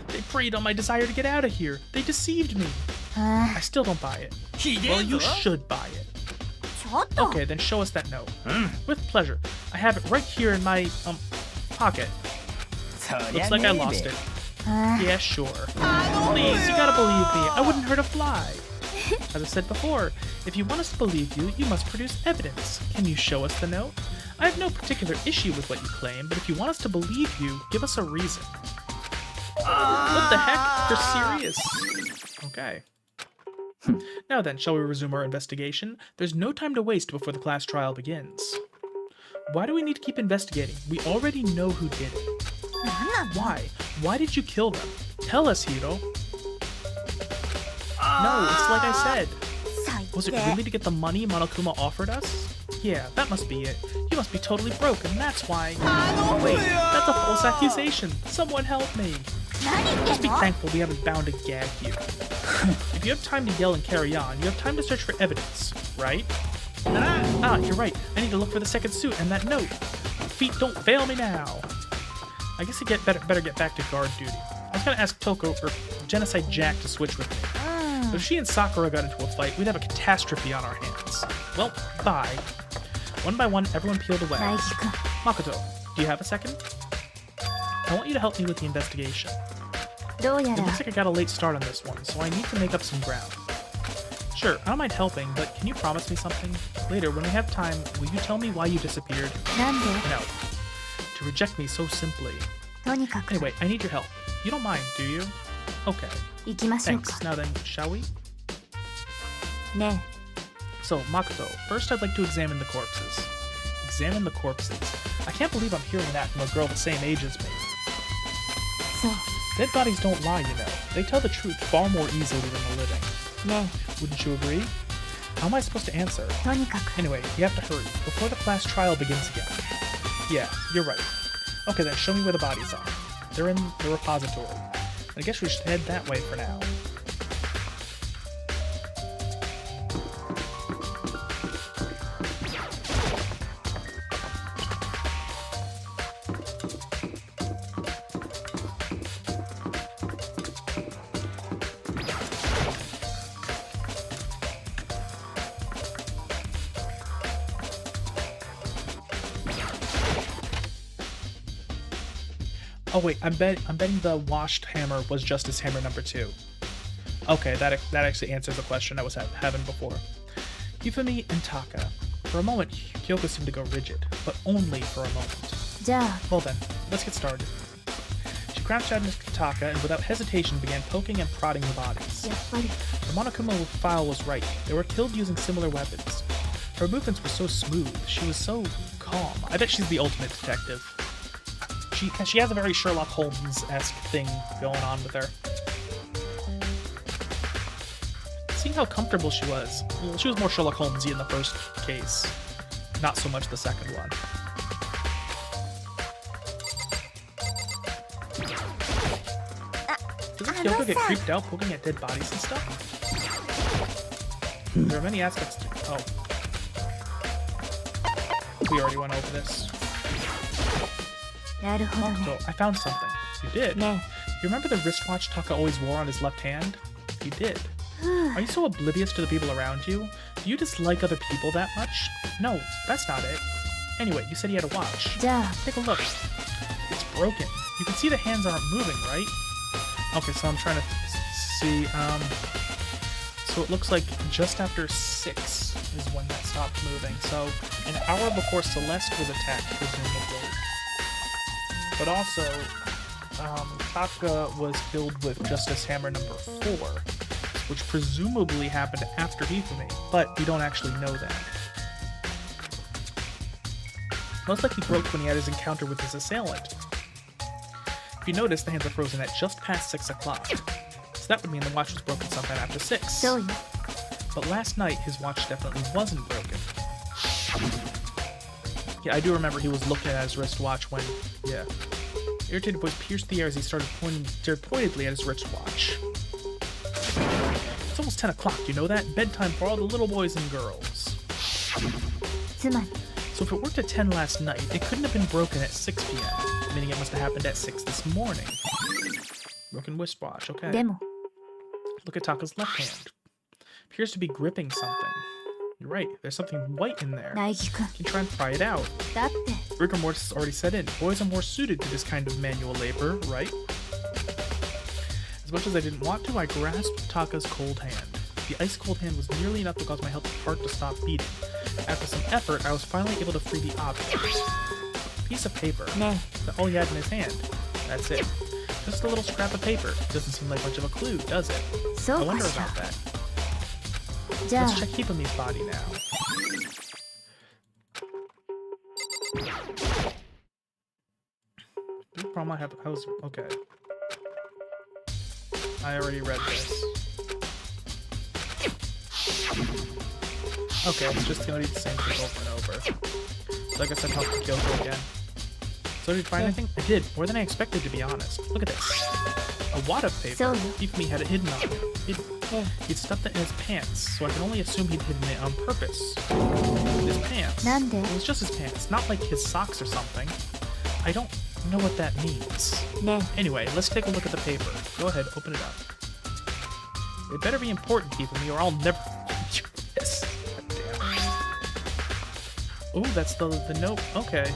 Speaker 1: They preyed on my desire to get out of here. They deceived me. I still don't buy it. Well, you should buy it.
Speaker 3: ちょっと
Speaker 1: Okay, then show us that note. With pleasure. I have it right here in my, pocket. Looks like I lost it. Yeah, sure. Please, you gotta believe me. I wouldn't hurt a fly. As I said before, if you want us to believe you, you must produce evidence. Can you show us the note? I have no particular issue with what you claim, but if you want us to believe you, give us a reason. What the heck? You're serious? Okay. Now then, shall we resume our investigation? There's no time to waste before the class trial begins. Why do we need to keep investigating? We already know who did it.
Speaker 3: なんなの
Speaker 1: Why? Why did you kill them? Tell us, Hiro. No, it's like I said.
Speaker 3: 最
Speaker 1: Was it
Speaker 3: 低
Speaker 1: really to get the money Monokuma offered us? Yeah, that must be it. You must be totally broken, that's why. Wait, that's a false accusation. Someone help me.
Speaker 3: 何言って
Speaker 1: Just
Speaker 3: ん
Speaker 1: be
Speaker 3: の
Speaker 1: thankful we haven't bound a gag you. If you have time to yell and carry on, you have time to search for evidence, right? Ah, you're right. I need to look for the second suit and that note. Feet don't fail me now. I guess I better get back to guard duty. I was gonna ask Toko or Genocide Jack to switch with me. But if she and Sakura got into a fight, we'd have a catastrophe on our hands. Well, bye. One by one, everyone peeled away.
Speaker 3: 大輝くん
Speaker 1: Makoto, do you have a second? I want you to help me with the investigation.
Speaker 3: どうや
Speaker 1: It
Speaker 3: ら
Speaker 1: looks like I got a late start on this one, so I need to make up some ground. Sure, I don't mind helping, but can you promise me something? Later, when we have time, will you tell me why you disappeared?
Speaker 3: なんで
Speaker 1: No. To reject me so simply.
Speaker 3: とにかく
Speaker 1: Anyway, I need your help. You don't mind, do you? Okay,
Speaker 3: 行きましょう
Speaker 1: thanks.
Speaker 3: か
Speaker 1: Now then, shall we?
Speaker 3: ね
Speaker 1: So, Makoto, first I'd like to examine the corpses. Examine the corpses. I can't believe I'm hearing that from a girl the same age as me.
Speaker 3: えそう
Speaker 1: Dead bodies don't lie, you know. They tell the truth far more easily than the living.
Speaker 3: ね
Speaker 1: Wouldn't you agree? How am I supposed to answer?
Speaker 3: とにかく
Speaker 1: Anyway, you have to hurry, before the class trial begins again. Yeah, you're right. Okay then, show me where the bodies are. They're in the repository. I guess we should head that way for now. Oh wait, I'm betting the washed hammer was Justice Hammer number 2. Okay, that actually answers the question I was having before. Hifumi and Taka. For a moment, Kyoko seemed to go rigid, but only for a moment.
Speaker 3: じゃあ
Speaker 1: Well then, let's get started. She crouched out next to Taka and without hesitation began poking and prodding the bodies.
Speaker 3: やっぱり
Speaker 1: The Monokuma file was right. They were killed using similar weapons. Her movements were so smooth. She was so calm. I bet she's the ultimate detective. She has a very Sherlock Holmes-esque thing going on with her. Seeing how comfortable she was. Well, she was more Sherlock Holmesy in the first case. Not so much the second one. Doesn't Kyoko get creeped out poking at dead bodies and stuff? There are many aspects to... Oh. We already went over this.
Speaker 3: なるほどね
Speaker 1: So, I found something. You did.
Speaker 3: ね
Speaker 1: You remember the wristwatch Taka always wore on his left hand? You did. Are you so oblivious to the people around you? Do you dislike other people that much? No, that's not it. Anyway, you said he had a watch.
Speaker 3: じゃあ
Speaker 1: Take a look. It's broken. You can see the hands aren't moving, right? Okay, so I'm trying to see, so it looks like just after 6 is when that stopped moving. So, an hour before Celeste was attacked, presumably. But also, Taka was killed with Justice Hammer number 4, which presumably happened after Hifumi, but we don't actually know that. Most likely broke when he had his encounter with his assailant. If you notice, the hands are frozen at just past 6 o'clock. So that would mean the watch was broken sometime after 6.
Speaker 3: So you.
Speaker 1: But last night, his watch definitely wasn't broken. Yeah, I do remember he was looking at his wristwatch when... Yeah. Irritated voice pierced the air as he stared pointedly at his wristwatch. It's almost 10 o'clock, you know that? Bedtime for all the little boys and girls.
Speaker 3: つまり
Speaker 1: So if it worked at 10 last night, it couldn't have been broken at 6 p.m., meaning it must have happened at 6 this morning. Broken wristwatch, okay.
Speaker 3: でも
Speaker 1: Look at Taka's left hand. Appears to be gripping something. You're right, there's something white in there.
Speaker 3: 苗木くん
Speaker 1: You can try and pry it out.
Speaker 3: だって
Speaker 1: Rigor mortis has already set in. Boys are more suited to this kind of manual labor, right? As much as I didn't want to, I grasped Taka's cold hand. The ice-cold hand was nearly enough to cause my heart to stop beating. After some effort, I was finally able to free the object. A piece of paper.
Speaker 3: ね
Speaker 1: That's all he had in his hand. That's it. Just a little scrap of paper. Doesn't seem like much of a clue, does it?
Speaker 3: えそ
Speaker 1: I
Speaker 3: うか
Speaker 1: wonder
Speaker 3: しら
Speaker 1: about that.
Speaker 3: じゃあ
Speaker 1: Let's check Hifumi's body now. The problem I have, okay. I already read this. Okay, it's just gonna be the same thing over and over. So I guess I talked to Kyoko again. So did you find anything? I did, more than I expected, to be honest. Look at this. A wad of paper.
Speaker 3: So-
Speaker 1: Hifumi had it hidden on him.
Speaker 3: え
Speaker 1: He'd stuffed it in his pants, so I can only assume he'd hidden it on purpose. His pants.
Speaker 3: なんで
Speaker 1: It was just his pants, not like his socks or something. I don't know what that means.
Speaker 3: ね
Speaker 1: Anyway, let's take a look at the paper. Go ahead, open it up. It better be important, Hifumi, or I'll never do this. God damn. Ooh, that's the note. Okay.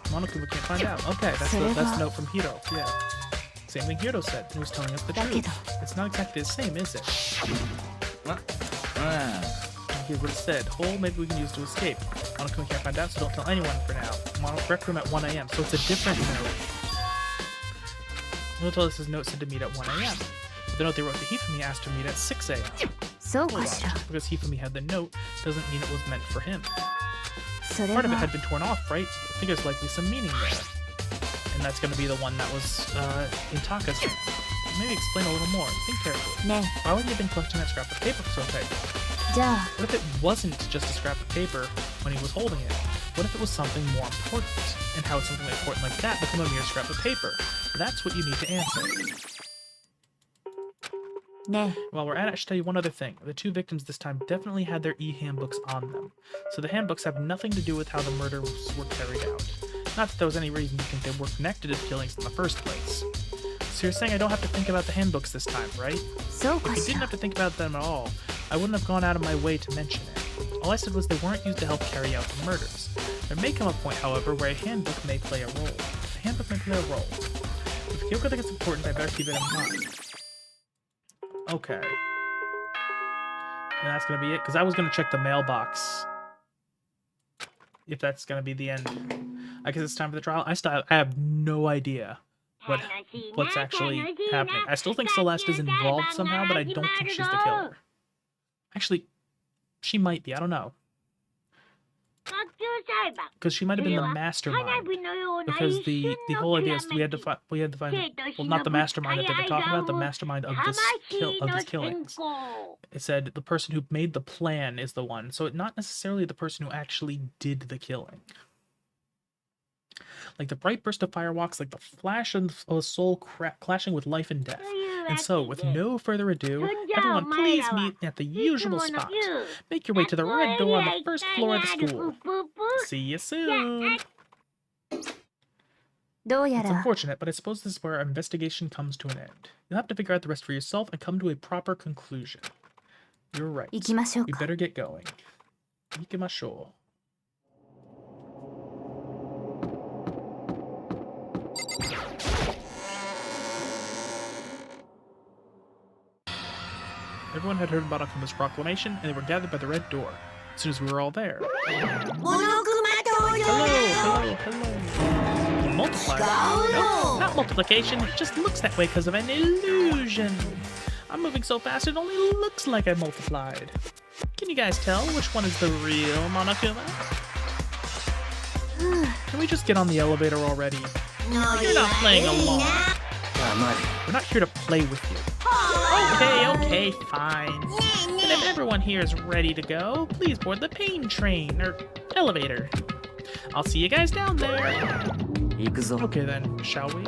Speaker 1: Monokuma can't find out. Okay, that's the note from Hiro. Yeah. Same thing Hiro said. He was telling us the truth. It's not exactly the same, is it?
Speaker 2: あ
Speaker 1: Here's what it said. Hole maybe we can use to escape. Monokuma can't find out, so don't tell anyone for now. Rec room at 1 a.m., so it's a different note. Hiro told us his note said to meet at 1 a.m. But the note they wrote to Hifumi asked to meet at 6 a.m.
Speaker 3: そう
Speaker 1: Hold
Speaker 3: かしら
Speaker 1: on. Because Hifumi had the note doesn't mean it was meant for him.
Speaker 3: それ
Speaker 1: Part of it
Speaker 3: は
Speaker 1: had been torn off, right? I think there's likely some meaning there. And that's going to be the one that was in Taka's hand. Maybe explain a little more. Think carefully.
Speaker 3: ね
Speaker 1: Why would he have been collecting that scrap of paper for so tight?
Speaker 3: じゃあ
Speaker 1: What if it wasn't just a scrap of paper when he was holding it? What if it was something more important? And how would something important like that become a mere scrap of paper? That's what you need to answer.
Speaker 3: ね
Speaker 1: While we're at it, I should tell you one other thing. The two victims this time definitely had their e-handbooks on them. So the handbooks have nothing to do with how the murders were carried out. Not that there was any reason to think they were connected to the killings in the first place. So you're saying I don't have to think about the handbooks this time, right?
Speaker 3: そう
Speaker 1: If
Speaker 3: か
Speaker 1: I
Speaker 3: し
Speaker 1: didn't
Speaker 3: ら
Speaker 1: have to think about them at all, I wouldn't have gone out of my way to mention it. All I said was they weren't used to help carry out the murders. There may come a point, however, where a handbook may play a role. A handbook may play a role. If Kyoko thinks it's important, I better keep it in mind. Okay. And that's gonna be it, because I was gonna check the mailbox. If that's gonna be the end. I guess it's time for the trial. I have no idea what's actually happening. I still think Celeste is involved somehow, but I don't think she's the killer. Actually, she might be. I don't know.
Speaker 5: 学級裁判
Speaker 1: Because she might have been the mastermind.
Speaker 5: 花火のような
Speaker 1: Because
Speaker 5: 一
Speaker 1: the
Speaker 5: 瞬
Speaker 1: whole
Speaker 5: の
Speaker 1: idea
Speaker 5: きら
Speaker 1: is
Speaker 5: め
Speaker 1: we had to
Speaker 5: き
Speaker 1: find well, not the
Speaker 5: 生と死の
Speaker 1: mastermind that they were talking about, the
Speaker 5: ぶつかり合いが
Speaker 1: mastermind of
Speaker 5: 魂の
Speaker 1: these killings.
Speaker 5: 先行
Speaker 1: It said the person who made the plan is the one, so not necessarily the person who actually did the killing. Like the bright burst of fireworks, like the flash of a soul clashing with life and death.
Speaker 5: というわ
Speaker 1: And so,
Speaker 5: け
Speaker 1: with
Speaker 5: で
Speaker 1: no further ado,
Speaker 5: そんじゃあお
Speaker 1: everyone
Speaker 5: 前
Speaker 1: please
Speaker 5: らは
Speaker 1: meet at the
Speaker 5: いつ
Speaker 1: usual
Speaker 5: もの
Speaker 1: spot.
Speaker 5: ビュー
Speaker 1: Make your way to the red door on the first floor of the
Speaker 5: 学校エリア
Speaker 1: school.
Speaker 5: 一帯があるプププ
Speaker 1: See you soon.
Speaker 3: どうや
Speaker 1: It's
Speaker 3: ら
Speaker 1: unfortunate, but I suppose this is where our investigation comes to an end. You'll have to figure out the rest for yourself and come to a proper conclusion. You're right.
Speaker 3: 行きましょう
Speaker 1: We
Speaker 3: か
Speaker 1: better get going. Ikimashou. Everyone had heard about Akuma's proclamation, and they were gathered by the red door. As soon as we were all there,
Speaker 5: モノクマと
Speaker 1: Hello. Multiplier? Nope, not multiplication. It just looks that way because of an illusion. I'm moving so fast it only looks like I multiplied. Can you guys tell which one is the real Monokuma? Can we just get on the elevator already? You're not playing along.
Speaker 4: 黙れ
Speaker 1: We're not here to play with you. Okay, fine. And if everyone here is ready to go, please board the pain train, or elevator. I'll see you guys down there.
Speaker 4: 行くぞ
Speaker 1: Okay then, shall we?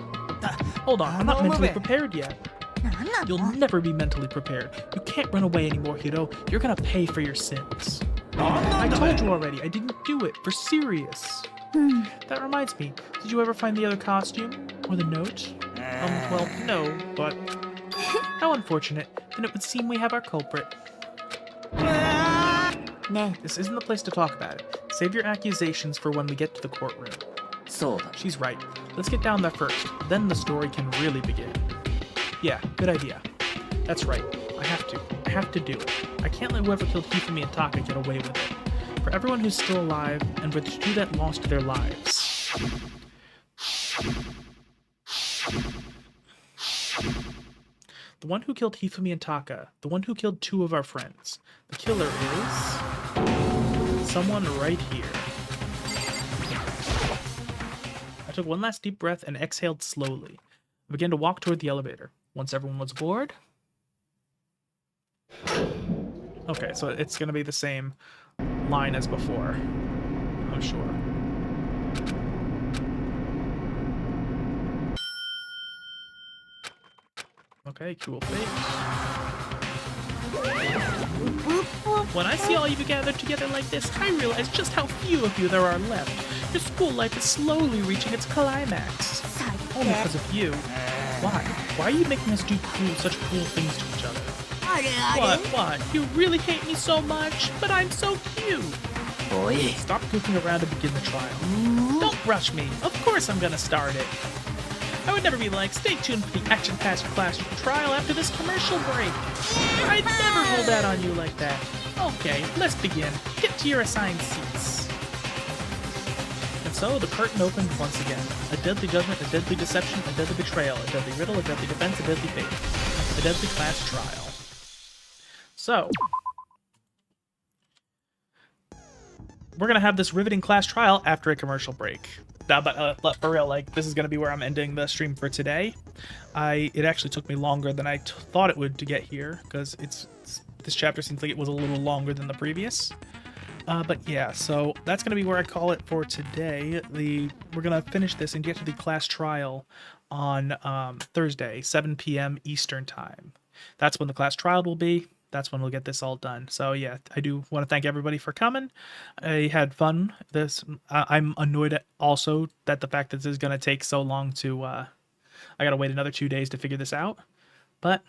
Speaker 1: Hold on, I'm not mentally prepared yet. You'll never be mentally prepared. You can't run away anymore, Hiro. You're gonna pay for your sins. I told you already, I didn't do it. For serious. That reminds me, did you ever find the other costume? Or the note? Well, no, but... How unfortunate. Then it would seem we have our culprit.
Speaker 3: ね
Speaker 1: This isn't the place to talk about it. Save your accusations for when we get to the courtroom.
Speaker 4: そうだ
Speaker 1: She's right. Let's get down there first. Then the story can really begin. Yeah, good idea. That's right. I have to do it. I can't let whoever killed Hifumi and Taka get away with it. For everyone who's still alive, and for the two that lost their lives. The one who killed Hifumi and Taka. The one who killed two of our friends. The killer is... someone right here. I took one last deep breath and exhaled slowly. I began to walk toward the elevator. Once everyone was aboard... Okay, so it's going to be the same line as before. I'm sure. Okay, cool face. When I see all of you gathered together like this, I realize just how few of you there are left. Your school life is slowly reaching its climax. Only because of you. Why? Why are you making us do such cruel things to each other? What? You really hate me so much? But I'm so cute.
Speaker 4: おい
Speaker 1: Stop goofing around and begin the trial. Don't rush me. Of course I'm gonna start it. I would never be like, stay tuned for the Action Pass Clash trial after this commercial break. I'd never hold out on you like that. Okay, let's begin. Get to your assigned seats. And so the curtain opened once again. A deadly judgment, a deadly deception, a deadly betrayal, a deadly riddle, a deadly defense, a deadly fate. A deadly class trial. So, we're gonna have this riveting class trial after a commercial break. But for real, like, this is gonna be where I'm ending the stream for today. It actually took me longer than I thought it would to get here, because this chapter seems like it was a little longer than the previous. But yeah, so that's gonna be where I call it for today. We're gonna finish this and get to the class trial on Thursday, 7 p.m. Eastern time. That's when the class trial will be. That's when we'll get this all done. So yeah, I do want to thank everybody for coming. I had fun. I'm annoyed also that the fact that this is going to take so long to, I got to wait another 2 days to figure this out. But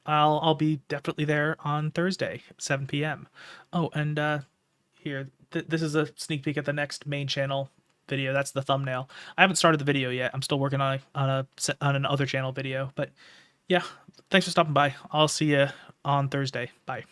Speaker 1: I'll be definitely there on Thursday, 7 p.m. Oh, and here, this is a sneak peek at the next main channel video. That's the thumbnail. I haven't started the video yet. I'm still working on an other channel video. But yeah, thanks for stopping by. I'll see you on Thursday. Bye.